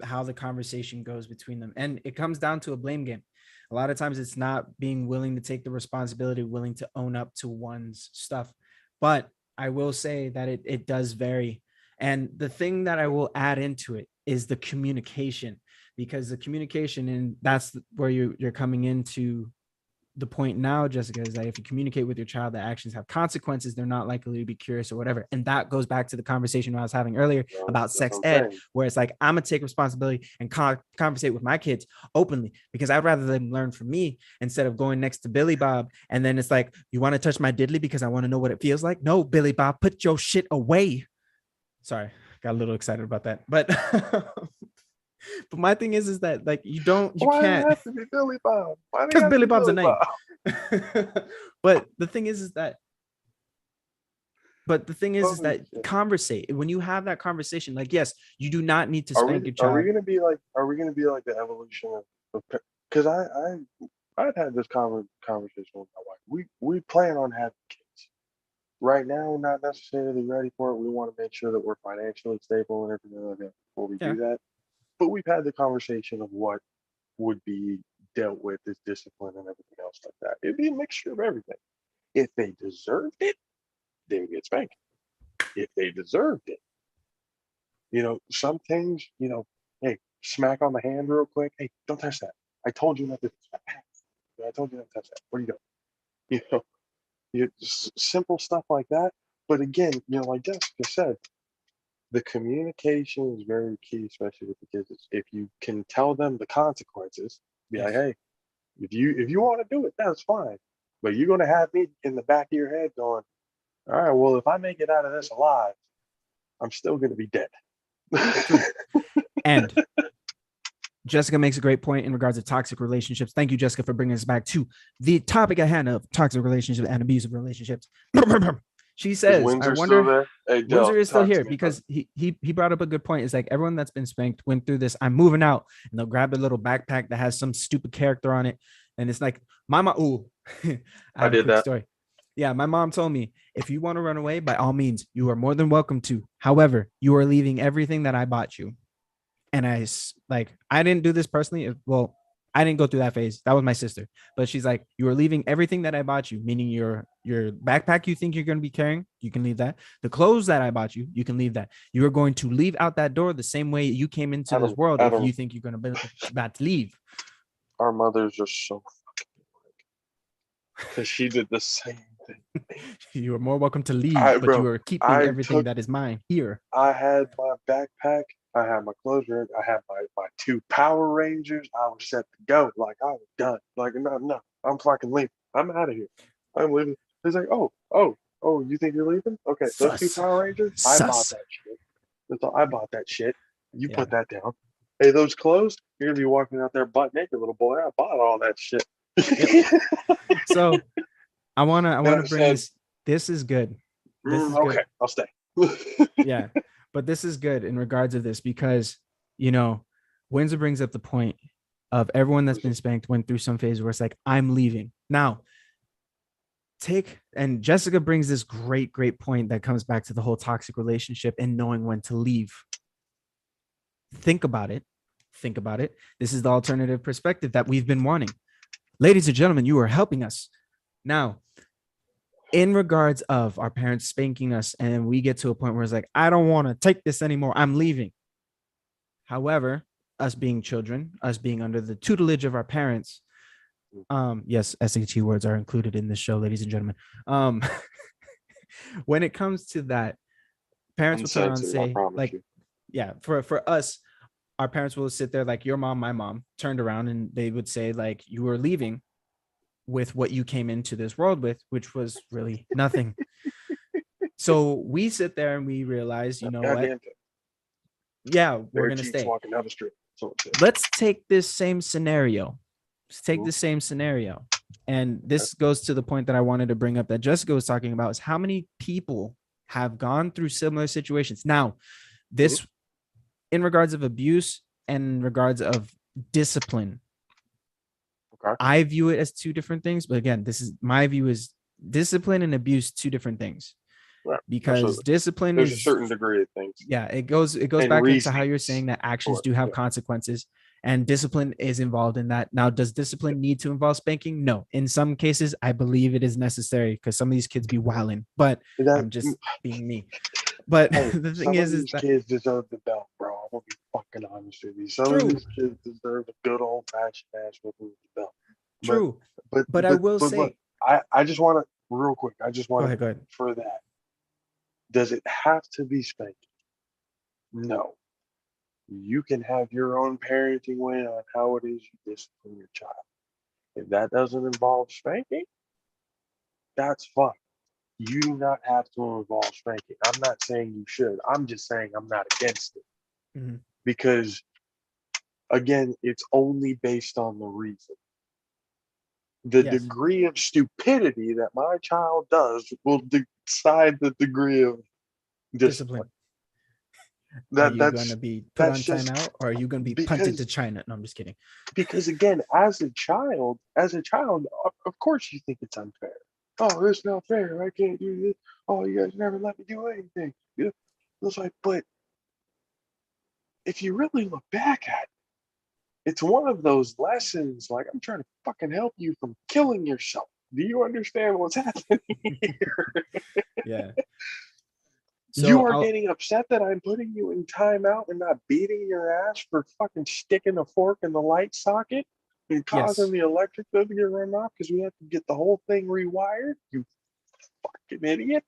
how the conversation goes between them, and it comes down to a blame game. A lot of times it's not being willing to take the responsibility, willing to own up to one's stuff. But I will say that it does vary. And the thing that I will add into it is the communication, because the communication, and that's where you're coming into the point now, Jessica, is that if you communicate with your child that actions have consequences, they're not likely to be curious or whatever. And that goes back to the conversation I was having earlier about sex ed, where it's like, I'm gonna take responsibility and conversate with my kids openly, because I'd rather them learn from me instead of going next to Billy Bob. And then it's like, you want to touch my diddly because I want to know what it feels like? No, Billy Bob, put your shit away. Sorry, got a little excited about that. But But my thing is that like you Why does it can't, have to be Billy Bob? Why do you because have to Billy be Bob's a Billy name. Bob? But the thing is that is Holy that shit. conversate when you have that conversation. Like, yes, you do not need to Are spank we your are we child. gonna be like the evolution of because I've had this conversation with my wife. We plan on having kids. Right now, we're not necessarily ready for it. We want to make sure that we're financially stable and everything like that before we Yeah. do that. But we've had the conversation of what would be dealt with as discipline and everything else like that. It'd be a mixture of everything. If they deserved it, they would get spanked. If they deserved it, some things, hey, smack on the hand real quick. Hey, don't touch that. I told you not to touch that. I told you not to touch that. What are you doing? You know, simple stuff like that. But again, like Jessica said, the communication is very key, especially with the kids. If you can tell them the consequences, be like, Yes. hey, if you want to do it, that's fine. But you're gonna have me in the back of your head going, all right, well, if I make it out of this alive, I'm still gonna be dead. True. And Jessica makes a great point in regards to toxic relationships. Thank you, Jessica, for bringing us back to the topic at hand of toxic relationships and abusive relationships. She Is says, "I Windsor still wonder." there? Hey, Dell, Windsor is still talk to here me, brother. because he brought up a good point. It's like everyone that's been spanked went through this. I'm moving out, and they'll grab a little backpack that has some stupid character on it, and it's like my mom. Ooh, I I have a did quick that. story. Yeah, my mom told me if you want to run away, by all means, you are more than welcome to. However, you are leaving everything that I bought you. And I didn't do this personally. Well, I didn't go through that phase. That was my sister. But she's like, you are leaving everything that I bought you, meaning your backpack you think you're going to be carrying, you can leave that. The clothes that I bought you, you can leave that. You are going to leave out that door the same way you came into this Adam, world if Adam, you think you're going to be about to leave. our mothers are so because she did the same thing. You are more welcome to leave, I, but you bro, are keeping I everything took. that is mine here. I had my backpack. I had my clothes rig. I had my two Power Rangers. I was set to go. Like I was done. Like no, I'm fucking leaving. I'm out of here. I'm leaving. He's like, oh, you think you're leaving? Okay, those two Sus. Power Rangers. I bought Sus. that shit. That's all. I bought that shit. You Yeah. put that down. Hey, those clothes. You're gonna be walking out there butt naked, little boy. I bought all that shit. Yep. So I wanna And I bring said, this. This is good. This is good. okay, I'll stay. Yeah, but this is good in regards of this because you know Windsor brings up the point of everyone that's been spanked went through some phase where it's like I'm leaving now. And Jessica brings this great point that comes back to the whole toxic relationship and knowing when to leave. Think about it. Think about it. This is the alternative perspective that we've been wanting. Ladies and gentlemen, you are helping us now in regards of our parents spanking us and we get to a point where it's like I don't want to take this anymore, I'm leaving. However, us being children, us being under the tutelage of our parents, yes, SAT words are included in this show, ladies and gentlemen. When it comes to that, parents will turn around and Uncensored, I say promise like, you. yeah, for us, our parents will sit there like your mom, my mom turned around and they would say like you were leaving with what you came into this world with, which was really nothing. So we sit there and we realize, you know what? Goddamn, Yeah, we're bare gonna cheeks stay. walking down the street. So Let's take this same scenario. Let's take the same scenario. And this goes to the point that I wanted to bring up that Jessica was talking about is how many people have gone through similar situations. Now, this in regards of abuse and in regards of discipline, okay. I view it as two different things. But again, this is my view is discipline and abuse, two different things. Right. Because Absolutely. discipline There's a is, certain degree of things yeah, it goes and back into how you're reasonings saying that actions for it. do have Yeah. consequences and discipline is involved in that. Now, does discipline need to involve spanking? No. In some cases, I believe it is necessary because some of these kids be wilding, but I'm just being me. But hey, the thing some of is these that kids deserve the belt, bro. I'm gonna be fucking honest with you. Some true, of these kids deserve a good old fashioned ass with the belt. true. But But I but will but look, say, I just want to real quick. I just want to go ahead. for that. Does it have to be spanking? No. You can have your own parenting way on how it is you discipline your child. If that doesn't involve spanking, that's fine. You do not have to involve spanking. I'm not saying you should. I'm just saying I'm not against it Mhm. because again, it's only based on the reason. The Yes. degree of stupidity that my child does will decide the degree of discipline. Discipline. Are That you going to that's be put that's on just timeout, or are you going to be punted to because China? No, I'm just kidding. again, as a child, of course you think it's unfair. Oh, it's not fair. I can't do this. Oh, you guys never let me do anything. Yeah. It's like, but if you really look back at it, it's one of those lessons. Like, I'm trying to fucking help you from killing yourself. Do you understand what's happening here? Yeah. You So are I'll getting upset that I'm putting you in timeout and not beating your ass for fucking sticking a fork in the light socket and causing yes. the electric bill to get run off because we have to get the whole thing rewired. You fucking idiot.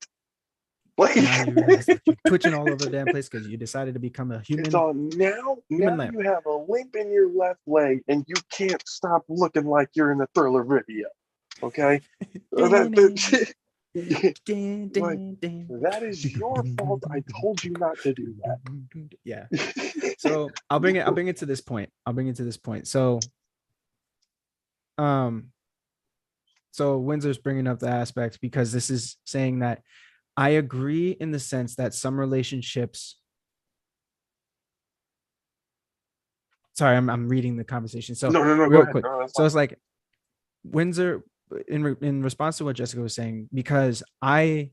Like, Now you're twitching all over the damn place because you decided to become a it's human on now. human Now lamp. you have a limp in your left leg and you can't stop looking like you're in a Thriller video. Okay? Like, that is your fault. I told you not to do Yeah. that. So I'll bring it to this point. Um, so Windsor's bringing up the aspect because this is saying that I agree in the sense that some relationships. Sorry, I'm reading the conversation. So No, go real ahead. quick. No, that's So fine. it's like Windsor in response to what Jessica was saying, because and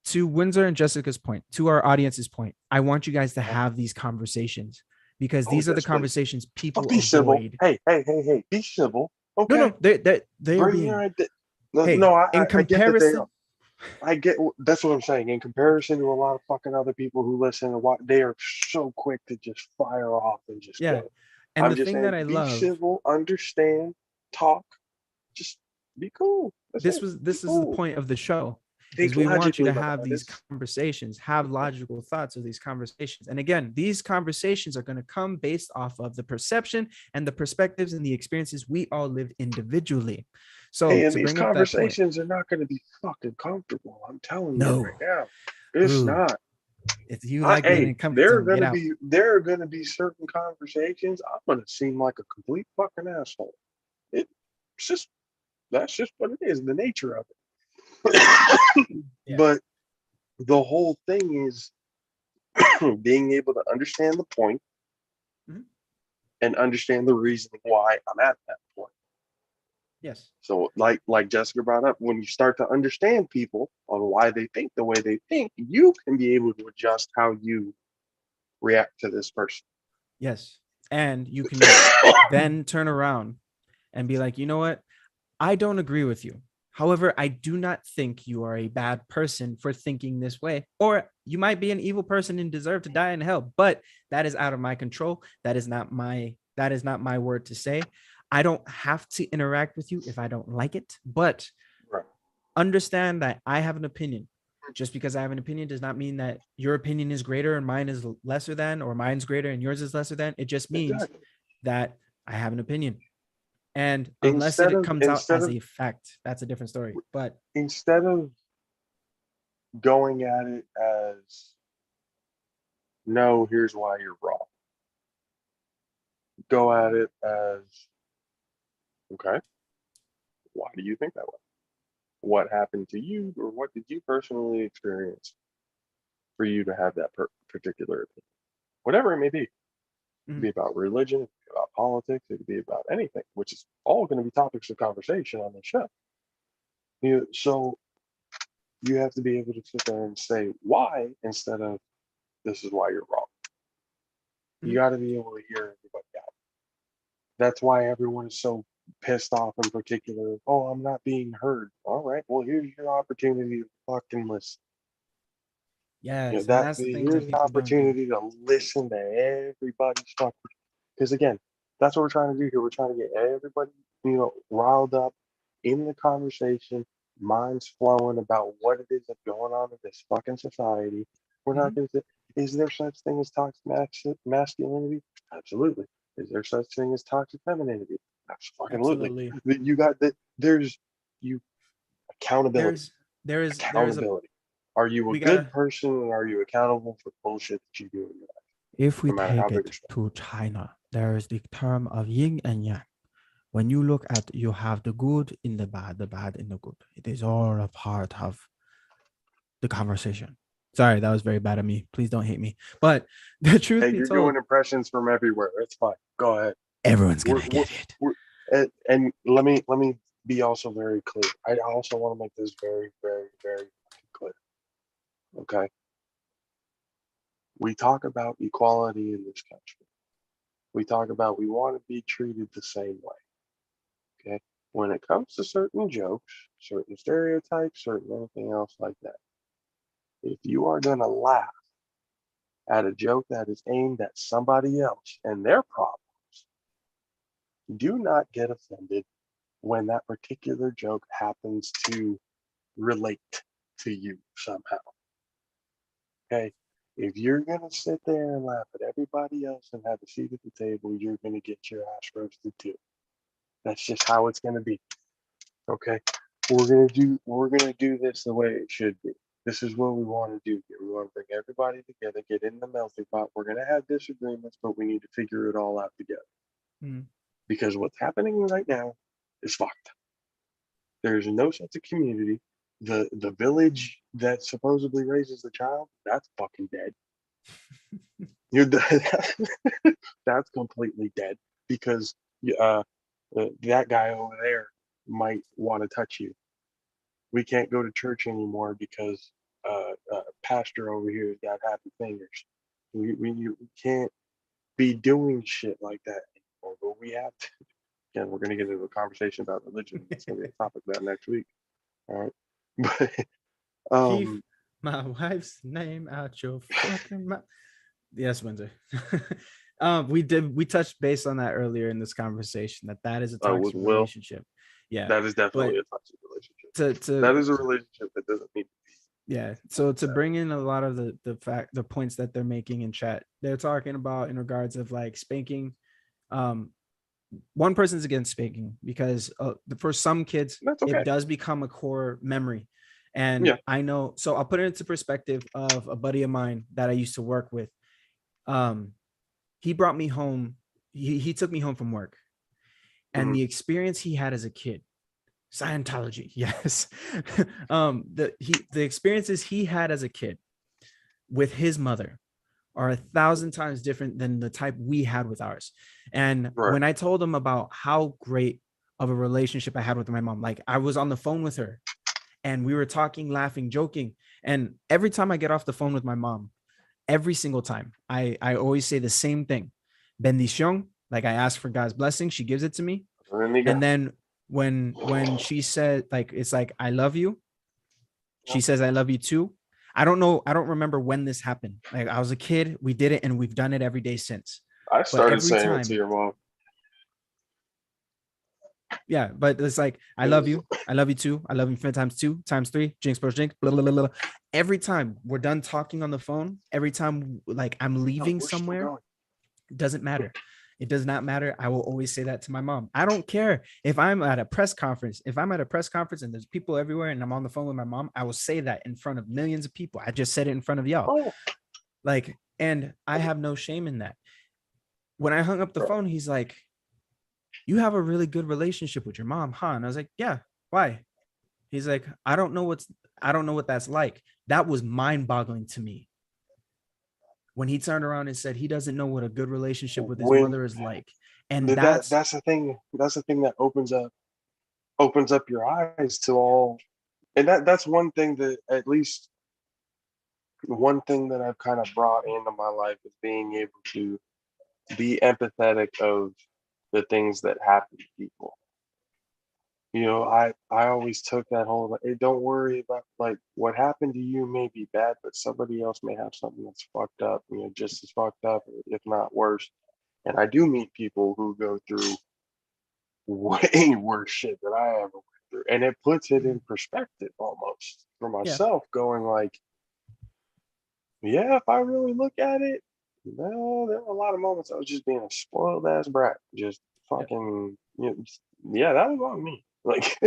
to Windsor and Jessica's point, to our audience's point, I want you guys to have these conversations because Oh, these are the yes, please. conversations Oh, people be civil. avoid. Hey. Be civil. No, Okay. no, they're Bring your being, idea. No, hey, no, in I get that they are. comparison, I get that's what I'm saying. In comparison to a lot of fucking other people who listen to what they are so quick to just fire off and just yeah. go. And I'm the just thing that saying, I be love, civil, understand, talk, just be cool. That's it. Be this is the cool. point of the show, is Think we want you logically to about have it. these conversations, have logical thoughts of these conversations. And again, these conversations are going to come based off of the perception and the perspectives and the experiences we all live individually. So Hey, and to these bring up that point, conversations are not going to be fucking comfortable. I'm telling you right no, now, it's ooh, not. if you like being Hey, in comfort zone, get out. there are gonna be certain conversations I'm gonna seem like a complete fucking asshole. It's just that's just what it is, the nature of it. Yeah. But the whole thing is being able to understand the point Mhm. and understand the reasoning why I'm at that point. Yes. So like Jessica brought up, when you start to understand people on why they think the way they think, you can be able to adjust how you react to this person. Yes. And you can then turn around and be like, you know what? I don't agree with you. However, I do not think you are a bad person for thinking this way. Or you might be an evil person and deserve to die in hell, but that is out of my control. That is not my word to say. I don't have to interact with you if I don't like it, but Right. understand that I have an opinion. Just because I have an opinion does not mean that your opinion is greater and mine is lesser than, or mine's greater and yours is lesser than. It just means Exactly. that I have an opinion. And unless Instead it of comes out instead as of a fact, that's a different story. But instead of going at it as no, here's why you're wrong. Go at it as okay, why do you think that way? What happened to you, or what did you personally experience for you to have that particular opinion? Whatever it may be. It could mm, be about religion, it could be about politics, it could be about anything, which is all going to be topics of conversation on the show. So you have to be able to sit there and say why instead of this is why you're wrong. You mm, got to be able to hear everybody out. That's why everyone is so pissed off in particular. Oh, I'm not being heard. All right, well, here's your opportunity to fucking listen. yes, and That that's the things here's that an people don't do. opportunity to listen to everybody's fucking. Because again, that's what we're trying to do here. We're trying to get everybody, riled up in the conversation, minds flowing about what it is that's going on in this fucking society. We're not Mhm. going to. Is there such thing as toxic masculinity? Absolutely. Is there such thing as toxic femininity? Absolutely. Absolutely. You got that. There's you accountability. There's there is a Accountability. Are you a we good gotta person and are you accountable for bullshit that you do in your life? If we no matter how take big it or small. to China, there is the term of yin and yang. When you look at, you have the good in the bad in the good. It is all a part of the conversation. Sorry, that was very bad of me. Please don't hate me. But the truth Hey, be you're told, doing impressions from everywhere. It's fine. Go ahead. everyone's We're gonna we're, get it. we're and let me be also very clear. I also want to make this very, very, very clear. Okay. We talk about equality in this country. We talk about we want to be treated the same way. Okay. When it comes to certain jokes, certain stereotypes, certain anything else like that, if you are gonna laugh at a joke that is aimed at somebody else and their problems, do not get offended when that particular joke happens to relate to you somehow. Okay. If you're going to sit there and laugh at everybody else and have a seat at the table, you're going to get your ass roasted too. That's just how it's going to be. Okay. We're going to do this the way it should be. This is what we want to do here. We want to bring everybody together, get in the melting pot. We're going to have disagreements, but we need to figure it all out together. Mm. Because what's happening right now is fucked. There's no sense of community. The village that supposedly raises the child, that's fucking dead. You're that's completely dead because that guy over there might want to touch you. We can't go to church anymore because pastor over here has got happy fingers. We can't be doing shit like that anymore. But we have to. Again, we're going to get into a conversation about religion. It's going to be a topic about next week. All right. But Keep my wife's name out your fucking mouth. Yes, Windsor. We touched base on that earlier in this conversation, that is a with toxic Will, relationship. Yeah. that is But definitely a toxic relationship. to That is a relationship that doesn't need. yeah, so to bring in a lot of the points that they're making in chat, they're talking about in regards of like spanking. One person's against spanking because for some kids That's okay. it does become a core memory. And Yeah. I know, so I'll put it into perspective of a buddy of mine that I used to work with. He brought me home. He took me home from work, and the experience he had as a kid, Scientology, yes. The experiences he had as a kid with his mother are 1,000 times different than the type we had with ours. And Right. when I told him about how great of a relationship I had with my mom, like I was on the phone with her and we were talking, laughing, joking. And every time I get off the phone with my mom, every single time, I always say the same thing. Bendición, like I ask for God's blessing, she gives it to me. And then when she said, like, it's like, I love you, she says, I love you too. I don't know. I don't remember when this happened. Like I was a kid, we did it and we've done it every day since. I started every saying time, it to your mom. Yeah, but it's like, I love you. I love you too. I love you 10 times 2 times 3. Jinx plus jinx. Blah, blah, blah, blah. Every time we're done talking on the phone, every time like I'm leaving somewhere, it doesn't matter. It does not matter. I will always say that to my mom. I don't care if I'm at a press conference. If I'm at a press conference and there's people everywhere and I'm on the phone with my mom, I will say that in front of millions of people. I just said it in front of y'all. Oh. Like, and I have no shame in that. When I hung up the phone, he's like, you have a really good relationship with your mom, huh? And I was like, yeah, why? He's like, I don't know what that's like. That was mind-boggling to me. When he turned around and said he doesn't know what a good relationship with his mother is like. And that's the thing. That's the thing that opens up your eyes to all. And that's one thing that, at least one thing that I've kind of brought into my life, is being able to be empathetic of the things that happen to people. You know, I always took that whole, hey, don't worry about, like, what happened to you may be bad, but somebody else may have something that's fucked up, you know, just as fucked up, if not worse. And I do meet people who go through way worse shit than I ever went through. And it puts it in perspective almost for myself, going like, yeah, if I really look at it, no, there were a lot of moments I was just being a spoiled ass brat, just fucking, you know, yeah, that was on me. Like,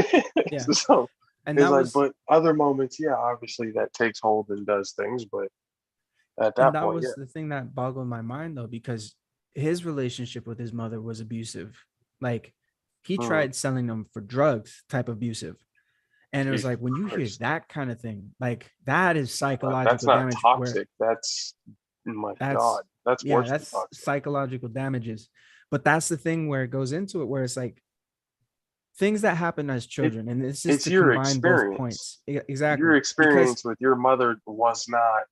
yeah. So and it's like, but other moments, yeah, obviously that takes hold and does things, but At And that that point, was yeah. the thing that boggled my mind though, because his relationship with his mother was abusive. Like he Mm, tried selling them for drugs, type abusive. And it was Jesus like when you hear Christ. that kind of thing, like that is That's psychological not damage where toxic. That's, my that's God, that's yeah, worse than that's toxic. psychological damages. But that's the thing where it goes into it, where it's like things that happen as It, children, and this is it's to your combine both experience. points. Your Exactly. Because experience with your mother was not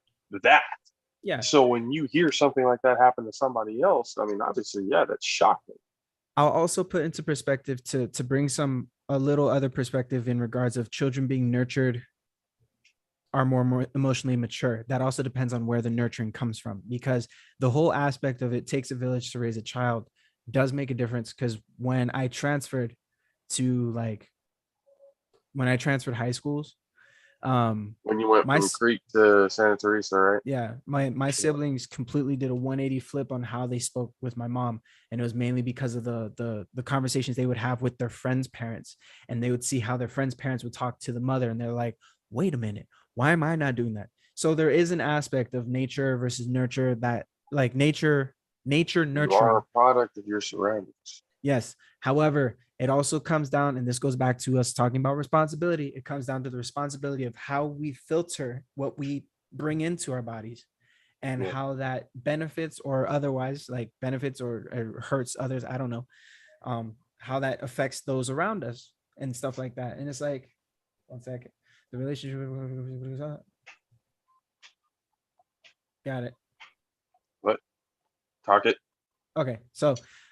that. yeah, So when you hear something like that happen to somebody else, I mean, obviously, yeah, that's shocking. I'll also put into perspective to bring some a little other perspective in regards of children being nurtured are more emotionally mature. That also depends on where the nurturing comes from, because the whole aspect of it takes a village to raise a child does make a difference. Because to like when I transferred high schools, When you went my from Crete to Santa Teresa, right? yeah, my Yeah. siblings completely did a 180 flip on how they spoke with my mom, and it was mainly because of the conversations they would have with their friends' parents, and they would see how their friends' parents would talk to the mother, and they're like, "Wait a minute, why am I not doing that?" So there is an aspect of nature versus nurture that like nature You are a nurturing. product of your surroundings. Yes. However, it also comes down, and this goes back to us talking about responsibility. It comes down to the responsibility of how we filter what we bring into our bodies and Yeah. how that benefits or otherwise like benefits or hurts others. I don't know. How that affects those around us and stuff like that. And it's like, one second, the relationship. Got it. But talk it. Okay.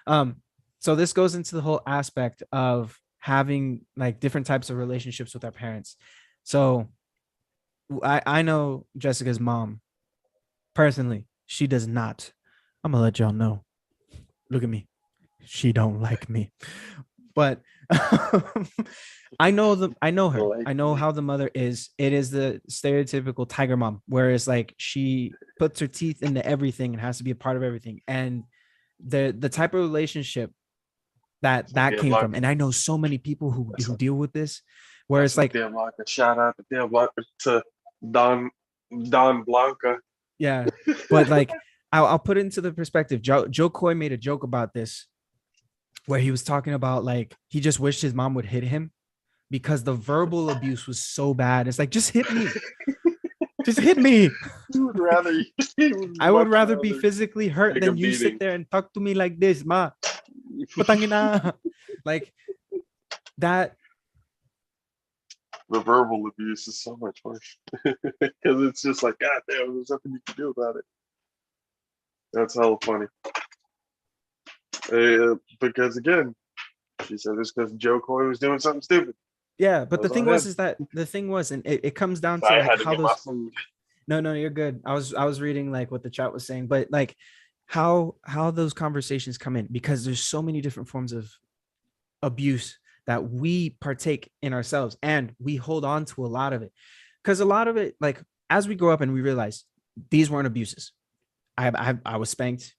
Um, so this goes into the whole aspect of having like different types of relationships with our parents. So I know Jessica's mom personally. She does not. I'm gonna let y'all know. Look at me. She don't like me. But I know her. Like I know me. how the mother is. It is the stereotypical tiger mom, whereas like she puts her teeth into everything and has to be a part of everything. And the type of relationship That's that Matia came from. Blanca. And I know so many people That's, who deal with this, where that's it's like, Matia Blanca. Shout out to Matia Blanca, to Don Blanca. yeah, but like I'll put it into the perspective. Joe Coy made a joke about this where he was talking about like he just wished his mom would hit him because the verbal abuse was so bad. It's like, just hit me. Just hit me. You would rather, you would I would much rather be rather physically hurt take a than you sit beating. there and talk to me like this, ma. Patangina. Like that. The verbal abuse is so much worse because it's just like, God damn, there's nothing you can do about it. That's hella funny. Because again, she said this because Joe Coy was doing something stupid. Yeah, but That the was thing on was him. is that the thing was, and it comes down to I like had to how get my those. food. No, you're good. I was reading like what the chat was saying, but like how those conversations come in, because there's so many different forms of abuse that we partake in ourselves, and we hold on to a lot of it, because a lot of it, like as we grow up and we realize these weren't abuses. I was spanked.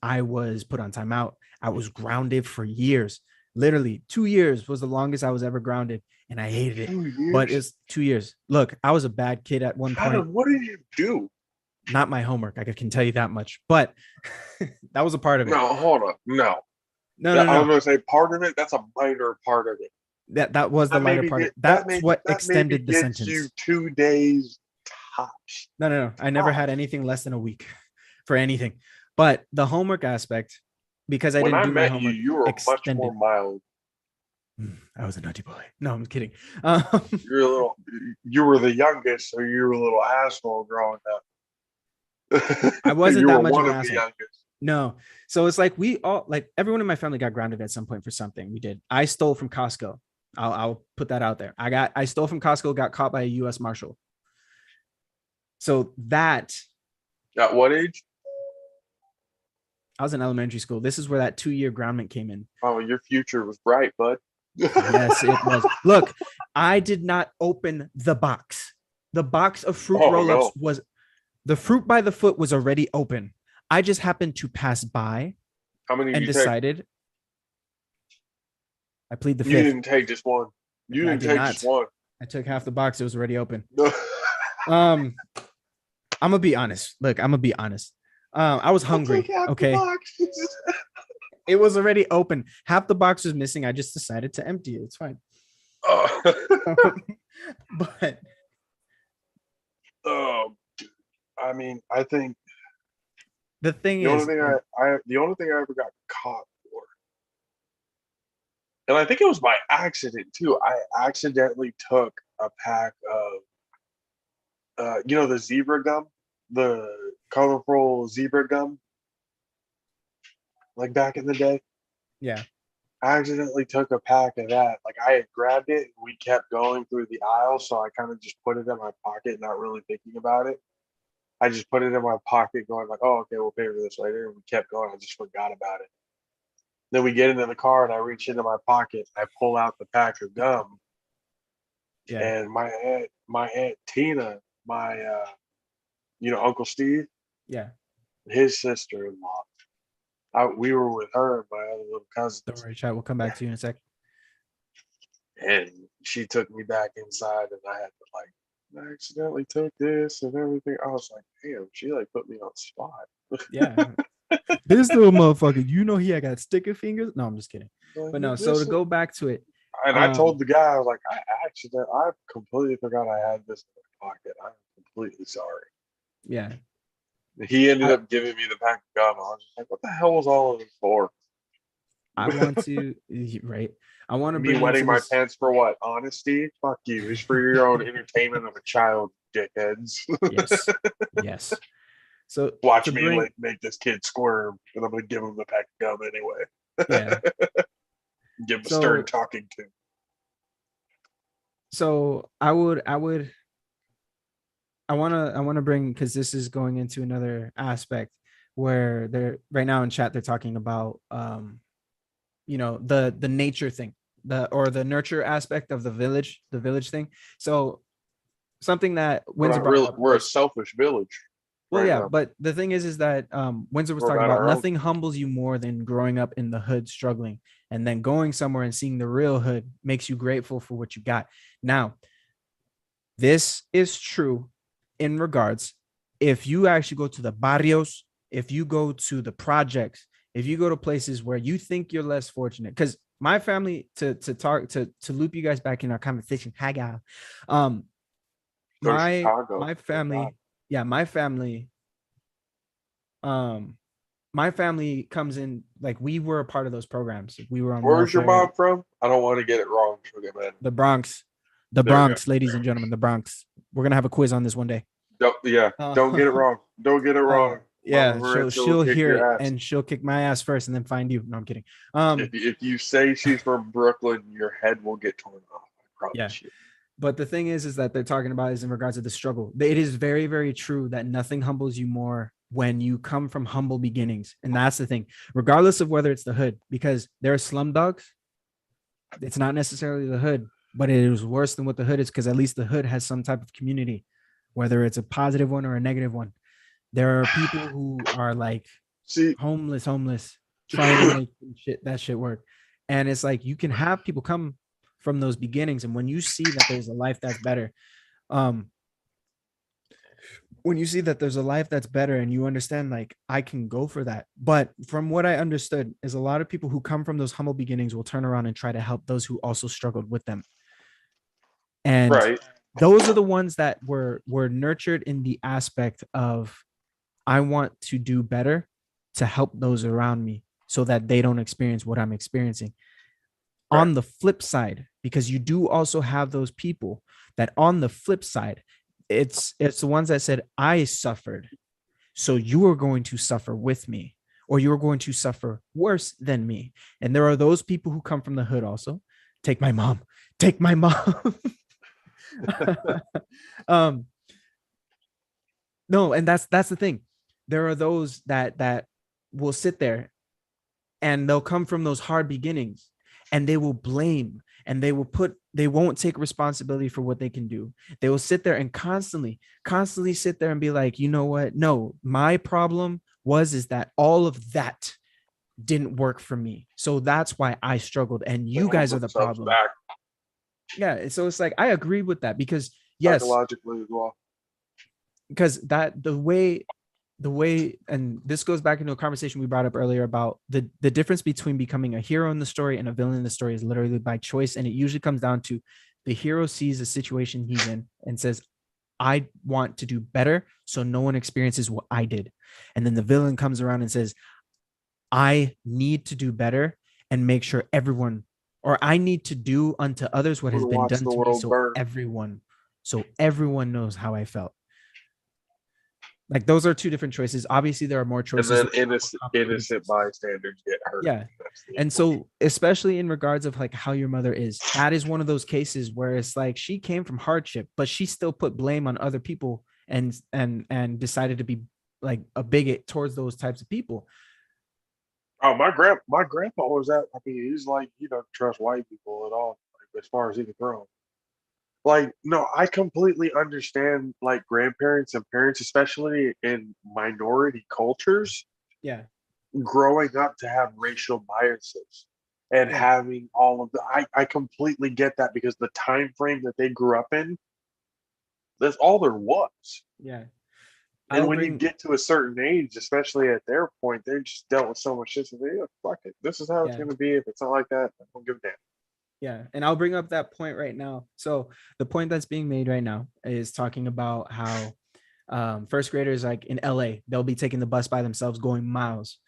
I was put on timeout. I was grounded for years. Literally 2 years was the longest I was ever grounded, and I hated it. 2 years? But it's 2 years. Look, I was a bad kid at one point. What did you do? Not my homework, I can tell you that much. But that was a part of it. No, hold up. No. No, no, I was no. going to say part of it. That's a minor part of it. That was the lighter part. That's what That maybe extended the gets you sentence. 2 days tops. No. I never had Tops. anything less than a week for anything. But the homework aspect, because I When didn't I do my met you, homework, you were much more extended. mild. I was a naughty boy. No, I'm kidding. You're a little. You were the youngest, so you were a little asshole growing up. I wasn't You were that much of one an of the asshole. youngest. No. So it's like we all, like everyone in my family got grounded at some point for something we did. I stole from Costco. I'll put that out there. I stole from Costco, got caught by a U.S. Marshal. So that At what age? I was in elementary school. This is where that 2-year groundment came in. Oh, your future was bright, bud. Yes, it was. Look, I did not open the box. The box of fruit Oh roll-ups no. was the fruit by the foot was already open. I just happened to pass by How many did and you take? decided I plead the You fifth. didn't take just one. You I didn't did take just not. one. I took half the box. It was already open. No. Um, I'm gonna be honest. Look, I'm gonna be honest. I was I'll take hungry. half the Okay, box. it was already open. Half the box was missing. I just decided to empty it. It's fine. Oh. But Oh, I mean, I think the thing the only is, thing the only thing I ever got caught for, and I think it was by accident too. I accidentally took a pack of, the zebra gum, the colorful zebra gum, like back in the day. yeah, I accidentally took a pack of that. Like I had grabbed it, and we kept going through the aisle, so I kind of just put it in my pocket, not really thinking about it. I just put it in my pocket, going like, "Oh, okay, we'll pay for this later." And we kept going. I just forgot about it. Then we get into the car, and I reach into my pocket. I pull out the pack of gum, yeah, and my aunt Tina, my Uncle Steve, yeah. his sister-in-law. We were with her and my other little Don't cousins, worry, chat. We'll come back to you in a sec. and she took me back inside, and I had to like, I accidentally took this and everything. I was like, damn, she like put me on the spot. Yeah, this little motherfucker. You know he had got sticker fingers. No, I'm just kidding. Like, But no. So to this, go back to it, and I um, told the guy, I was like, I completely forgot I had this in my pocket. I'm completely sorry. yeah, He ended I up giving me the pack of gum. I was just like, what the hell was all of this for? I want to right. I want to Me bring into wetting my this. pants for what? Honesty? Fuck you. It's for your own entertainment of a child, dickheads. Yes, yes. So Watch to me bring, like make this kid squirm, and I'm gonna give him the pack of gum yeah. anyway. Give him a stern So talking to. I want to bring, because this is going into another aspect where they're right now in chat they're talking about the nature thing, the nurture aspect of the village thing. So something that We're Windsor not brought real. up We're a was, selfish village well, right yeah, now. but the thing is that Windsor was We're talking about about our own. nothing humbles you more than growing up in the hood struggling, and then going somewhere and seeing the real hood makes you grateful for what you got. Now, this is true in regards, if you actually go to the barrios, if you go to the projects, if you go to places where you think you're less fortunate, because my family, to loop you guys back in our conversation, hi guy, um, Go to my Chicago. my Thank God. family, yeah, um, my family comes in, like, we were a part of those programs. We were on Where's your welfare. mom from? I don't want to get it wrong. Sugar man. The Bronx, the There we go. Bronx, ladies and gentlemen, the Bronx. We're gonna have a quiz on this one day. Yeah, don't get it wrong. Don't get it wrong. Mama Yeah, Maritza will she'll kick hear it your ass. and she'll kick my ass first and then find you. No, I'm kidding. If you say she's from Brooklyn, your head will get torn off. I Yeah. promise you. But the thing is that they're talking about is in regards to the struggle. It is very, very true that nothing humbles you more when you come from humble beginnings. And that's the thing, regardless of whether it's the hood, because there are slum dogs. It's not necessarily the hood, but it is worse than what the hood is, because at least the hood has some type of community, whether it's a positive one or a negative one. There are people who are like See, homeless, trying to make that shit work. And it's like, you can have people come from those beginnings. And when you see that there's a life that's better, um, when you see that there's a life that's better and you understand, like, I can go for that. But from what I understood is a lot of people who come from those humble beginnings will turn around and try to help those who also struggled with them. And right. those are the ones that were nurtured in the aspect of, I want to do better to help those around me so that they don't experience what I'm experiencing. Right. On the flip side, because you do also have those people that on the flip side, it's the ones that said, I suffered, so you are going to suffer with me, or you're going to suffer worse than me. And there are those people who come from the hood also. Take my mom. Take my mom. um, no, and that's the thing. There are those that will sit there and they'll come from those hard beginnings and they will blame and they won't take responsibility for what they can do. They will sit there and constantly sit there and be like, you know what? No, my problem is that all of that didn't work for me. So that's why I struggled. And They you hold guys are the themselves problem. back Yeah. So it's like, I agree with that because yes, psychologically as well. because that the way, and this goes back into a conversation we brought up earlier about the difference between becoming a hero in the story and a villain in the story is literally by choice. And it usually comes down to the hero sees the situation he's in and says, I want to do better so no one experiences what I did. And then the villain comes around and says, I need to do better and make sure everyone, or I need to do unto others what I has wanna been watch done the to me world burn. so everyone knows how I felt. Like those are two different choices. Obviously, there are more And choices. then with more complicated innocent choices. bystanders get hurt. Yeah. That's the And so, especially in regards of like how your mother is, that is one of those cases where it's like she came from hardship, but she still put blame on other people and decided to be like a bigot towards those types of people. Oh, my grandpa was that. I mean, he's like, you don't trust white people at all, like, as far as he can throw. Like, no, I completely understand like grandparents and parents, especially in minority cultures, Yeah. growing up to have racial biases and Yeah. having all of the I completely get that because the time frame that they grew up in, that's all there was. Yeah. And I'll when you bring, get to a certain age, especially at their point, they just dealt with so much shit. So they, yeah, fuck it. This is how it's yeah. gonna be. If it's not like that, I don't give a damn. Yeah. And I'll bring up that point right now. So the point that's being made right now is talking about how first graders, like in LA, they'll be taking the bus by themselves, going miles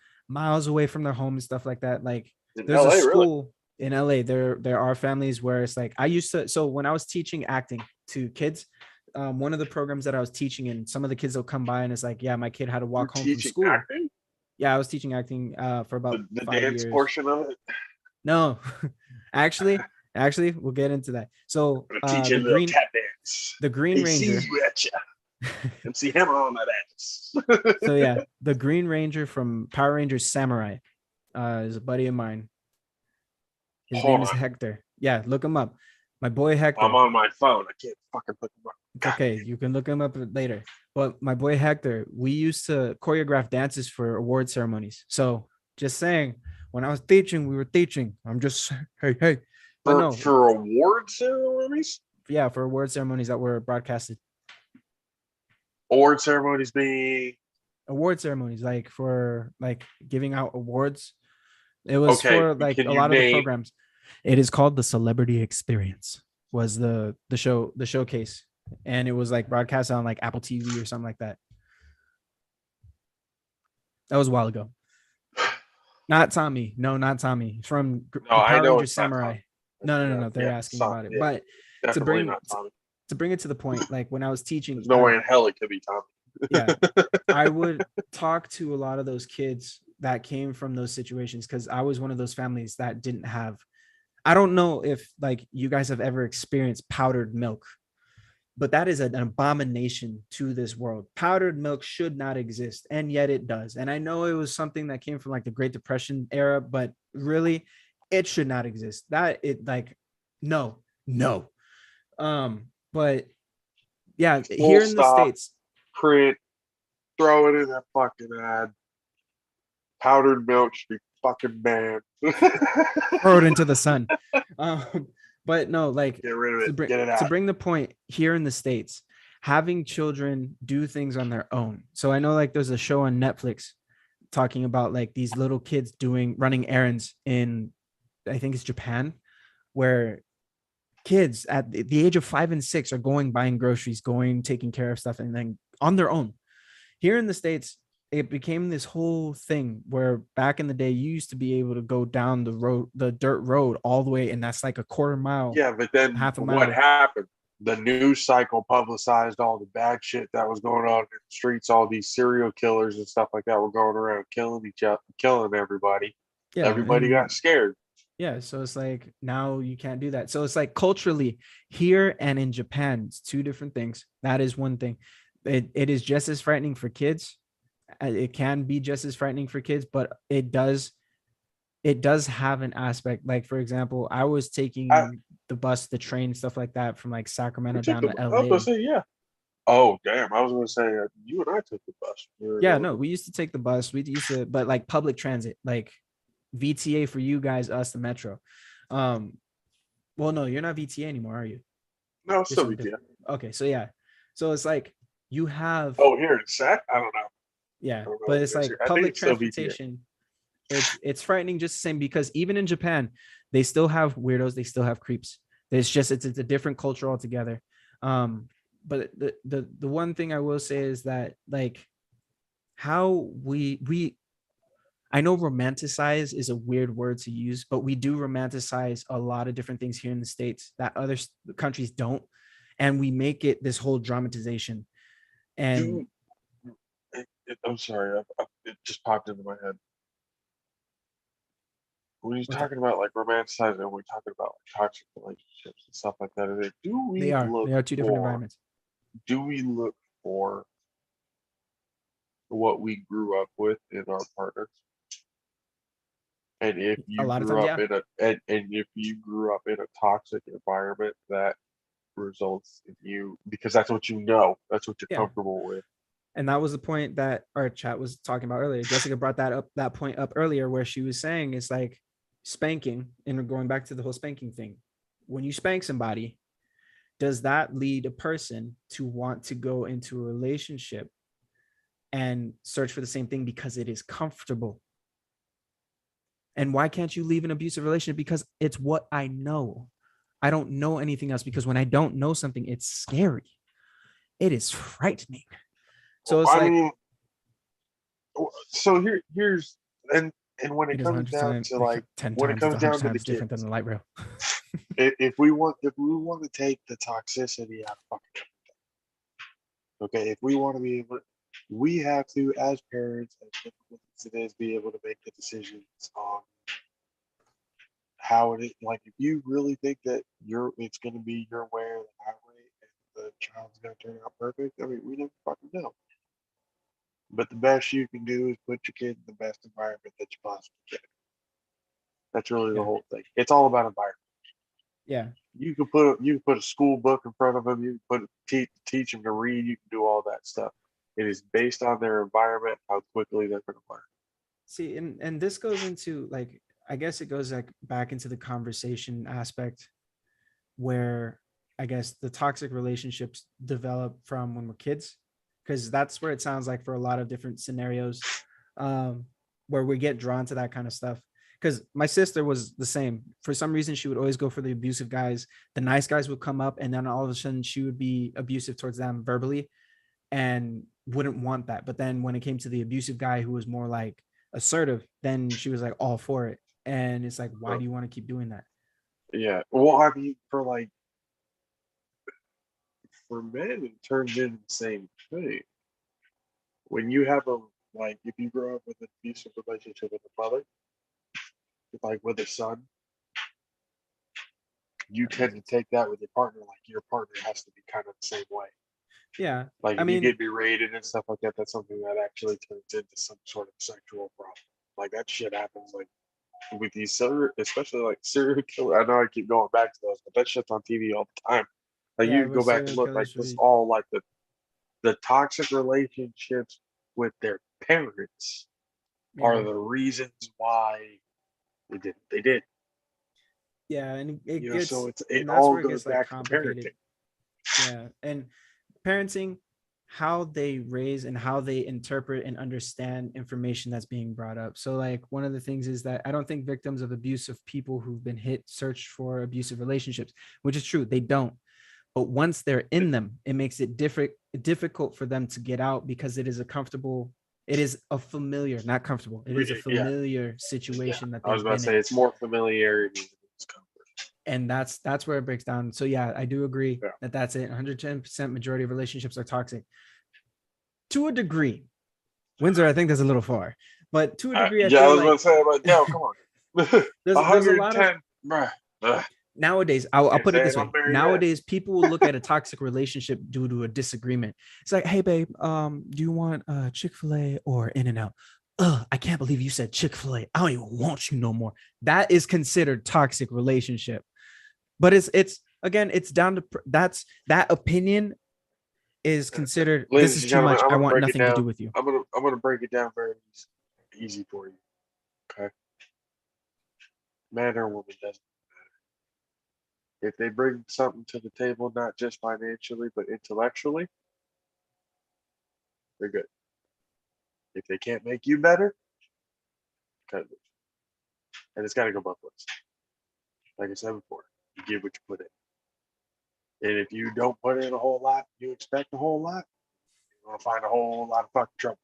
away from their home and stuff like that. Like In there's a LA, really? school in LA. There are families where it's like I used to. So when I was teaching acting to kids, one of the programs that I was teaching in, some of the kids will come by and it's like, yeah, my kid had to You're walk home from teaching school. acting? Yeah, I was teaching acting for about The 5 dance years. portion of it? No, actually, actually, we'll get into that. So I'm gonna teach you a little tap dance. the Green He sees Ranger. you at you. And see him on that ass. So yeah, the Green Ranger from Power Rangers Samurai is a buddy of mine. His Hold name is on. Hector. Yeah, look him up. My boy I'm Hector. on my phone. I can't fucking look him up. It's okay. You can look him up later. But my boy Hector, we used to choreograph dances for award ceremonies. So just saying, when I was teaching, we were teaching. I'm just hey. But For no, award ceremonies? yeah, for award ceremonies that were broadcasted. Award ceremonies being Award ceremonies, like for like giving out awards. It was okay. for like Can a you lot of the name programs. It is called the Celebrity Experience. Was the showcase, and it was like broadcast on like Apple TV or something like that. That was a while ago. Not Tommy. No, not Tommy. From no, the I Power know Ranger it's not Tommy. Samurai. No. They're Yeah, asking Tommy, about it. yeah, But to definitely bring not Tommy. to bring it to the point, like when I was teaching, There's no way in hell it could be yeah, Tommy. I would talk to a lot of those kids that came from those situations because I was one of those families that didn't have. I don't know if like you guys have ever experienced powdered milk, but that is an abomination to this world. Powdered milk should not exist, and yet it does. And I know it was something that came from like the Great Depression era, but really, it should not exist. That it like, no, no. But yeah, Full here in the stop, States, print, throw it in that fucking ad. Powdered milk should be fucking banned. throw it into the sun. Um, but no, like Get rid of it. Get it to out. bring the point here in the States, having children do things on their own. So I know like there's a show on Netflix talking about like these little kids running errands in, I think it's Japan, where kids at the age of 5 and 6 are going buying groceries, going taking care of stuff, and then on their own. Here in the States, it became this whole thing where back in the day you used to be able to go down the road, the dirt road, all the way, and that's like a quarter mile, Yeah, but then half a what mile. happened? The news cycle publicized all the bad shit that was going on in the streets. All these serial killers and stuff like that were going around killing each other, killing everybody. Yeah, Everybody got and scared. yeah, so it's like now you can't do that. So it's like culturally here and in Japan, it's two different things. That is one thing. It is just as frightening for kids. It can be just as frightening for kids, but it does have an aspect. Like for example, I was I, taking the bus, the train, stuff like that from like we Sacramento took down the. to I was gonna LA. say yeah. Oh damn! I was gonna say you and I took the bus. We were in Yeah, no, elementary. we used to take the bus. We used to, but like public transit, like VTA for you guys, us the metro. Um, well, no, you're not VTA anymore, are you? No, You're still something BTS. different. Okay, so yeah. So it's like You have, Oh, here it's set. I don't know. yeah, I don't know but what it's it is here. like I think public it's still VPA. transportation. It's frightening just the same, because even in Japan, they still have weirdos, they still have creeps. It's a different culture altogether. Um, but the one thing I will say is that, like, how we I know romanticize is a weird word to use, but we do romanticize a lot of different things here in the States that other countries don't. And we make it this whole dramatization. And Do I'm sorry. It just popped into my head. When you're what's that? talking about like romanticizing, we're talking about like toxic relationships and stuff like that. They are two different environments. Do we look for what we grew up with in our partners? And if A you lot of grew times, up yeah. in a and if you grew up in a toxic environment, that results in you because that's what you know, that's what you're Yeah. comfortable with. And that was the point that our chat was talking about earlier. Jessica brought that point up earlier, where she was saying it's like spanking, and going back to the whole spanking thing. When you spank somebody, does that lead a person to want to go into a relationship and search for the same thing because it is comfortable? And why can't you leave an abusive relationship? Because it's what I know. I don't know anything else, because when I don't know something, it's scary. It is frightening. So it's I like, mean, so here's and when it it is comes 100 down times, to like 10 when it times, it's comes 100 down to the times different than kids, the light rail. if we want to take the toxicity out of fucking okay, if we want to be able, we have to as parents, as difficult as it is, be able to make the decisions on how it is. Like if you really think that it's going to be your way or the highway, and the child's going to turn out perfect, I mean, we never fucking know. But the best you can do is put your kid in the best environment that you possibly can. That's really the Yeah. whole thing. It's all about environment. Yeah. You can put a school book in front of them. You can teach them to read. You can do all that stuff. It is based on their environment, how quickly they're going to learn. See, and this goes into, like, I guess it goes like back into the conversation aspect, where I guess the toxic relationships develop from when we're kids, because that's where it sounds like for a lot of different scenarios, um, where we get drawn to that kind of stuff. Because my sister was the same. For some reason, she would always go for the abusive guys. The nice guys would come up, and then all of a sudden, she would be abusive towards them verbally, and wouldn't want that. But then when it came to the abusive guy who was more like assertive, then she was like all for it. And it's like, why Uh, do you want to keep doing that? yeah. Well, I mean, for men, it turns into the same thing. When you have a like, if you grow up with an abusive relationship with a mother, like with a son, you tend to take that with your partner. Like your partner has to be kind of the same way. Yeah. Like I if you mean, get berated and stuff like that, that's something that actually turns into some sort of sexual problem. Like that shit happens like with these especially like serial killer. I know I keep going back to those, but that shit's on TV all the time. Like yeah, you go with back and serial look, like killers, this really. all like the toxic relationships with their parents are Yeah. the reasons why they did. Yeah. And it You know, so gets, it and that's all where it goes gets like back to the complicated. parenting. Yeah. And parenting, how they raise and how they interpret and understand information that's being brought up. So, like, one of the things is that I don't think victims of abuse, of people who've been hit, search for abusive relationships, which is true. They don't. But once they're in them, it makes it difficult for them to get out, because it is a familiar, not comfortable. It is a Yeah, familiar yeah. situation that I was they've about to been say in. it's more familiarity than it's comfort. And that's where it breaks down. So yeah, I do agree Yeah. that that's it. 110% majority of relationships are toxic to a degree. Windsor, I think that's a little far, but to a degree, I Yeah, I feel was about like to say, like, yo, come on. there's a lot of 110, bruh. Ugh, nowadays. I'll can't put it say this it, I'm way. married yet. Nowadays, people will look at a toxic relationship due to a disagreement. It's like, hey, babe, do you want Chick-fil-A or In-N-Out? I can't believe you said Chick-fil-A. I don't even want you no more. That is considered toxic relationship. But it's again, it's down to that opinion is considered, this Ladies is and too gentlemen, much. I'm I gonna want break it nothing to do down. with you. I'm gonna break it down very easy for you. Okay, man or woman doesn't. If they bring something to the table, not just financially but intellectually, they're good. If they can't make you better, cut it. And it's got to go both ways. Like I said before, you give what you put in. And if you don't put in a whole lot, you expect a whole lot, you're going to find a whole lot of fucking trouble.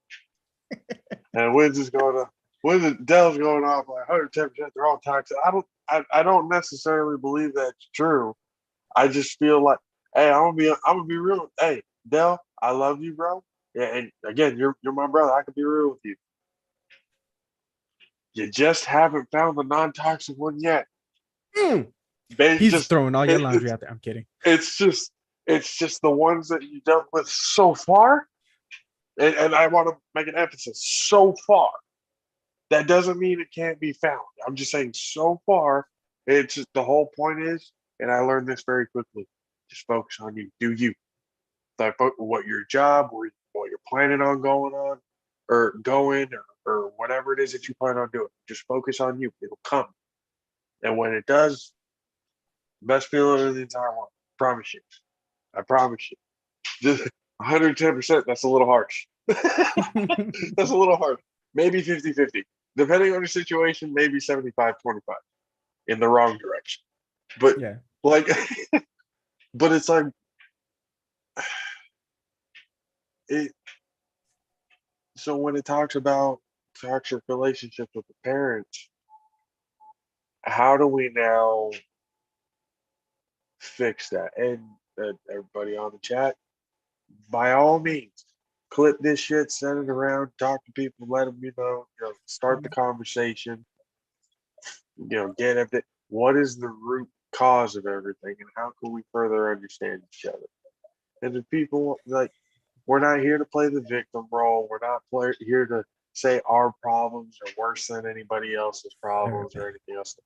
And Dell's going off like 110%, they're all toxic. I don't necessarily believe that's true. I just feel like, hey, I'm gonna be real. Hey, Dell, I love you, bro. Yeah, and again, you're my brother. I can be real with you. You just haven't found the non-toxic one yet. He's throwing all your laundry out there. I'm kidding. It's just the ones that you dealt with so far. And I want to make an emphasis, so far. That doesn't mean it can't be found. I'm just saying so far. It's just the whole point is, and I learned this very quickly, just focus on you. Do you. Like what your job, or what you're planning on going or whatever it is that you plan on doing. Just focus on you. It'll come. And when it does, best feeling in the entire world. Promise you. I promise you. Just 110%, that's a little harsh. That's a little harsh. Maybe 50-50. Depending on the situation, maybe 75-25 in the wrong direction. But yeah, like, but it's like, so when it talks about toxic relationships with the parents, how do we now fix that? And everybody on the chat, by all means, clip this shit, send it around, talk to people, let them, start the conversation, get at it. What is the root cause of everything, and how can we further understand each other? And the people, like, we're not here to play the victim role. We're not here to say our problems are worse than anybody else's problems or anything else.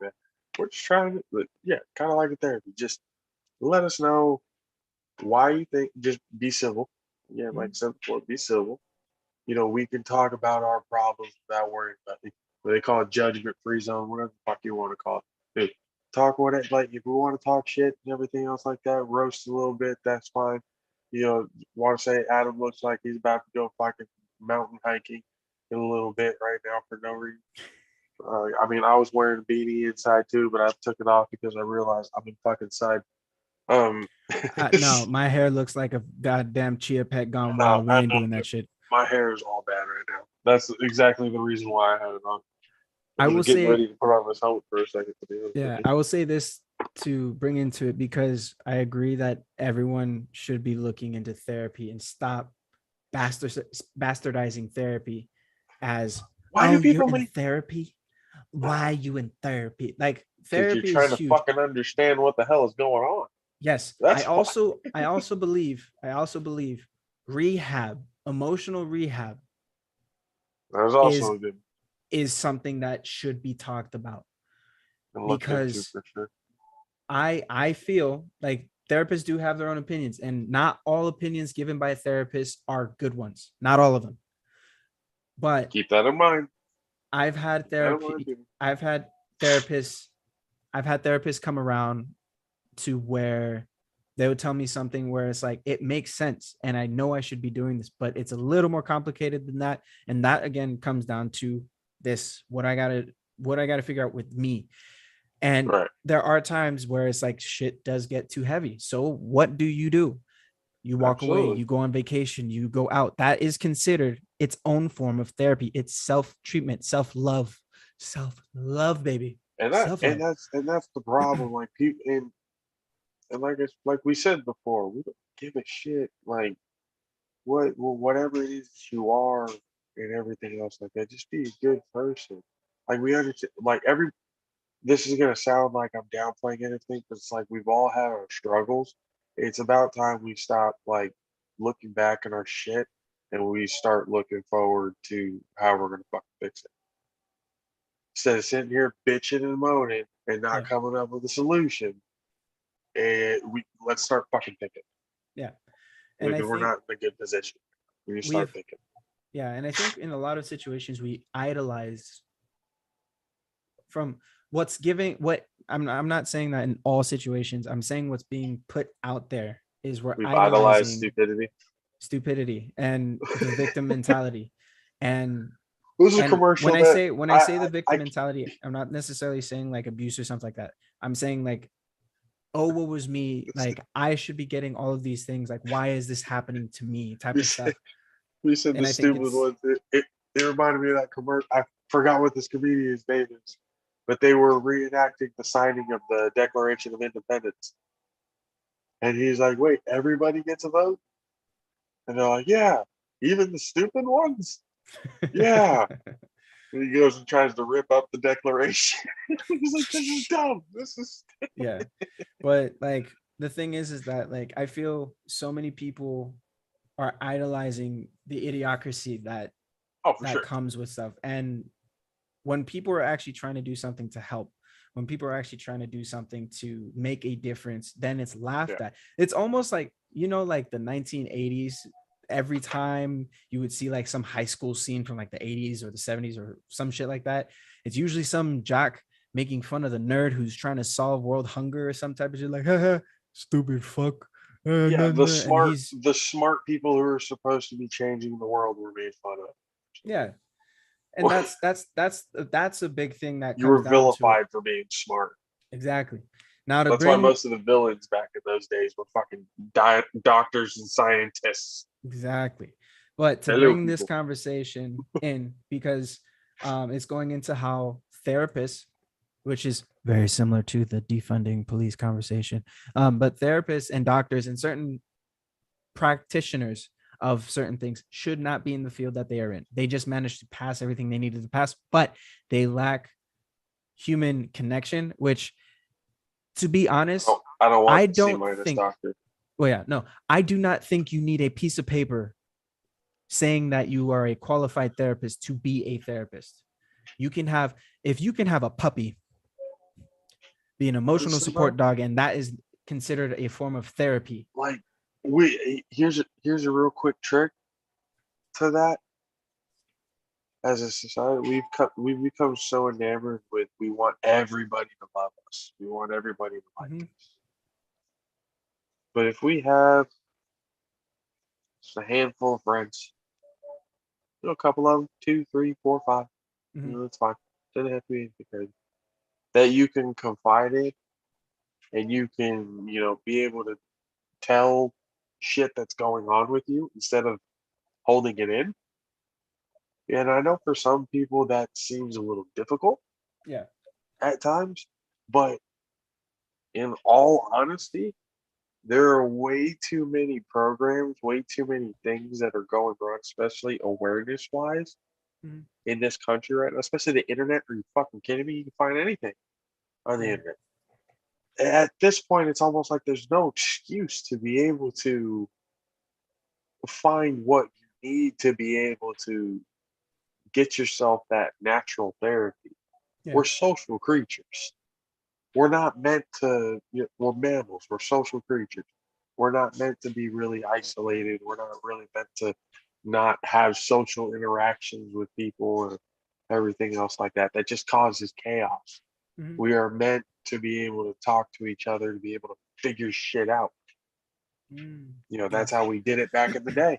We're just trying to, kind of like a therapy. Just let us know why you think. Just be civil. Yeah, like I said before, be civil. We can talk about our problems without worrying about it. What they call it, judgment-free zone, whatever the fuck you want to call it. Dude, talk with it. Like, if we want to talk shit and everything else like that, roast a little bit, that's fine. Want to say Adam looks like he's about to go fucking mountain hiking in a little bit right now for no reason. I was wearing a beanie inside too, but I took it off because I realized I'm in fucking side. No, my hair looks like a goddamn chia pet gone wild. We ain't doing that shit. My hair is all bad right now. That's exactly the reason why I had it on. I will getting say, ready to put on this helmet for a second. I will say this to bring into it, because I agree that everyone should be looking into therapy and stop bastardizing therapy as, why do people you're in therapy? Why are you in therapy? Like, therapy you're trying is to huge. fucking understand what the hell is going on. Yes. I also believe rehab, emotional rehab, There's also a good is something that should be talked about, because for sure. I feel like therapists do have their own opinions, and not all opinions given by a therapist are good ones. Not all of them. But keep that in mind. I've had therapy. I've had therapists come around to where they would tell me something where it's like, it makes sense, and I know I should be doing this, but it's a little more complicated than that. And that again comes down to this, what I gotta figure out with me. And there are times where it's like, shit does get too heavy. So what do? You walk away, you go on vacation, you go out. That is considered its own form of therapy. It's self-treatment, self-love, baby. And that's the problem. Like, people, and like we said before, we don't give a shit. Like, whatever it is that you are and everything else like that, just be a good person. Like, we understand. Like, this is gonna sound like I'm downplaying anything, but it's like, we've all had our struggles. It's about time we stop like looking back at our shit and we start looking forward to how we're gonna fucking fix it. Instead of sitting here bitching and moaning and not coming up with a solution, and let's start fucking thinking. Yeah, and we're not in a good position. We start thinking. Yeah, and I think in a lot of situations we idolize from what's giving. What I'm not saying that in all situations. I'm saying what's being put out there is we've idolized stupidity. stupidity and the victim mentality. And This is a and when commercial I that say when I say the victim I mentality, I'm not necessarily saying like abuse or something like that. I'm saying like, oh, what was me? Like I should be getting all of these things. Like, why is this happening to me? Type we of said stuff. we said the And I think stupid it's ones. It reminded me of that commercial. I forgot what this comedian's name is, but they were reenacting the signing of the Declaration of Independence, and he's like, "Wait, everybody gets a vote?" And they're like, "Yeah, even the stupid ones." Yeah. And he goes and tries to rip up the Declaration. He's like, "This is dumb. This is." yeah. But like the thing is that like I feel so many people are idolizing the idiocracy Oh, for that sure. comes with stuff. And when people are actually trying to do something to help, when people are actually trying to do something to make a difference, then it's Yeah. laughed at. It's almost like, like the 1980s. Every time you would see like some high school scene from like the 80s or the 70s or some shit like that, it's usually some jock making fun of the nerd who's trying to solve world hunger or some type of shit, like, haha, stupid fuck. Yeah, No, no. And he's, the smart people who are supposed to be changing the world were made fun yeah. And of. that's a big thing that You comes were down to it. vilified for being smart. Exactly. Now to That's why bring most of the villains back in those days were fucking doctors and scientists. Exactly. But to Hello, bring this people. conversation in, because it's going into how therapists, which is very similar to the defunding police conversation, but therapists and doctors and certain practitioners of certain things should not be in the field that they are in. They just managed to pass everything they needed to pass, but they lack human connection, which, to be honest, I don't want I the C don't minus think, doctor. well, yeah, no, I do not think you need a piece of paper saying that you are a qualified therapist to be a therapist. You can have, if you can have a puppy be an emotional Honestly, bro, support dog, and that is considered a form of therapy. like here's a real quick trick to that. As a society, we've become so enamored with we want everybody to love us. We want everybody to like Mm-hmm. us. But if we have just a handful of friends, a couple of them, two, three, four, five, Mm-hmm. that's fine. Doesn't have to be anything crazy. That you can confide in and you can, be able to tell shit that's going on with you instead of holding it in. And I know for some people that seems a little difficult Yeah. at times, but in all honesty, there are way too many programs, way too many things that are going on, especially awareness wise Mm-hmm. in this country right now, especially the internet. Are you fucking kidding me? You can find anything on the Yeah. internet. At this point, it's almost like there's no excuse to be able to find what you need to be able to get yourself that natural therapy. Yeah. We're social creatures. We're not meant to, we're mammals, we're social creatures. We're not meant to be really isolated. We're not really meant to not have social interactions with people or everything else like that. That just causes chaos. Mm-hmm. We are meant to be able to talk to each other, to be able to figure shit out. Mm. That's Yes. how we did it back in the day.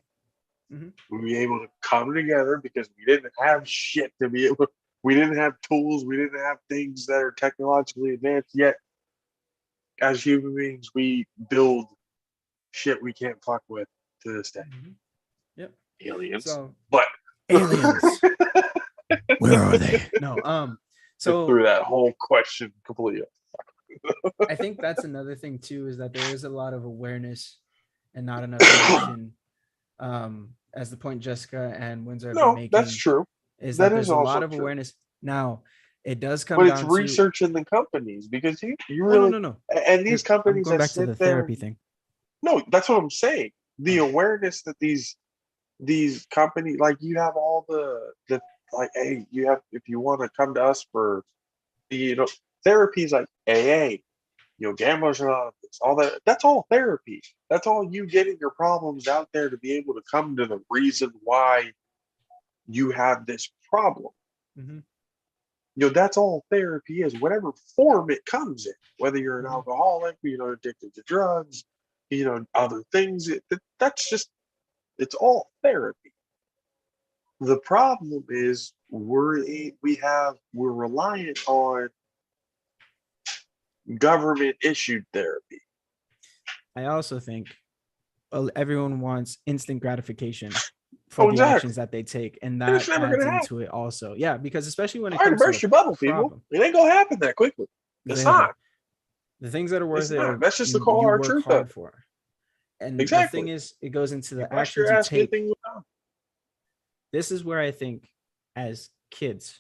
Mm-hmm. We were able to come together because we didn't have shit to be able. We didn't have tools. We didn't have things that are technologically advanced yet. As human beings, we build shit we can't fuck with to this day. Mm-hmm. Yep. Aliens, So but aliens, where are they? No. I So threw that whole question completely. I think that's another thing too, is that there is a lot of awareness and not enough action. As the point Jessica and Windsor have been No, that's making, true. is That that is there's a lot also of true. awareness. Now, it does come But it's down to, research in the companies because you oh, no, really no, no. and these Because I'm companies going that back to sit the there. therapy thing. No, that's what I'm saying. The Oh, awareness that these companies, like, you have all the like, hey, you have, if you want to come to us for you know therapies like AA, Gamblers Anonymous, all that. That's all therapy. That's all you getting your problems out there to be able to come to the reason why you have this problem. mm-hmm, That's all therapy is, whatever form it comes in, whether you're an mm-hmm, alcoholic, addicted to drugs, other things. That's just It's all therapy. The problem is we're reliant on government issued therapy. I also think everyone wants instant gratification for Oh, the exactly. actions that they take, and And it's that never adds gonna happen. into it also. Yeah, because especially when it Sorry to comes to burst a your bubble, people. problem, It ain't gonna happen that quickly. It's exactly. not. The things that are worth It's it not. are That's just the you hard work truth of hard it. for. And the Exactly. thing is, it goes into You the bust your actions you ass, take. good thing will come. This is where I think as kids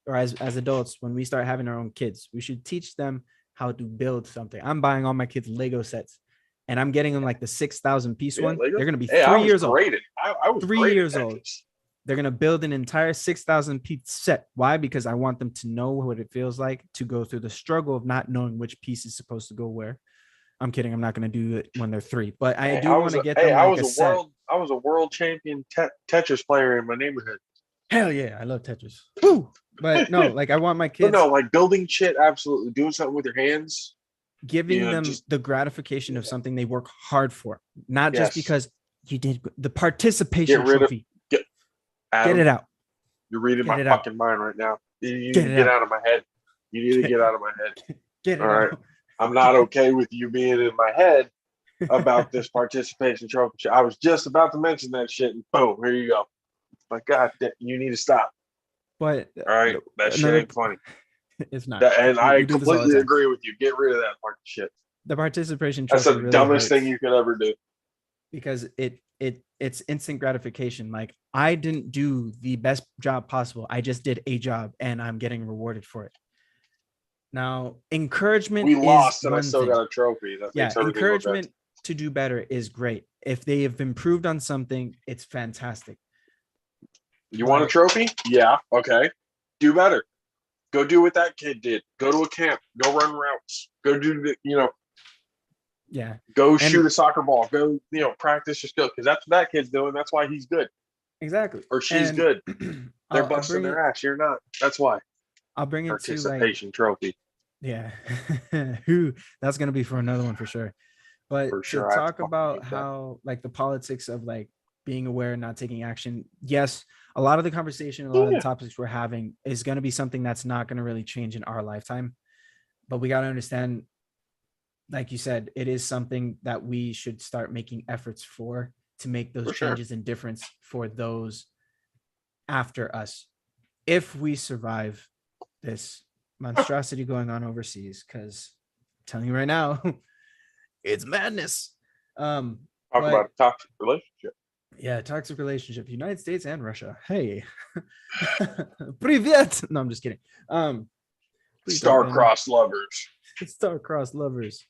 or as adults, when we start having our own kids, we should teach them how to build something. I'm buying all my kids Lego sets, and I'm getting them like the 6,000 piece one. Lego? They're gonna be Hey, 3 years old. I was 3 great at years old. Tetris. They're gonna build an entire 6,000 piece set. Why? Because I want them to know what it feels like to go through the struggle of not knowing which piece is supposed to go where. I'm kidding. I'm not gonna do it when they're 3, but I do want to get them like a set. I was a world champion Tetris player in my neighborhood. Hell yeah, I love Tetris. Woo! But no, like I want my But kids no, like building shit, absolutely. Doing something with your hands. giving them Just the gratification of something they work hard for, not just Yes. because you did the Get participation rid of trophy. get Get it out. You're reading Get my it out. fucking mind right now. You need Get to it get out. out of my head. You need to get out of my head. Get it All right. out. I'm not okay with you being in my head about this participation trophy. I was just about to mention that shit, and boom, here you go. My God, you need to stop. But All right, that shit ain't funny. It's not. And I We do this all the completely time. agree with you. Get rid of that part of shit. The participation That's trophy the really dumbest hurts thing you could ever do. because it's instant gratification. Like I didn't do the best job possible. I just did a job and I'm getting rewarded for it. Now, encouragement We is lost, and I one still thing. got a trophy. That Yeah, makes everything look better. encouragement to do better is great. If they have improved on something, it's fantastic. You want a But- trophy? Yeah. Okay. Do better. Go do what that kid did. Go to a camp. Go run routes. Go do the, Yeah, go shoot a soccer ball. Go, practice your skill because that's what that kid's doing. That's why he's good exactly. or she's And good. They're I'll busting bring their it. ass. You're not. That's why. I'll bring it to like Participation trophy. yeah, who that's gonna be for another one for sure. But For to sure, I talk fucking about hate that. how like the politics of like being aware and not taking action. Yes, a lot of the conversation, a lot of the Yeah. topics we're having is going to be something that's not going to really change in our lifetime. But we got to understand, like you said, it is something that we should start making efforts for to make those For sure. changes and difference for those after us. If we survive this monstrosity going on overseas, because I'm telling you right now, it's madness. Talk But- about a toxic relationship. Yeah, toxic relationship, United States and Russia. Hey, привет. No, I'm just kidding. Please don't ban me. Star-crossed lovers. Star-crossed lovers.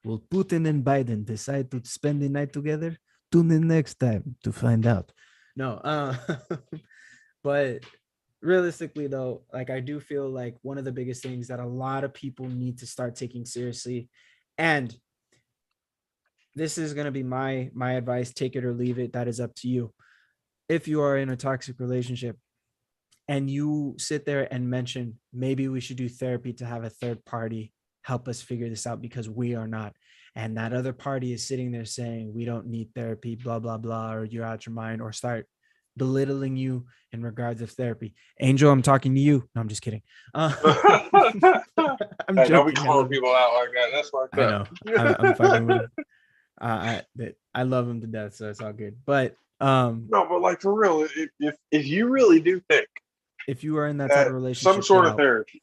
Will Putin and Biden decide to spend the night together? Tune in next time to find out. No, but realistically though, like I do feel like one of the biggest things that a lot of people need to start taking seriously, and this is going to be my advice, take it or leave it, that is up to you. If you are in a toxic relationship and you sit there and mention maybe we should do therapy to have a third party help us figure this out because we are not, and that other party is sitting there saying we don't need therapy, blah blah blah, or you're out your mind, or start belittling you in regards of therapy. Angel, I'm talking to you. No, I'm just kidding. I'm Hey, don't be joking. calling people out like that. That's fucked I up. know. I'm fucking with him. I love him to death, so it's all good. But No, but like for real, if you really do think if you are in that type of that relationship, some sort get of out. therapy,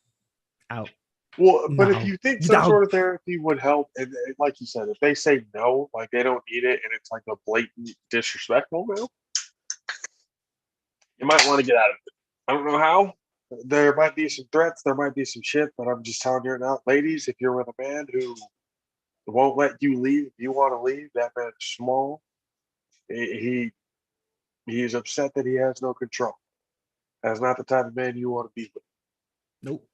Out. well, but No. if you think Get some out. sort of therapy would help, and like you said, if they say no, like they don't need it, and it's like a blatant disrespectful no, you might want to get out of it. I don't know how. There might be some threats, there might be some shit, but I'm just telling you right now, ladies, if you're with a man who won't let you leave, if you want to leave, that man's small. He's upset that he has no control. That's not the type of man you want to be with. Nope,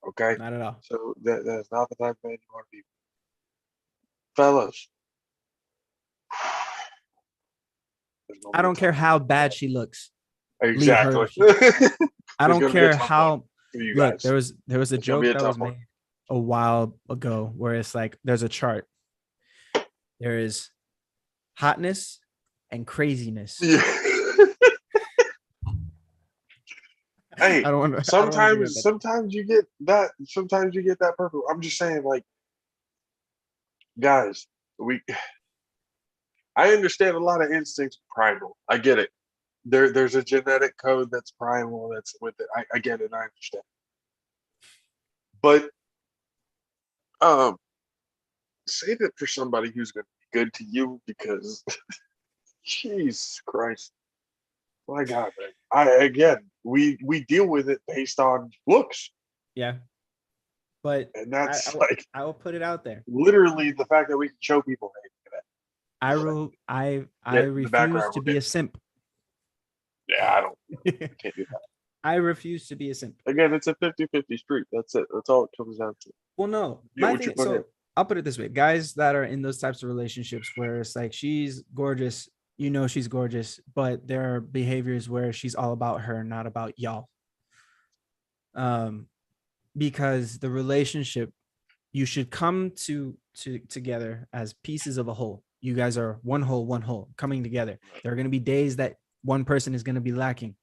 Okay, not at all. so that's not the type of man you want to be with. Fellas. There's no I don't need care to- how bad she looks. Exactly. I don't gonna be a care tough how. For you Look, guys. there was a It's gonna joke be a that was tough one. made a while ago where it's like there's a chart. There is hotness, and craziness. Yeah. Hey, I don't want to. I don't want to give it sometimes you get that. Sometimes you get that perfect. I'm just saying, like, guys, we. I understand a lot of instincts primal. I get it. There's a genetic code that's primal. That's with it. I get it. I understand. But um, save it for somebody who's going to be good to you because, Jesus Christ, my God, man. We deal with it based on looks, Yeah, but and I, that's I will like I will put it out there. literally the fact that we can show people, hey, look at I that. will. I Get in the refuse background to with be it. a simp. Yeah, I don't. I can't do that. I refuse to be a simp. Again, it's a 50-50 street. That's it. That's all it comes down to. Well, no, Get my what you thing. put in. So I'll put it this way: guys that are in those types of relationships where it's like she's gorgeous, she's gorgeous, but there are behaviors where she's all about her, not about y'all. Um, because the relationship, you should come to together as pieces of a whole. You guys are one whole coming together. There are going to be days that one person is going to be lacking,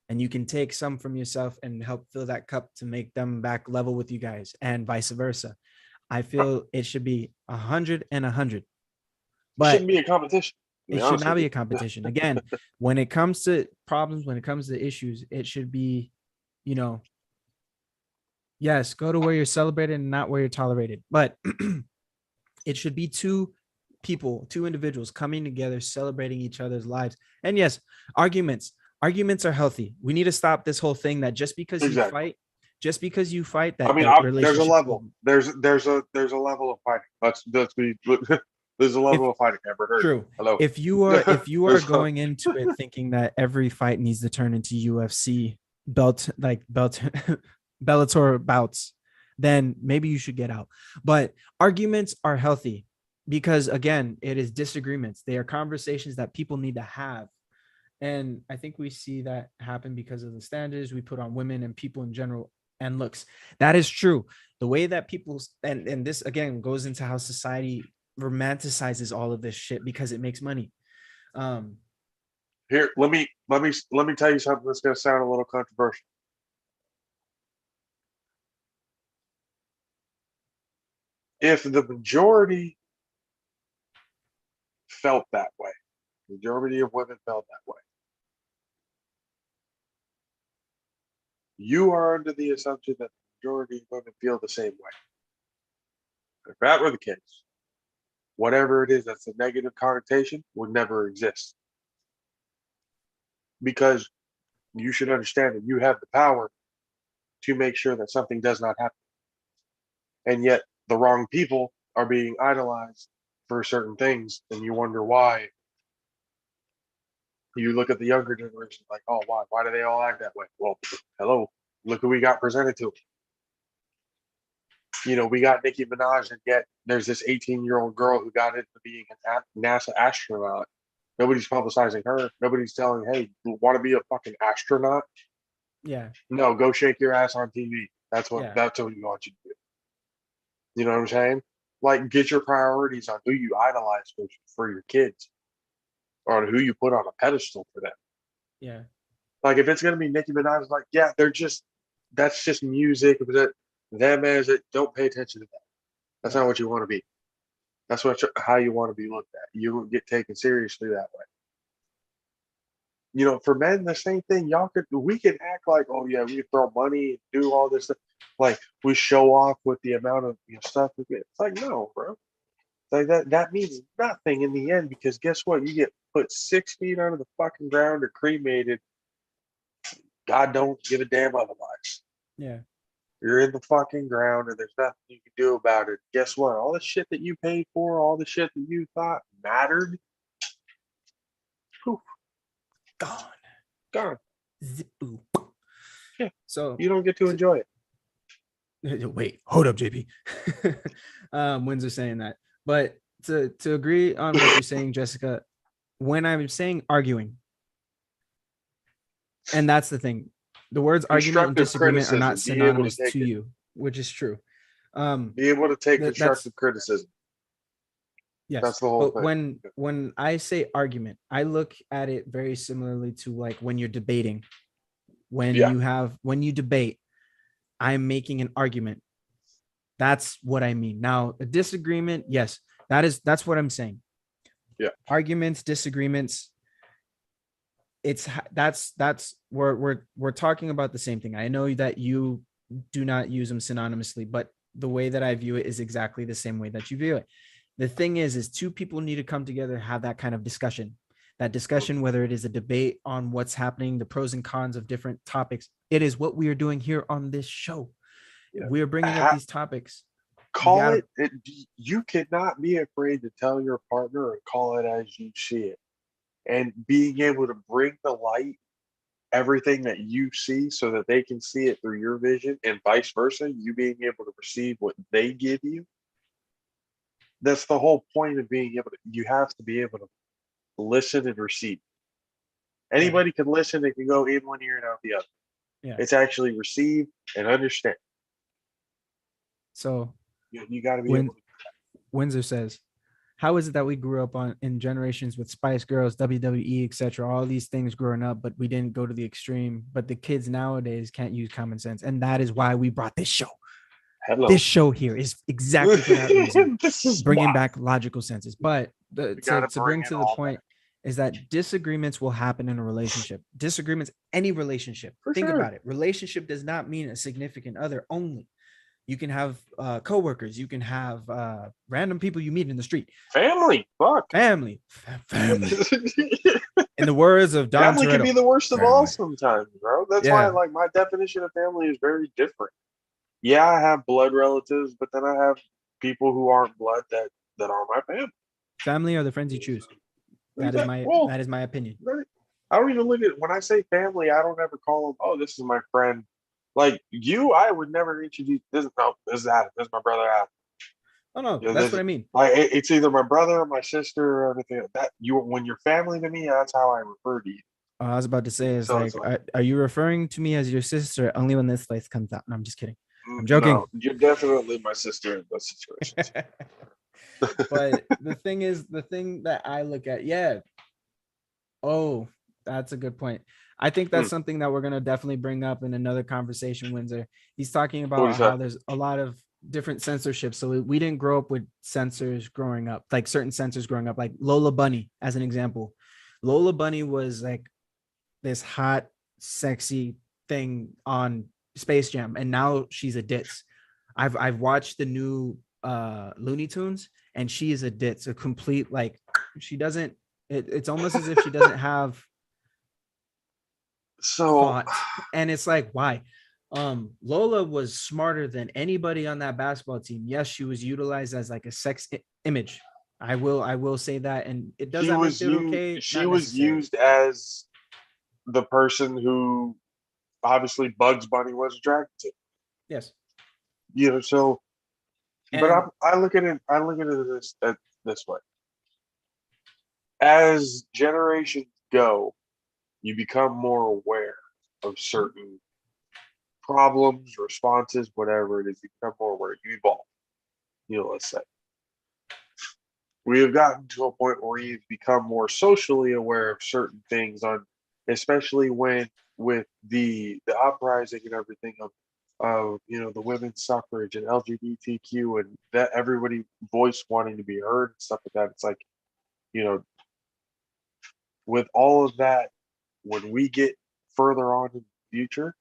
and you can take some from yourself and help fill that cup to make them back level with you guys, and vice versa. I feel it should be 100 and 100, It but shouldn't be a competition. To be it should honest not with be you. a competition. Again, when it comes to problems, when it comes to issues, it should be, you know, yes, go to where you're celebrated and not where you're tolerated. But it should be two people, two individuals coming together, celebrating each other's lives. And yes, arguments are healthy. We need to stop this whole thing that Exactly. just because you fight, I that mean, that there's a relationship is level. over. There's a level of fighting. Let's be. There's a If level of fighting. Ever heard? true, Hello. if you are There's a, going into it thinking that every fight needs to turn into UFC belt Bellator bouts, then maybe you should get out. But arguments are healthy because again, it is disagreements. They are conversations that people need to have. And I think we see that happen because of the standards we put on women and people in general and looks. That is true. The way that people, and this again goes into how society romanticizes all of this shit because it makes money. Um, here, let me tell you something that's going to sound a little controversial. If the majority felt that way, the majority of women felt that way, you are under the assumption that the majority of women feel the same way. If that were the case, whatever it is that's a negative connotation would never exist. Because you should understand that you have the power to make sure that something does not happen. And yet the wrong people are being idolized for certain things, and you wonder why. You look at the younger generation like, oh, why? Why do they all act that way? Well, hello, look who we got presented to. We got Nicki Minaj, and yet there's this 18-year-old girl who got into being an NASA astronaut. Nobody's publicizing her. Nobody's telling, hey, you want to be a fucking astronaut? yeah, No, go shake your ass on TV. That's what yeah, we want you to do. You know what I'm saying? Like, get your priorities on who you idolize for your kids, or on who you put on a pedestal for them. yeah, Like, if it's gonna be Nicki Minaj, like, yeah, that's just music. Them as it, don't pay attention to that. That's not what you want to be. That's how you want to be looked at. You won't get taken seriously that way. For men, the same thing. We can act like, oh yeah, we can throw money and do all this stuff. Like, we show off with the amount of stuff we get. It's like, no, bro. Like, that means nothing in the end, because guess what? You get put 6 feet under the fucking ground or cremated. God don't give a damn otherwise. yeah. You're in the fucking ground and there's nothing you can do about it. Guess what? All the shit that you paid for, all the shit that you thought mattered, poof, Gone. gone. Zip-oo. Yeah. So You don't get to enjoy it. wait, hold up, JP. Windsor saying that, but to agree on what you're saying, Jessica, when I'm saying arguing, and that's the thing, the words argument and Constructive disagreement are not criticism. Be able to synonymous take to it. you, which is true. Be able to take That's constructive criticism. Yes, That's the whole but thing. when I say argument, I look at it very similarly to like when you're debating. Yeah. When you debate, I'm making an argument. That's what I mean. Now, a disagreement, yes, that's what I'm saying. Yeah. Arguments, disagreements, that's we're talking about the same thing. I know that you do not use them synonymously, but the way that I view it is exactly the same way that you view it. The thing is two people need to come together, have that kind of discussion. That discussion, whether it is a debate on what's happening, the pros and cons of different topics, it is what we are doing here on this show. Yeah. We're bringing up these topics. You Call gotta, it. You cannot be afraid to tell your partner and call it as you see it, and being able to bring to light everything that you see so that they can see it through your vision, and vice versa. You being able to perceive what they give you. That's the whole point of being able to. You have to be able to listen and receive. Anybody can listen. They can go in one ear and out the other. yeah. It's actually receive and understand. So You got to be when able to. Windsor says, how is it that we grew up in generations with Spice Girls, WWE, etc., all these things growing up, but we didn't go to the extreme? But the kids nowadays can't use common sense, and that is why we brought this show. Hello. This show here is exactly for that reason, This is bringing why. back logical senses. But to Bring bring it to the all point is that disagreements will happen in a relationship. Disagreements, any relationship. For Think sure. about it. Relationship does not mean a significant other only. You can have coworkers. You can have random people you meet in the street. Family. Fuck. Family. In the words of Don Family Toretto, can be the worst of family. all sometimes, bro. That's why, like, my definition of family is very different. Yeah, I have blood relatives, but then I have people who aren't blood that are my family. Family are the friends you choose. That is my opinion. I don't even look at when I say family. I don't ever call them. Oh, this is my friend. Like you, I would never introduce this. No, this is Adam. This is my brother Adam. Oh no, that's what I mean. Like it's either my brother or my sister or everything. That you, when you're family to me, that's how I refer to you. I was about to say is So like, it's like, are you referring to me as your sister only when this place comes out? No, I'm just kidding. I'm joking. No, you're definitely my sister in those situations. But the thing that I look at, yeah. Oh, that's a good point. I think that's something that we're gonna definitely bring up in another conversation, Windsor. He's talking about how there's a lot of different censorship. So we didn't grow up with censors growing up, like certain censors growing up, like Lola Bunny, as an example. Lola Bunny was like this hot, sexy thing on Space Jam, and now she's a ditz. I've watched the new Looney Tunes, and she is a ditz, a complete like she doesn't. It's almost as if she doesn't have thought, and it's like why. Lola was smarter than anybody on that basketball team. Yes, she was utilized as like a sex image. I will say that, and it doesn't make it okay. She was used as the person who obviously Bugs Bunny was attracted to. Yes. You know, so but I look at it this way. As generations go, you become more aware of certain problems, responses, whatever it is. You become more aware. You evolve. You know, let's say we have gotten to a point where we've become more socially aware of certain things, on especially when with the uprising and everything of you know the women's suffrage and LGBTQ and that everybody voice wanting to be heard and stuff like that. It's like, you know, with all of that, when we get further on in the future,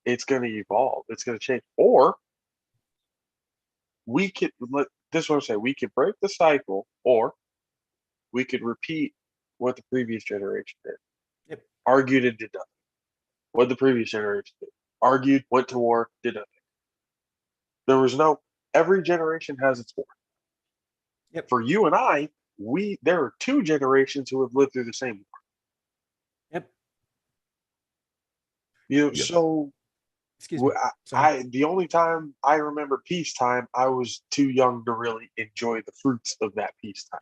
it's going to evolve. It's going to change. Or we could let this one say we could break the cycle, or we could repeat what the previous generation did. Yep. Argued and did nothing. What the previous generation did. Argued, went to war, did nothing. There was no. Every generation has its war. Yep. For you and I, there are two generations who have lived through the same war. Yep. You know, so excuse me. The only time I remember peacetime, I was too young to really enjoy the fruits of that peacetime.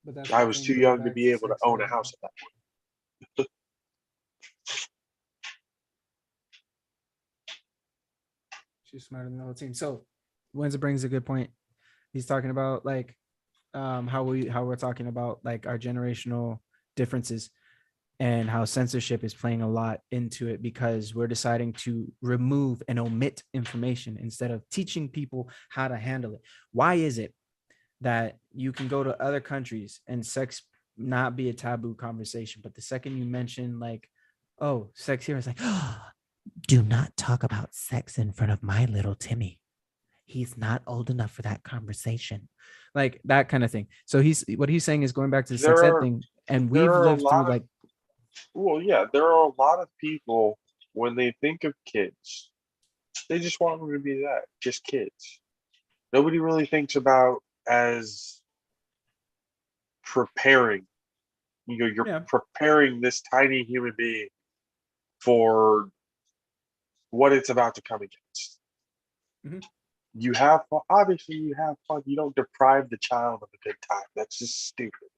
But I was too young to be able to own a house at that point. She's smarter than the whole team. So Windsor brings a good point. He's talking about like how we're talking about like our generational differences and how censorship is playing a lot into it because we're deciding to remove and omit information instead of teaching people how to handle it. Why is it that you can go to other countries and sex not be a taboo conversation, but the second you mention like, oh, sex here, it's like, oh, do not talk about sex in front of my little Timmy. He's not old enough for that conversation. Like that kind of thing. So what he's saying is going back to the sex There ed are thing, and there we've are a lived through lot of like, well, yeah, there are a lot of people when they think of kids, they just want them to be that, just kids. Nobody really thinks about as preparing. You know, you're yeah, preparing this tiny human being for what it's about to come against. Mhm. You have fun. Obviously, you have fun. You don't deprive the child of a good time. That's just stupid.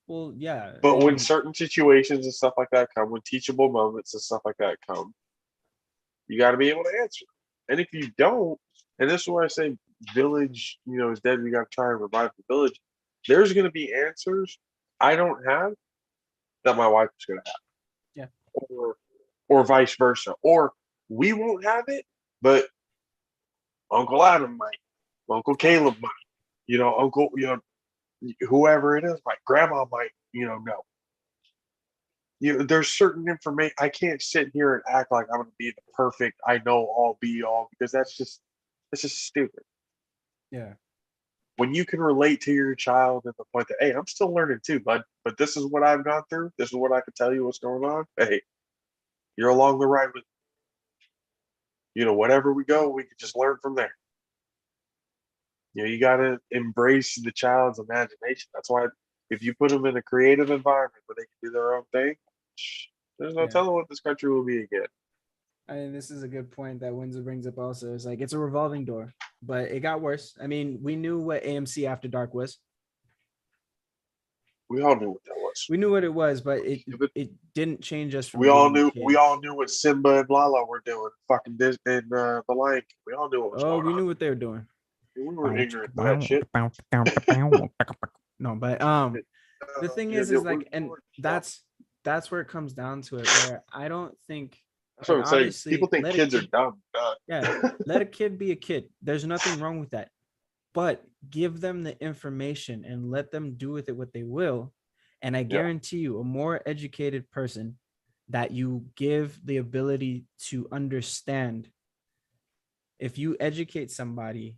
well, yeah, But when and certain situations and stuff like that come, when teachable moments and stuff like that come, you got to be able to answer. And if you don't, and this is where I say village, is dead. We got to try and revive the village. There's going to be answers I don't have that my wife is going to have, yeah, or vice versa, or we won't have it, but Uncle Adam might, Uncle Caleb might, Uncle, whoever it is, my grandma might, know. There's certain information I can't sit here and act like I'm going to be the perfect, I know all be all, because that's just stupid. yeah, When you can relate to your child at the point that, hey, I'm still learning too, bud, but this is what I've gone through. This is what I can tell you what's going on. Hey, you're along the ride with, whatever we go, we can just learn from there. You got to embrace the child's imagination. That's why if you put them in a creative environment where they can do their own thing, there's no yeah. telling what this country will be again. I mean, this is a good point that Windsor brings up also. It's like it's a revolving door, but it got worse. I mean, we knew what AMC After Dark was. We all knew what that was. We knew what it was, but it didn't change us from We all being knew kids. what Simba and Lala were doing. Fucking Disney and the Lion King. We all knew what was Oh, going we on. knew what they were doing. We were ignorant to that shit. No, but the thing is like, and that's where it comes down to it, where I don't think That's what like I'm saying. People obviously think let a kids are kid, dumb. yeah, let a kid be a kid. There's nothing wrong with that. But give them the information and let them do with it what they will. And I Yeah. guarantee you, a more educated person that you give the ability to understand, if you educate somebody,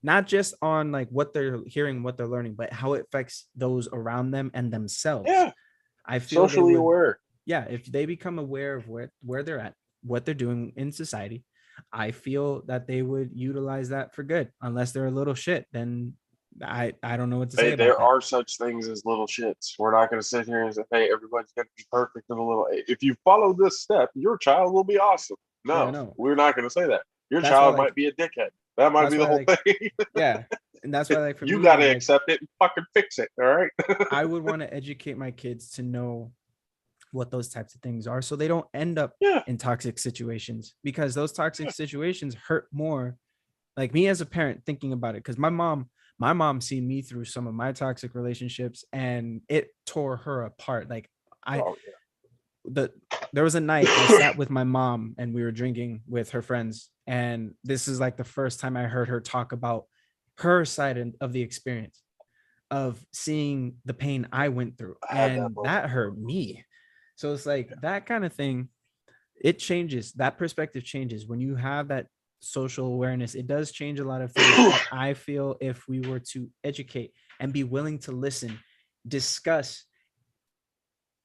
not just on like what they're hearing, what they're learning, but how it affects those around them and themselves, Yeah. I feel they Socially would, aware. yeah, if they become aware of where they're at, what they're doing in society, I feel that they would utilize that for good. Unless they're a little shit, then I don't know what to say Hey, about there that. are such things as little shits. We're not going to sit here and say, hey, everybody's going to be perfect in a little. If you follow this step, your child will be awesome. Yeah, No, no. we're not going to say that. Your That's why child like might be a dickhead. That might that's be the why whole like thing. yeah. And that's why like for You got me, to like accept it and fucking fix it. All right. I would want to educate my kids to know what those types of things are so they don't end up Yeah. in toxic situations, because those toxic situations hurt more. Like me as a parent thinking about it, because my mom seen me through some of my toxic relationships and it tore her apart. Like I Oh, the there was a night I sat with my mom and we were drinking with her friends, and this is like the first time I heard her talk about her side of the experience of seeing the pain I went through, I had that and moment. that hurt me. So it's like that kind of thing, it changes, that perspective changes when you have that social awareness. It does change a lot of things. And I feel if we were to educate and be willing to listen, discuss,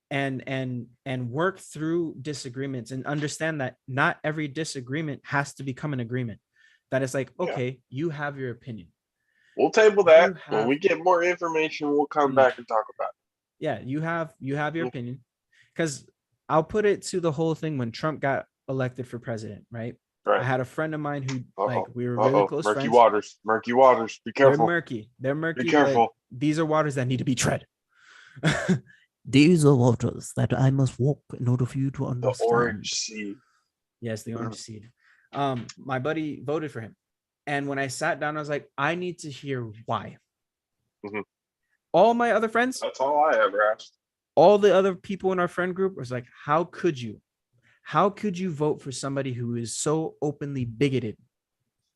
and work through disagreements and understand that not every disagreement has to become an agreement, that it's like, Yeah. okay, you have your opinion, We'll table that. you When have we get more information, we'll come back and talk about yeah, you have your it. opinion. Because I'll put it to the whole thing when Trump got elected for president, right? I Right. had a friend of mine who like Uh-oh. we were really Uh-oh. close Murky friends. waters. Murky waters. Be careful. They're Be murky, but careful. these are waters that need to be tread. These are waters that I must walk in order for you to The understand. orange sea. Yes, the orange seed. My buddy voted for him, And when I sat down, I was like, I need to hear why. Mhm. All my other friends, That's all I ever asked. all the other people in our friend group was like, how could you? How could you vote for somebody who is so openly bigoted?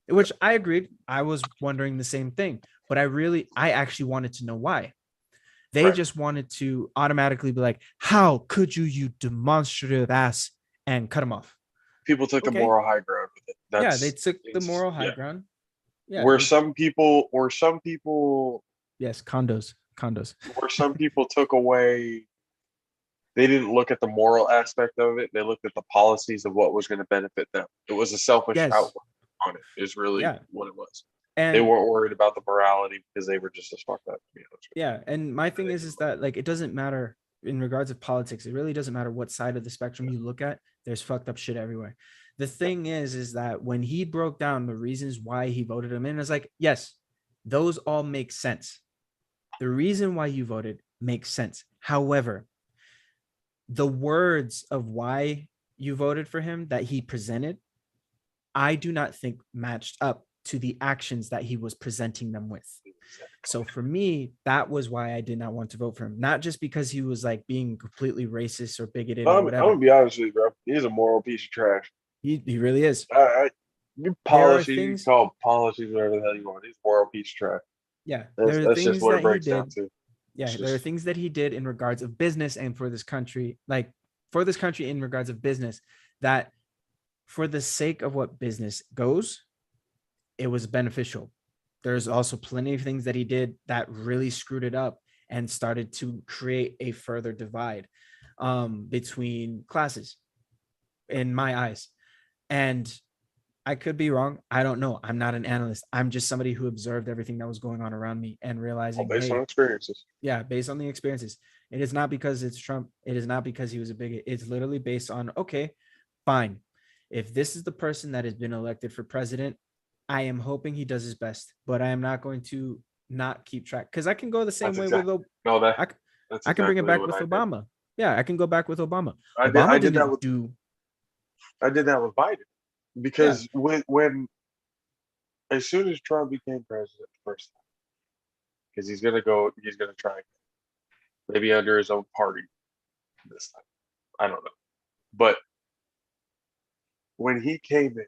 Which I agreed. I was wondering the same thing, but I actually wanted to know why. They Right. just wanted to automatically be like, how could you, you demonstrative ass, and cut them off. People took the Okay. moral high ground with it. Yeah, they That's took the it's moral high yeah. ground. Yeah, Where they some people yes, condos. where some people took away, they didn't look at the moral aspect of it. They looked at the policies of what was going to benefit them. It was a selfish Yes. outlook on it, is really Yeah. what it was. They And weren't worried about the morality because they were just as fucked up, to be honest with yeah, and my you. thing is that like it doesn't matter in regards of politics. It really doesn't matter what side of the spectrum you look at. There's fucked up shit everywhere. The thing is that when he broke down the reasons why he voted him in, it's like, yes, those all make sense. The reason why you voted makes sense. However, the words of why you voted for him that he presented, I do not think matched up to the actions that he was presenting them with. So for me, that was why I did not want to vote for him. Not just because he was like being completely racist or bigoted or I'm whatever. gonna be honest with you, bro. He's a moral piece of trash. He really is. Your There are policy, you things, call policies whatever the hell you want. He's a moral piece of trash. yeah, That's there are that's just things what it that he breaks down did. to. It's Yeah, there are just things that he did in regards of business and for this country, like for this country in regards of business, that for the sake of what business goes, it was beneficial. There's also plenty of things that he did that really screwed it up and started to create a further divide between classes in my eyes. And I could be wrong. I don't know. I'm not an analyst. I'm just somebody who observed everything that was going on around me and all realizing, based on hey, experiences. yeah, based on the experiences. It is not because it's Trump. It is not because he was a bigot. It's literally based on, okay, fine. If this is the person that has been elected for president, I am hoping he does his best, but I am not going to not keep track because I can go the same That's way with exactly no that I, that's I can bring it exactly back what with I did. Obama. Yeah, I can go back with Obama. I did I Obama did that didn't with do, I did that with Biden yeah, because when as soon as Trump became president the first time, because he's gonna try maybe under his own party this time. I don't know. But when he came in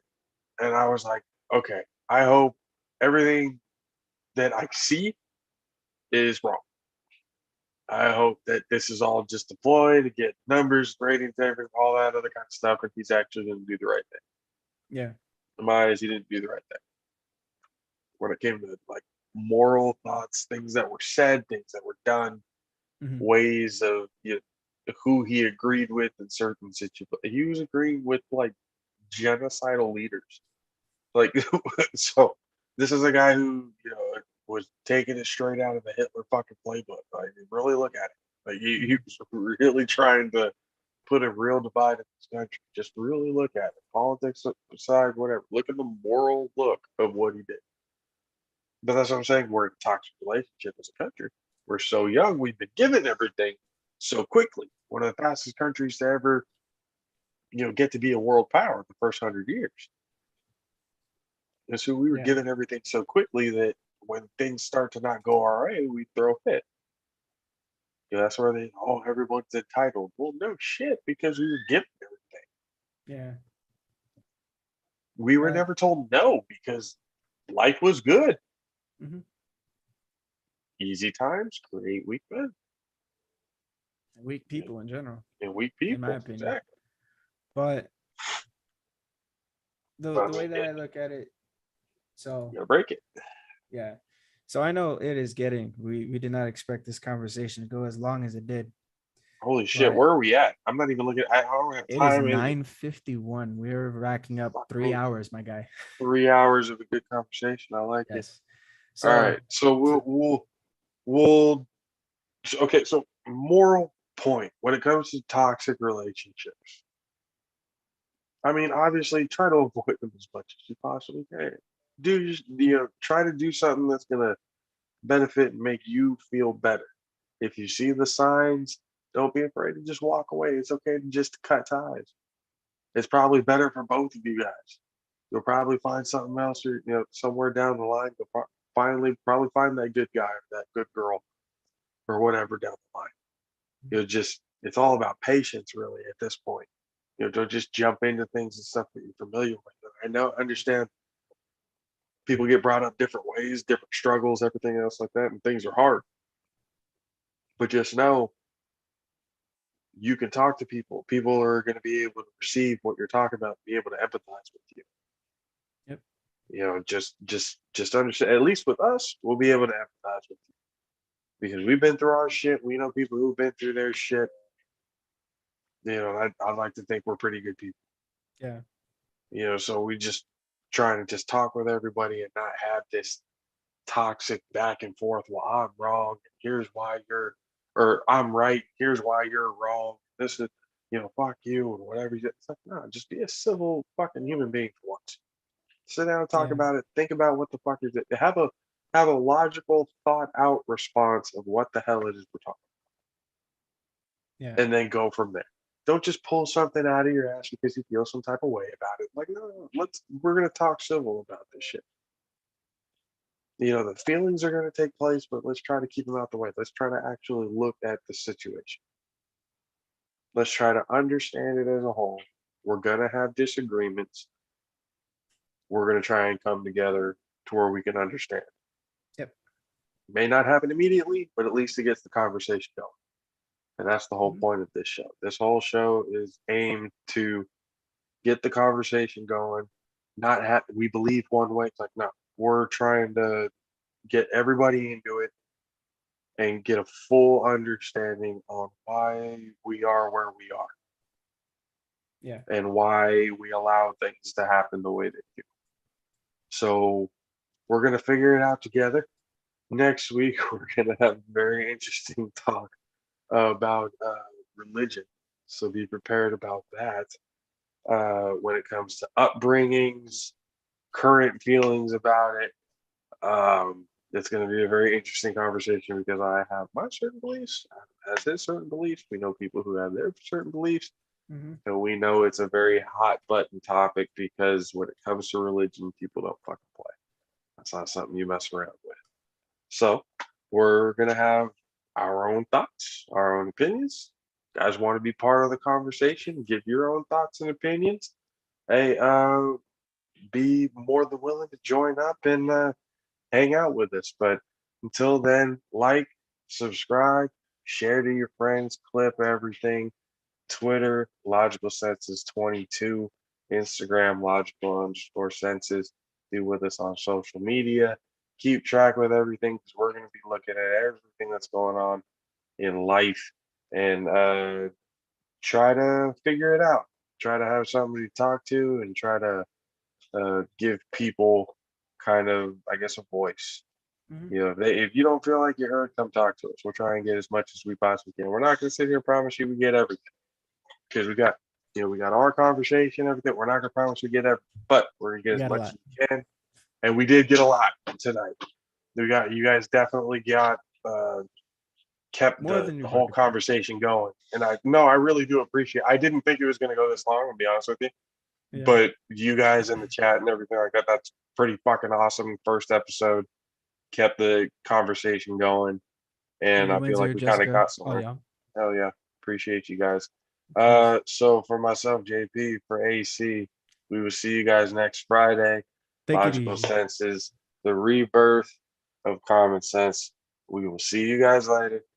and I was like, okay, I hope everything that I see is wrong. I hope that this is all just a ploy to get numbers, ratings, everything, all that other kind of stuff, and he's actually going to do the right thing. yeah, In my eyes, he didn't do the right thing. When it came to like moral thoughts, things that were said, things that were done, mhm, ways of who he agreed with in certain situations, he was agreeing with like genocidal leaders. Like, so this is a guy who was taking it straight out of the Hitler fucking playbook. Like, you really look at it. Like, he mhm, was really trying to put a real divide in this country. Just really look at it. Politics aside, whatever. Look at the moral look of what he did. But that's what I'm saying. We're in a toxic relationship as a country. We're so young. We've been given everything so quickly. One of the fastest countries to ever, get to be a world power in the first 100 years. And so we were yeah, given everything so quickly that when things start to not go our way, we throw a fit. That's where everyone's entitled. Well, no shit, because we were given everything. yeah. We were Uh, never told no because life was good. mhm. Easy times create weak men Weak and, people in general, and weak in my people. opinion. Exactly. But the But I the way mean, that I look at it, so you gotta break it. yeah. So I know it is getting, we did not expect this conversation to go as long as it did, Holy shit, but where are we at? I'm not even looking. I don't have it is time. Is 9:51. We're racking up fuck three me. hours, my guy. 3 hours of a good conversation. I like it. Yes. All right. So So we'll okay. So moral point when it comes to toxic relationships. I mean, obviously, try to avoid them as much as you possibly can. Try to do something that's gonna benefit and make you feel better. If you see the signs, don't be afraid to just walk away. It's okay to just cut ties. It's probably better for both of you guys. You'll probably find something else, or somewhere down the line, you'll finally probably find that good guy or that good girl or whatever down the line. It's all about patience, really, at this point. Don't just jump into things and stuff that you're familiar with. Understand people get brought up different ways, different struggles, everything else like that, and things are hard. But just know you can talk to people. People are going to be able to receive what you're talking about, be able to empathize with you. Yep. Just understand. At least with us, we'll be able to empathize with you because we've been through our shit. We know people who've been through their shit. I like to think we're pretty good people. Yeah. So we just trying to just talk with everybody and not have this toxic back and forth. Well, I'm wrong. Here's why or I'm right. Here's why you're wrong. This is, fuck you and whatever. It's like, no, just be a civil fucking human being for once. Sit down and talk Yeah. about it. Think about what the fuck is it. Have a logical, thought out response of what the hell it is we're talking Yeah. about, and then go from there. Don't just pull something out of your ass because you feel some type of way about it. Like, no, we're gonna talk civil about this shit. The feelings are going to take place, but let's try to keep them out the way. Let's try to actually look at the situation. Let's try to understand it as a whole. We're going to have disagreements. We're going to try and come together to where we can understand. Yep. May not happen immediately, but at least it gets the conversation going. And that's the whole point of this show. This whole show is aimed to get the conversation going. We believe one way. It's like, no, we're trying to get everybody into it and get a full understanding on why we are where we are. Yeah. And why we allow things to happen the way they do. So we're going to figure it out together. Next week, we're going to have a very interesting talk about religion. So be prepared about that when it comes to upbringings, current feelings about it. It's going to be a very interesting conversation because I have my certain beliefs, Adam has his certain beliefs. We know people who have their certain beliefs. And we know it's a very hot button topic because when it comes to religion, people don't fucking play. That's not something you mess around with. So we're going to have our own thoughts, our own opinions. You guys want to be part of the conversation, give your own thoughts and opinions. Hey, be more than willing to join up and hang out with us. But until then, like, subscribe, share to your friends, clip everything. Twitter, Logical Senses 22, Instagram, Logical_Senses. Be with us on social media. Keep track with everything because we're going to be looking at everything that's going on in life and try to figure it out. Try to have somebody to talk to and try to give people kind of, I guess, a voice. If you don't feel like you're heard, come talk to us. We'll try and get as much as we possibly can. We're not going to sit here and promise you we get everything because we got our conversation, everything. We're not going to promise we get everything, but we're going to get as much as we can. And we did get a lot tonight. You guys definitely kept the whole conversation going. And I really do appreciate it. I didn't think it was going to go this long, to be honest with you. Yeah. But you guys in the chat and everything like that, that's pretty fucking awesome. First episode kept the conversation going. And I feel like we kind of got somewhere. Yeah. Hell yeah. Appreciate you guys. So for myself, JP, for AC, we will see you guys next Friday. Logical Senses, the rebirth of common sense. We will see you guys later.